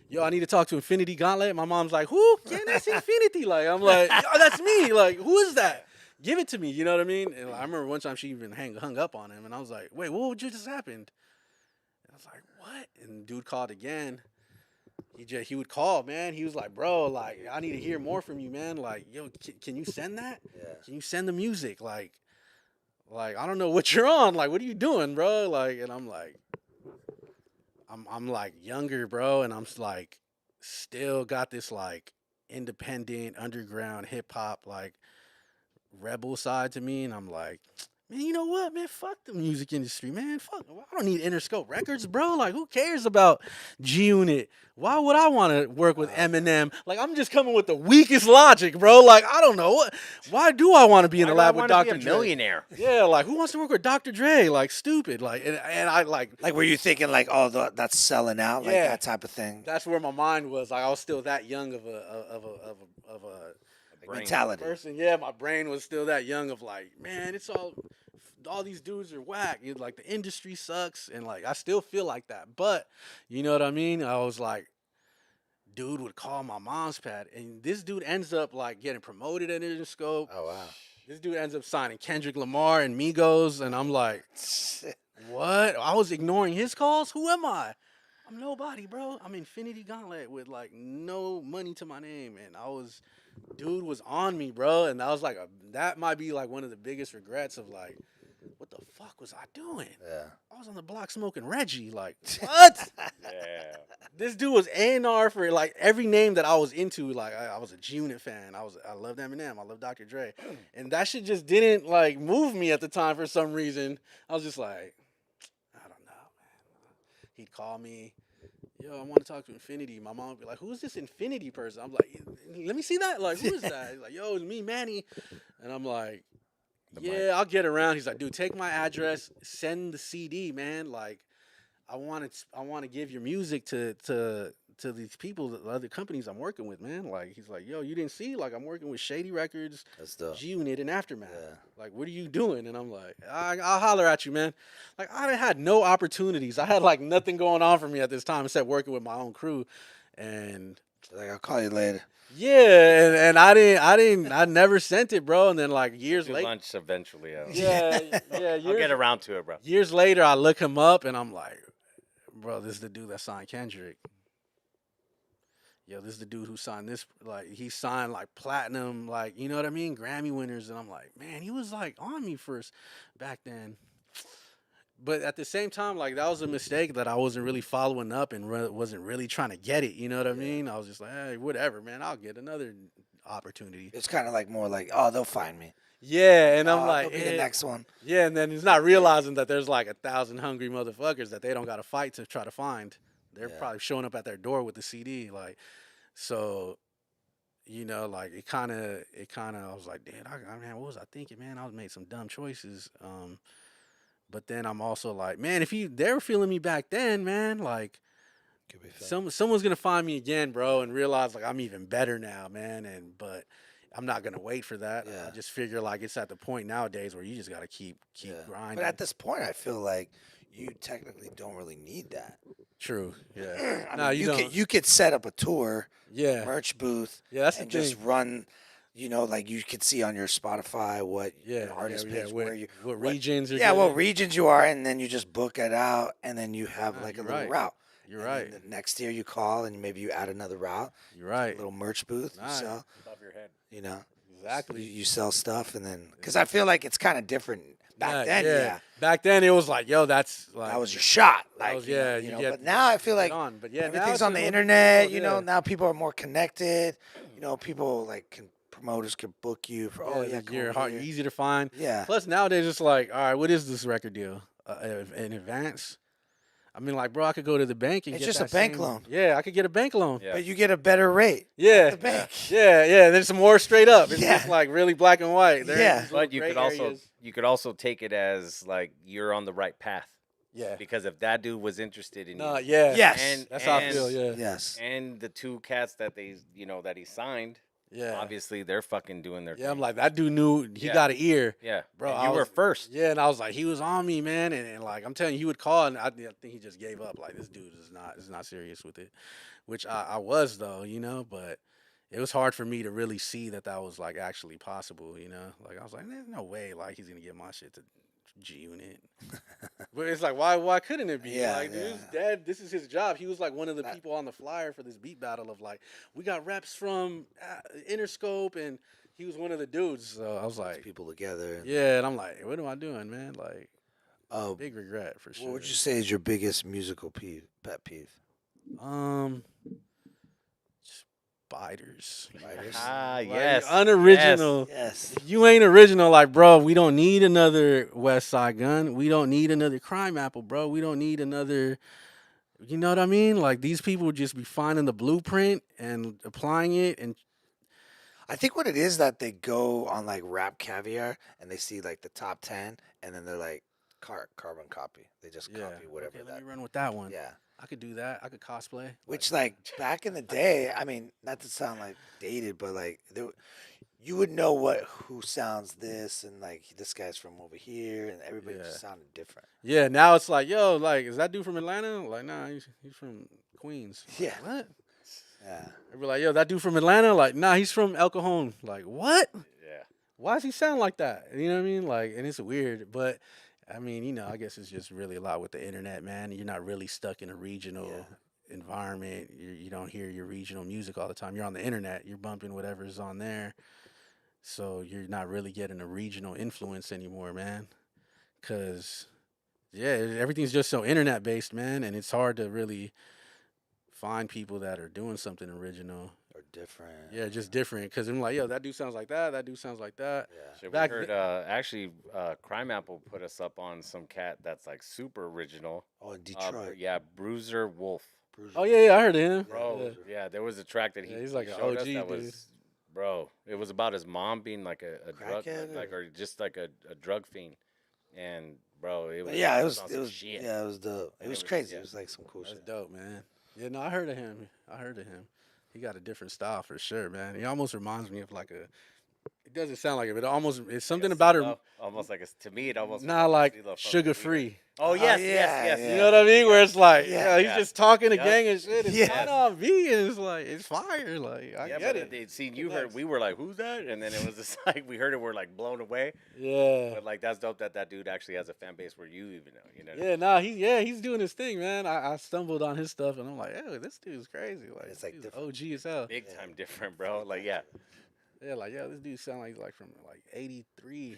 Yo, I need to talk to Infinity Gauntlet. My mom's like, who? Yeah, that's Infinity. Like, I'm like, yo, that's me. Like, who is that? Give it to me. You know what I mean? And I remember one time she even hung up on him, and I was like, wait, what just happened? And I was like, what? And dude called again. He would call, man. He was like, bro, like, I need to hear more from you, man. Like, yo, can you send that? Yeah. Can you send the music? Like, I don't know what you're on. Like, what are you doing, bro? Like, and I'm like, I'm like younger, bro, and I'm like still got this like independent underground hip hop like rebel side to me, and I'm like, man, you know what, man? Fuck the music industry, man. Fuck, I don't need Interscope Records, bro. Like, who cares about G Unit? Why would I want to work with Eminem? Like, I'm just coming with the weakest logic, bro. Like, I don't know what. Why do I want to be in Why the do I lab with want to Dr. be a Dre? millionaire? Yeah, like, who wants to work with Dr. Dre? Like, stupid. Like, and I like. Like, were you thinking like, oh, that's selling out, like Yeah. that type of thing? That's where my mind was. Like, I was still that young of a Like mentality. person. Yeah, my brain was still that young of like, man, it's all these dudes are whack. Like the industry sucks, and like I still feel like that. But you know what I mean? I was like, dude would call my mom's pad, and this dude ends up like getting promoted at Interscope. Oh wow. This dude ends up signing Kendrick Lamar and Migos, and I'm like, what? I was ignoring his calls. Who am I? I'm nobody, bro. I'm Infinity Gauntlet with like no money to my name, and dude was on me, bro, and I was like, that might be like one of the biggest regrets of like, what the fuck was I doing? Yeah. I was on the block smoking Reggie, like what? Yeah. This dude was A&R for like every name that I was into. Like I was a G-Unit fan. I loved Eminem. I loved Dr. Dre, and that shit just didn't like move me at the time for some reason. I was just like, I don't know, man. He'd call me. Yo, I want to talk to Infinity. My mom would be like, who's this Infinity person? I'm like, let me see that. Like, who is that? He's like, yo, it's me, Manny. And I'm like, yeah, I'll get around. He's like, dude, take my address, send the CD, man. Like, I want to give your music to these people, the other companies I'm working with, man. Like, he's like, yo, you didn't see? Like, I'm working with Shady Records, That's dope. G-Unit, and Aftermath. Yeah. Like, what are you doing? And I'm like, I'll holler at you, man. Like, I had no opportunities. I had, like, nothing going on for me at this time except working with my own crew. And Like, I'll call you later. yeah, and I never sent it, bro. And then, like, years Do later. lunch eventually. Yeah, yeah. I'll get around to it, bro. Years later, I look him up, and I'm like, bro, this is the dude that signed Kendrick. Yo, this is the dude who signed this. Like, he signed like platinum, like, you know what I mean, Grammy winners. And I'm like, man, he was like on me first back then. But at the same time, like, that was a mistake that I wasn't really following up and wasn't really trying to get it. You know what I mean? I was just like, hey, whatever, man. I'll get another opportunity. It's kind of like more like, oh, they'll find me. Yeah, and I'm like, They'll be the next one. yeah, and then he's not realizing that there's like 1,000 hungry motherfuckers that they don't got to fight to try to find. They're probably showing up at their door with the CD, like, so, you know, like it kind of. I was like, damn, man, what was I thinking, man? I was made some dumb choices. But then I'm also like, man, if they were feeling me back then, man, like, someone's gonna find me again, bro, and realize like I'm even better now, man. But I'm not gonna wait for that. Yeah. I just figure like it's at the point nowadays where you just gotta keep grinding. But at this point, I feel like you technically don't really need that. True. Yeah. I No, mean, you don't. you could set up a tour, Yeah. merch booth, Yeah, that's the and thing. just run. You know, like you could see on your Spotify what your artist page, what, where you, what regions are. yeah, good. what regions you are, and then you just book it out, and then you have like a you're little right. route. You're And right. then the next year you call, and maybe you add another route. You're right. A little merch booth. You Nice. sell. Above your head. You know, Exactly. You sell stuff, and then because I feel like it's kind of different back then. Yeah. Back then it was like, yo, that's like That was your shot. Like, was- you know, yeah, you you know, get- but now I feel like on. But yeah, now everything's it's on just the more internet. people, You know, yeah. now people are more connected. You know, people promoters can book you for. Oh yeah, come you're over hard, here. easy to find. Yeah. Plus nowadays it's like, all right, what is this record deal in advance? I mean, like, bro, I could go to the bank and It's get just that a bank same- loan. Yeah, I could get a bank loan. Yeah. But you get a better rate. Yeah, The bank. yeah. There's some more straight up. It's Yeah. just like really black and white. There Yeah. is these little But you gray could also areas. take it as like you're on the right path. Yeah. Because if that dude was interested in No, you, yeah. Yes. and That's how I and- feel. Yeah. Yes. and the two cats that that he signed, Yeah. obviously they're fucking doing their Yeah, thing. I'm like, that dude knew he Yeah. got an ear. Yeah, Bro, and I you were was- first. Yeah, and I was like, he was on me, man, and like I'm telling you, he would call, and I think he just gave up. Like, this dude is not serious with it, which I was though, you know. But it was hard for me to really see that was like actually possible, you know. Like I was like, there's no way, like he's gonna get my shit to G Unit. But it's like, why couldn't it be? Yeah, Like, dude's dad, this is his job. He was like one of the people on the flyer for this beat battle of like, we got reps from Interscope, and he was one of the dudes. So I was like, People together. yeah, and I'm like, what am I doing, man? Like, Big regret for sure. What would you say is your biggest musical pet peeve? Um, spiders. Spiders. Ah, Like, yes. unoriginal. Yes. If you ain't original, like, bro, we don't need another West Side Gun. We don't need another Crime Apple, bro. We don't need another. You know what I mean? Like, these people would just be finding the blueprint and applying it. And I think what it is that they go on like Rap Caviar and they see like the top 10 and then they're like carbon copy. They just copy whatever okay, that. let me run with that one. Yeah. I could do that. I could cosplay. Which like back in the day, I mean, not to sound like dated, but like you would know who sounds this and like this guy's from over here and everybody Yeah. just sounded different. Yeah, now it's like, yo, like, is that dude from Atlanta? Like, nah, he's from Queens. Like, Yeah. what? Yeah. They be like, yo, that dude from Atlanta? Like, nah, he's from El Cajon. Like, what? Yeah. Why does he sound like that? You know what I mean? Like, and it's weird, but I mean, you know, I guess it's just really a lot with the internet, man. You're not really stuck in a regional environment. You don't hear your regional music all the time. You're on the internet. You're bumping whatever's on there. So you're not really getting a regional influence anymore, man. Cause yeah, everything's just so internet based, man, and it's hard to really find people that are doing something original. Or different. Yeah, just different. Cause I'm like, yo, that dude sounds like that. That dude sounds like that. Yeah. Shit, we Back heard actually Crime Apple put us up on some cat that's like super original. Oh, in Detroit. Yeah, Bruiser Wolf. Bruiser. Oh yeah, I heard of him. Bro, yeah, there was a track that he, Yeah, he's like he an showed OG us that dude. was, bro, it was about his mom being like a drug, Crackhead like or just like a drug fiend, and bro, it was Yeah, it on was some shit. yeah, it was dope. It Yeah, was it was- crazy. yeah. It was like some cool That's shit. dope, man. Yeah, no, I heard of him. He got a different style for sure, man. He almost reminds me of like a. It doesn't sound like it, but it's something Like a about it. CeeLo, almost like to me it almost Not like CeeLo from sugar Weird. free. Oh yes, yeah, yes. yeah. You know what I mean? Where it's like, Yeah. he's just talking a Yup. gang of shit. It's Yeah. not on beat, and it's like it's fire. Like I Yeah, get but it. they seen you It heard, does. we were like, who's that? And then it was just like we heard it, we're like blown away. Yeah. But like that's dope that dude actually has a fan base where you even know, you know. Yeah, nah, he's doing his thing, man. I stumbled on his stuff, and I'm like, hey, this dude's crazy. Like, It's, like, he's different. OG as hell. Big time different, bro. Like yeah. Yeah, like, yo, this dude sound like he's like from like '83.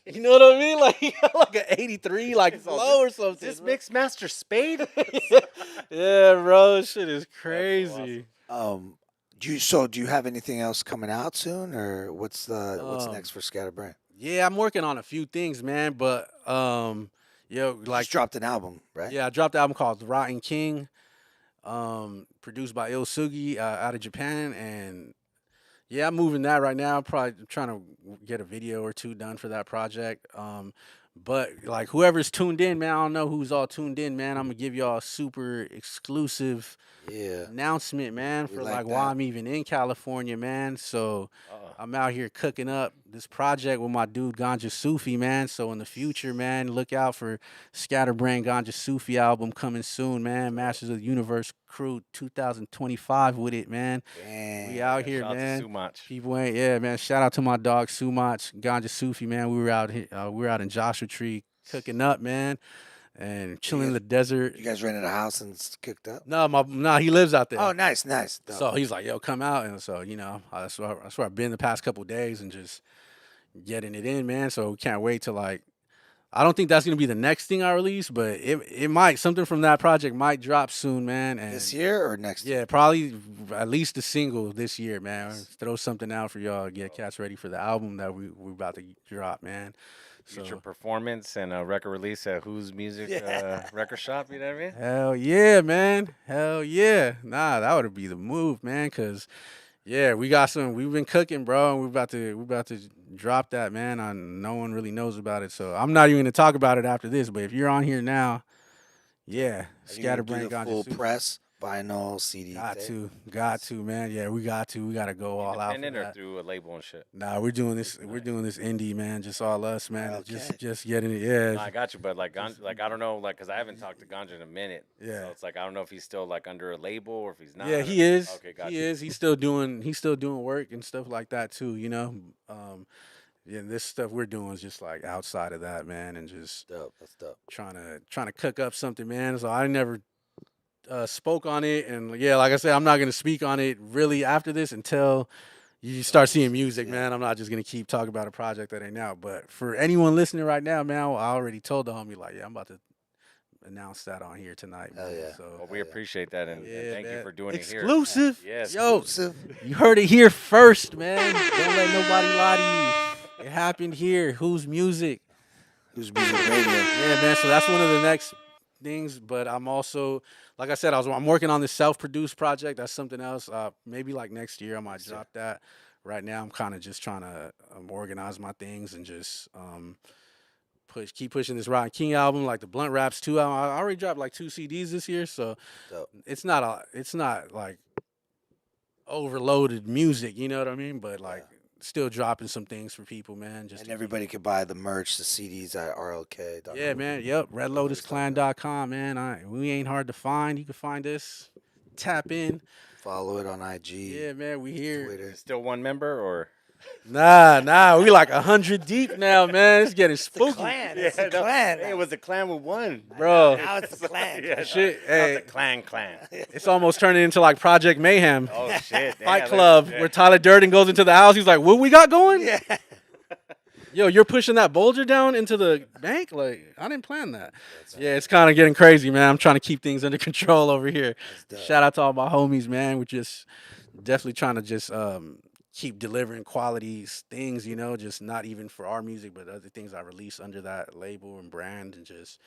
You know what I mean? Like, he got like an '83 like It's all flow or Is something. this bro. Mixed Master Spade? Yeah, bro, this shit is so crazy. Do you have anything else coming out soon, or what's Um, next for Scatterbrain? Yeah, I'm working on a few things, man. But yo, You like, just dropped an album, right? yeah, I dropped the album called The Rotten King, produced by Il Sugi out of Japan, and yeah, I'm moving that right now. Probably trying to get a video or two done for that project. But like whoever's tuned in, man, I don't know who's all tuned in, man. I'm gonna give y'all a super exclusive Yeah. announcement, man, We for like like why that. I'm even in California, man. So I'm out here cooking up this project with my dude Ganja Sufi, man. So in the future, man, look out for Scatterbrain Ganja Sufi album coming soon, man. Masters of the Universe Crew 2025 with it, man. Damn. We out here, Shout out to man. Sumach. People ain't, yeah, man. Shout out to my dog Sumach, Ganja Sufi, man. We were out here, we were out in Joshua Tree cooking up, man, and chilling in the desert. You guys rented a house and cooked up? No, he lives out there. Oh, nice, nice. Dope. So he's like, yo, come out. And so, you know, that's where I've been the past couple days and just getting it in, man. So we can't wait to like, I don't think that's going to be the next thing I release, but it might, something from that project might drop soon, man. And This year or next year? yeah, probably at least a single this year, man. Throw something out for y'all, get cats ready for the album that we're about to drop, man. Future So, performance and a record release at Whosmusic Yeah. record shop, you know what I mean? hell yeah, man. Hell yeah. Nah, that would be the move, man, because yeah, we've been cooking, bro, and we're about to drop that, man. No one really knows about it, so I'm not even gonna talk about it after this. But if you're on here now, yeah, Are you gonna do Scatterbrain the Ganja full Sufi. press, vinyl, CD. Got to, man. Yeah, we got to go all out for Independent or that. through a label and shit? Nah, we're doing this indie, man. Just all us, man. Okay. Just getting it. Yeah, No, I got you, but like, like I don't know, like, cause I haven't talked to Ganja in a minute. Yeah. So it's like I don't know if he's still like under a label or if he's not. yeah, he is. Okay, got He you. is. He's still doing work and stuff like that too. You know. Yeah, this stuff we're doing is just like outside of that, man, and just Dope. That's dope. trying to cook up something, man. So I never spoke on it, and yeah, like I said, I'm not gonna speak on it really after this until you start seeing Songs, music, yeah. man. I'm not just gonna keep talking about a project that ain't out. But for anyone listening right now, man, I already told the homie like, yeah, I'm about to announce that on here tonight, Hell man. yeah. So Well, we appreciate that, and yeah, thank you man. for doing it here. Exclusive. Yes. Yo, Exclusive. you heard it here first, man. Don't let nobody lie to you. It happened here. Whose music? Whosmusic Radio. Yeah, man. So that's one of the next things. But I'm also, like I said, I'm working on this self-produced project. That's something else. Maybe like next year I might drop that. Right now I'm kind of just trying to organize my things and just keep pushing this Rotten King album, like the Blunt Raps 2 album. I already dropped like 2 CDs this year, so Dope. it's not like overloaded music. You know what I mean? But like. Still dropping some things for people, man. Just And everybody could buy the merch, the CDs at RLK. yeah, man. Yep. RedLotusClan.com, man. We ain't hard to find. You can find us. Tap in. Follow it on IG. Yeah, man. We here. Twitter. Still one member or? Nah. We like 100 deep now, man. It's getting spooky. Clan. It's a clan. Hey, it was the clan with one. Bro. Now it's the clan. Yeah, Shit, now hey. it's the clan. It's almost turning into like Project Mayhem. Oh shit! Fight damn, Club, yeah. where Tyler Durden goes into the house. He's like, what we got going? Yeah. Yo, you're pushing that Bolger down into the bank? Like, I didn't plan that. Yeah, it's kind of getting crazy, man. I'm trying to keep things under control over here. Shout out to all my homies, man. We're just definitely trying to just keep delivering quality things, you know, just not even for our music, but other things I release under that label and brand, and just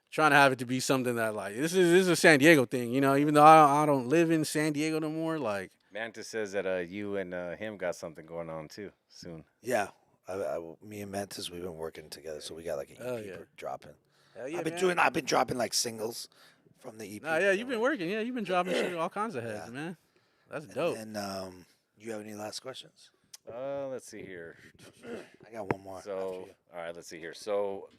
trying to have it to be something that, like, this is a San Diego thing, you know, even though I don't live in San Diego no more, like. Mantis says that you and him got something going on too soon. Yeah. Me and Mantis, we've been working together, so we got like an EP dropping. Hell yeah, I've been dropping like singles from the EP. Nah, yeah, you've been working. Yeah, you've been dropping shit all kinds of heads, Yeah. man. That's dope. And you have any last questions? Let's see here. I got one more. after So, you. all right, let's see here. So,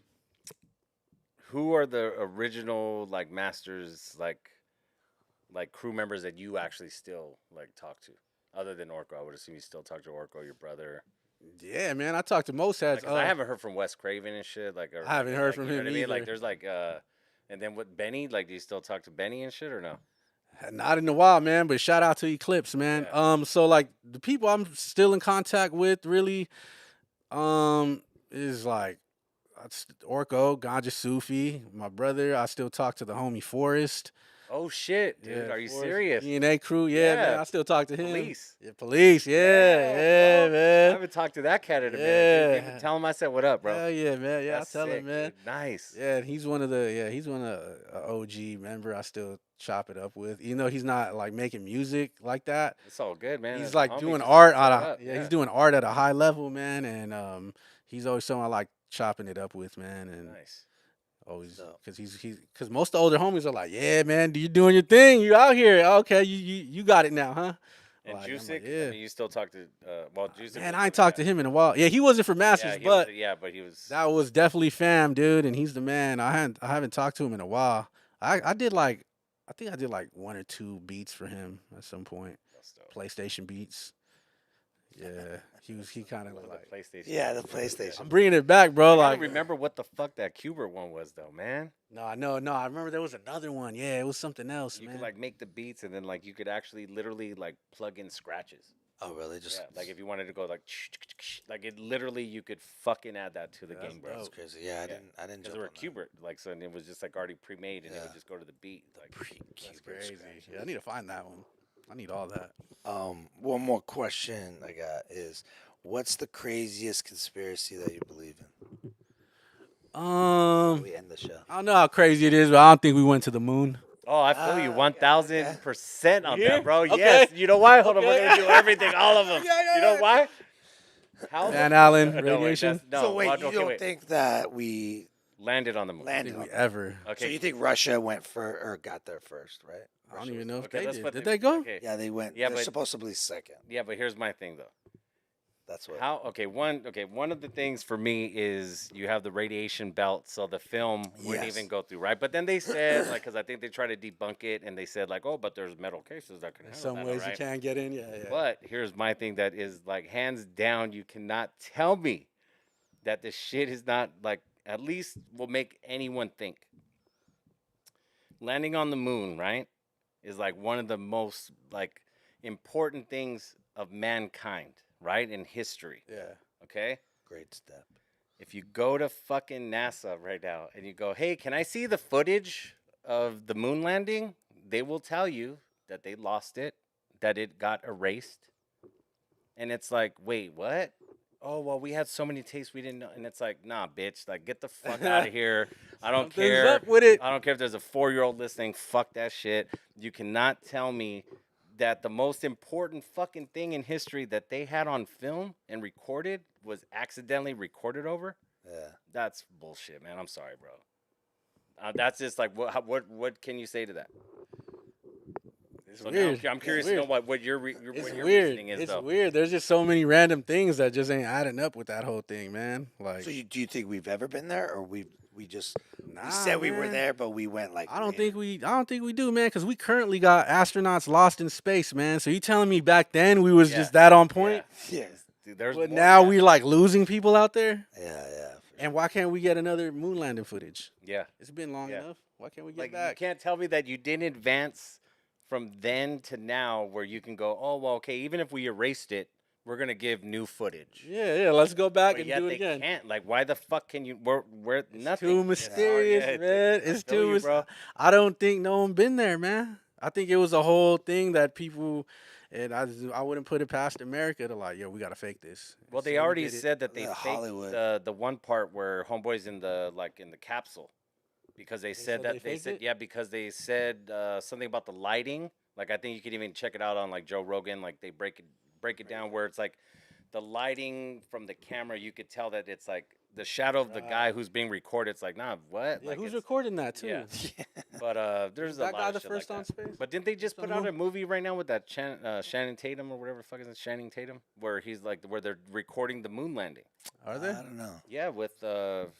who are the original like masters, like crew members that you actually still like talk to, other than Orko? I would assume you still talk to Orko, your brother. Yeah, man. I talked to most heads. Like, 'cause I haven't heard from Wes Craven and shit. Like, or, I haven't heard like, from you know him what I mean? Like, either. there's like, and then with Benny, like, do you still talk to Benny and shit or no? Not in a while, man. But shout out to Eclipse, man. Yeah. So like the people I'm still in contact with, really, is like Orko, Ganja Sufi, my brother. I still talk to the homie Forrest. Oh shit, dude! Are you Forrest, serious? DNA crew, yeah, man. Yeah. I still talk to him. Police. Yeah, police, yeah, bro. I man. haven't talked to that cat in a minute. Yeah. Dude. Tell him I said what up, bro. Hell yeah, man. Yeah, That's I tell sick, him, man. dude. Nice. Yeah, he's one of a OG member I still chop it up with. Even though he's not like making music like that. It's all good, man. He's As like a homie, doing just art shut at up. he's doing art at a high level, man, and he's always someone I like chopping it up with, man, and Nice. always Dope. because most of the older homies are like, yeah, man, you doing your thing, you out here, okay, you got it now, huh? And Like, I'm Jusic, like, yeah. I mean, you still talk to Jusic. Man, I ain't talked to him in a while. Yeah, he wasn't for Masters, but but he was. that was definitely fam, dude, and he's the man. I haven't talked to him in a while. I think I did like 1 or 2 beats for him at some point. That's dope. PlayStation beats. Yeah, he kind of One of like. the PlayStation. Yeah, the PlayStation. I'm bringing it back, bro. I Like, remember what the fuck that Kubert one was though, man. no, I remember there was another one. Yeah, it was something else, You man. could like make the beats and then like you could actually literally like plug in scratches. Oh, really? Just Yeah, like if you wanted to go like it literally you could fucking add that to the That's game, bro. That's crazy. Yeah, I didn't. Because Jump they were on that. Kubert, like so, and it was just like already pre-made, and it would Yeah. just go to the beat. Like That's crazy. Yeah, I need to find that one. I need all that. One more question I got is, what's the craziest conspiracy that you believe in? We end the show. I don't know how crazy it is, but I don't think we went to the moon. Oh, I feel you 1,000% on Yeah? that, bro. Okay. Yes. You know why? Hold on, Okay. we're gonna do everything, all of them. Yeah, You know why? How? Van Allen, No, wait, radiation. that's- no, So wait, well, you okay, don't wait. think that we Landed on the moon. I landed think we on? ever. Okay. So you think Russia went or got there first, right? I don't even know if okay, they let's did. put Did the- they go? Okay. Yeah, they went. Yeah, They're but- supposedly second. Yeah, but here's my thing though. That's what. How? Okay, one of the things for me is you have the radiation belt, so the film wouldn't Yes. even go through, right? But then they said, like, because I think they tried to debunk it, and they said, like, oh, but there's metal cases that can handle Some that, ways right? you can get in. Yeah, yeah. But here's my thing that is like hands down, you cannot tell me that this shit is not like at least will make anyone think. Landing on the moon, right, is like one of the most like important things of mankind, right? In history. Yeah. Okay? Great step. If you go to fucking NASA right now and you go, hey, can I see the footage of the moon landing? They will tell you that they lost it, that it got erased. And it's like, wait, what? Oh, well, we had so many tapes we didn't know. And it's like, nah, bitch, like, get the fuck out of here. I don't Something's care. up with it. I don't care if there's a 4-year-old listening. Fuck that shit. You cannot tell me that the most important fucking thing in history that they had on film and recorded was accidentally recorded over. Yeah. That's bullshit, man. I'm sorry, bro. That's just like what can you say to that? It's So weird. now I'm curious to know what your reasoning is, It's though. weird. There's just so many random things that just ain't adding up with that whole thing, man. Like, So do you think we've ever been there, or we just nah, we said we were man. there, but we went like I don't later? think we do, man, because we currently got astronauts lost in space, man. So you telling me back then we was Yeah. just that on point, Yeah. Dude, there's but more, now yeah. we like losing people out there? Yeah. And why can't we get another moon landing footage? Yeah. It's been long Yeah. enough. Why can't we get Like you back? can't tell me that you didn't advance from then to now, where you can go, oh well, okay, even if we erased it, we're gonna give new footage. Yeah, let's go back But and yet do it they again. can't. Like, why the fuck can you? We're nothing. Too you know? mysterious, Yeah, man. I It's feel too you, bro. I don't think no one been there, man. I think it was a whole thing that people, and I wouldn't put it past America to like, yo, we gotta fake this. Well, So they we already did it. said that they Yeah, faked Hollywood. the one part where Homeboy's in the capsule, because they said said that they they faked said it? yeah, because they said something about the lighting. Like, I think you could even check it out on like Joe Rogan. Like, they break it down where it's like the lighting from the camera. You could tell that it's like the shadow of the guy who's being recorded. It's like, nah, what? Yeah, Like, who's it's, recording that too? yeah. But there's Was a that lot guy of the shit first like on that. space? But didn't they just First put on out the a movie right now with that Shannon Tatum or whatever the fuck is it, Channing Tatum, where he's like where they're recording the moon landing? Are I they? don't know. Yeah, with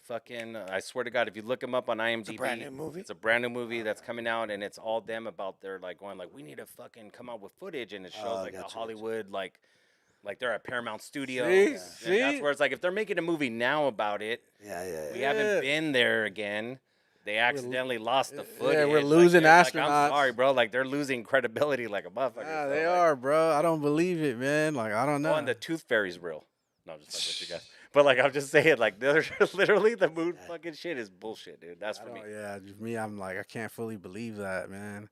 fucking. I swear to God, if you look him up on IMDb, It's a brand new movie. It's a brand new movie that's coming out, and it's all them about they're like going like, we need to fucking come out with footage, and it shows Oh, like the gotcha. Hollywood like they're at Paramount Studios. See? And See? that's where it's like if they're making a movie now about it, Yeah. we Yeah. haven't been there again. They accidentally lost the footage. we're Like, losing they're like, astronauts. I'm sorry, bro. Like, they're losing credibility like a motherfucker. Nah, So, they like, are, bro. I don't believe it, man. Like, I don't know. oh, and the tooth fairy's real. No, I'm just like with you guys. But like I'm just saying, like they're literally the moon fucking shit is bullshit, dude. That's I for me. don't- Yeah, just me. I'm like, I can't fully believe that, man.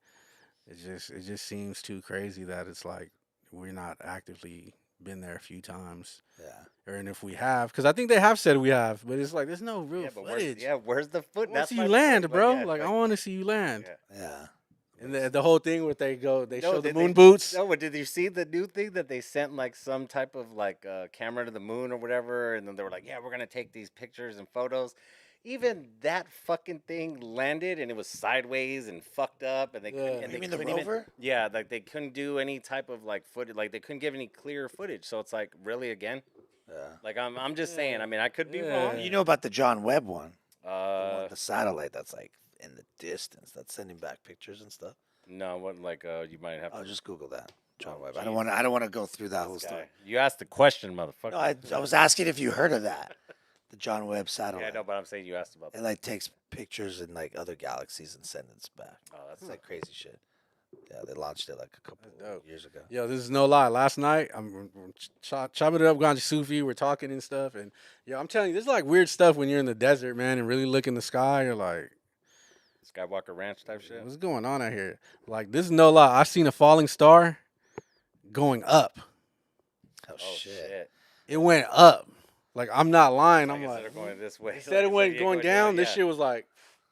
It just seems too crazy that it's like we're not actively been there a few times, Yeah. or and if we have, because I think they have said we have, but it's like there's no real Yeah, but footage. where's the I foot? want to That's see my you point, land, but bro. yeah, like, I want to see you land. yeah. Yeah. And the whole thing where they show the did moon boots. No, but did you see the new thing that they sent like some type of like camera to the moon or whatever, and then they were like, yeah, we're gonna take these pictures and photos. Even that fucking thing landed and it was sideways and fucked up, and they Yeah. couldn't, and You they mean the couldn't even- rover? yeah, like they couldn't do any type of like footage, like they couldn't give any clear footage. So it's like, really again, Yeah. like I'm just saying. I mean, I could be Yeah. wrong. You know about the John Webb one? Uh, The satellite that's like in the distance that's sending back pictures and stuff. no, what like you might have. Oh, just Google that. John Oh, Webb. geez. I don't want to go through that whole This story. guy. You asked the question, motherfucker. No, I was asking if you heard of that. The John Webb satellite. Yeah, no, but I'm saying you asked about It that. like takes pictures in like other galaxies and sends it back. Oh, that's It's like crazy shit. Yeah, they launched it like a couple That's dope. years ago. Yo, this is no lie. Last night, I'm chopping it up, going to Sufi. We're talking and stuff, and yo, I'm telling you, this is like weird stuff when you're in the desert, man, and really look in the sky. You're like, Skywalker Ranch type shit. what's going on out here? Like, this is no lie. I seen a falling star going up. Oh, Oh shit. It went up. Like, I'm not lying. Like I'm instead like, of going this way. they said it like, went yeah, going down. This yeah. shit was like,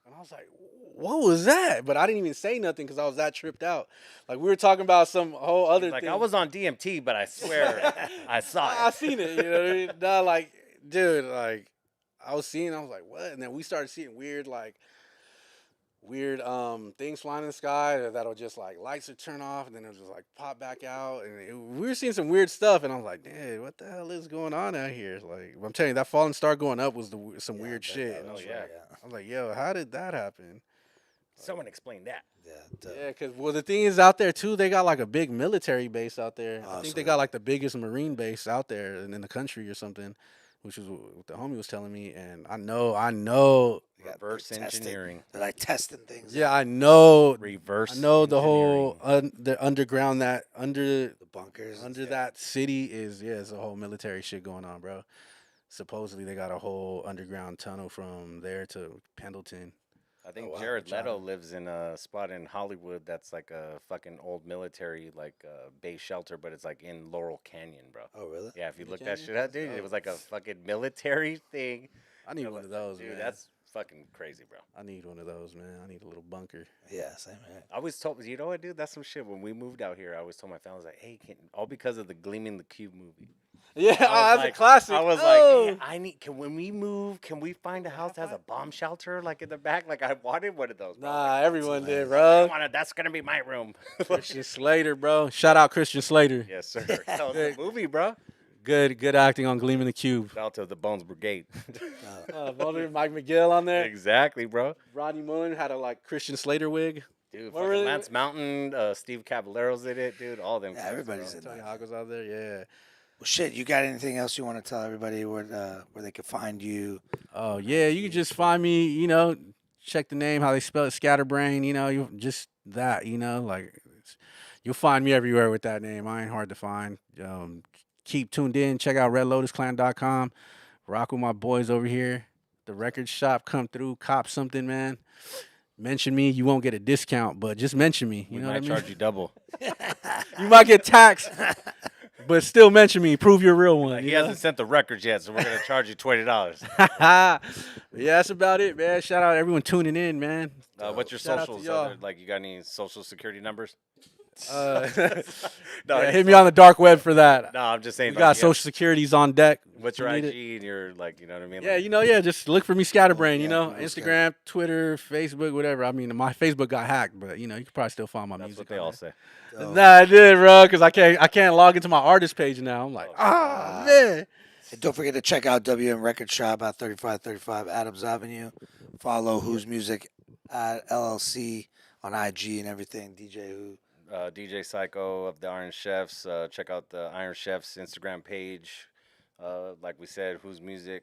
and I was like, what was that? But I didn't even say nothing because I was that tripped out. Like, we were talking about some whole other He's like, thing. I was on DMT, but I swear I saw I it. seen it. You know what I mean? Nah, like, dude, like, I was like, what? And then we started seeing weird things flying in the sky that'll just like lights would turn off and then it'll just like pop back out, and we were seeing some weird stuff, and I was like, dude, what the hell is going on out here? Like, I'm telling you, that falling star going up was some Yeah, weird I bet shit. that And I was was yeah. like, I was like, yo, how did that happen? Someone explain that. Yeah. Yeah, because well, the thing is, out there too, they got like a big military base out there. I Oh, think so they got like the biggest marine base out there in the country or something. which is what the homie was telling me. And I know. They got- Reverse they're testing- engineering. They're like testing things. Yeah, out. I know. Reverse. I know the whole engineering. the underground that under the bunkers. under that city is it's a whole military shit going on, bro. Supposedly they got a whole underground tunnel from there to Pendleton. I think wow. Jared Which I Leto don't- lives in a spot in Hollywood that's like a fucking old military base shelter, but it's like in Laurel Canyon, bro. Oh, really? Yeah, if you The look that canyon? shit up, dude, it Oh. was like a fucking military thing. I need I'm one of like, those, dude. man. That's fucking crazy, bro. I need one of those, man. I need a little bunker. Yeah, same here. I always told you know what, dude? That's some shit. When we moved out here, I always told my family, I was like, hey, all because of the Gleaming the Cube movie. Yeah, I was that's like- a classic. I was Oh. like, hey, when we move, can we find a house that has a bomb shelter like in the back? Like I wanted one of those. Bro. Nah, everyone did, hilarious. bro. I wanted, that's gonna be my room. Christian Slater, bro. Shout out Christian Slater. Yes, sir. That was the movie, bro. Good acting on Gleaming the Cube. Shout out to the Bones Brigade. Mike McGill on there. Exactly, bro. Rodney Mullen had a Christian Slater wig. Dude, What fucking really- Lance Mountain, Steve Caballero's in it, dude. All them. Yeah, cats, everybody's bro. in Tony that. Hawk was out there, yeah. Well, shit. You got anything else you want to tell everybody where they can find you? Oh yeah, you can just find me. Check the name, how they spell it, Scatterbrain. You just that. You'll find me everywhere with that name. I ain't hard to find. Keep tuned in. Check out RedLotusClan.com. Rock with my boys over here. The record shop, come through, cop something, man. Mention me. You won't get a discount, but just mention me. You We know what might I mean? charge you double. You might get taxed, but still mention me. Prove you're a real one. He you know? hasn't sent the records yet, so we're gonna charge you $20. Yeah, that's about it, man. Shout out everyone tuning in, man. What's your Shout out to socials? y'all. Like, you got any social security numbers? Uh, No, yeah, hit me on the dark web for that. No, I'm just saying. We like, got yeah, Social Securities on deck. What's if your you need IG it. and your you know what I mean? Yeah, Like, just look for me, Scatterbrain. Yeah, Google Instagram, Twitter, Facebook, whatever. I mean, my Facebook got hacked, but you can probably still find my that's music. what they on all there. say. So, Nah, I did, bro, because I can't log into my artist page now. I'm like, Ah. man. and don't forget to check out WM Record Shop at 3535 Adams Avenue. Follow Whosmusic at LLC on IG and everything. DJ Who. DJ Syko of the Iron Chefs. Check out the Iron Chefs Instagram page. Like we said, Whosmusic.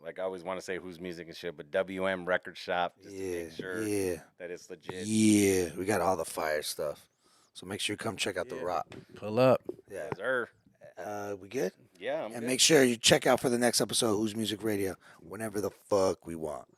Like I always want to say Whosmusic and shit, but WM Record Shop. Just to Yeah, make sure yeah, that it's legit. yeah. We got all the fire stuff. So make sure you come check out the Yeah. rock. Pull up. Yeah. Yes, sir. We good? Yeah, I'm And good. make sure you check out for the next episode of Whose Music Radio whenever the fuck we want.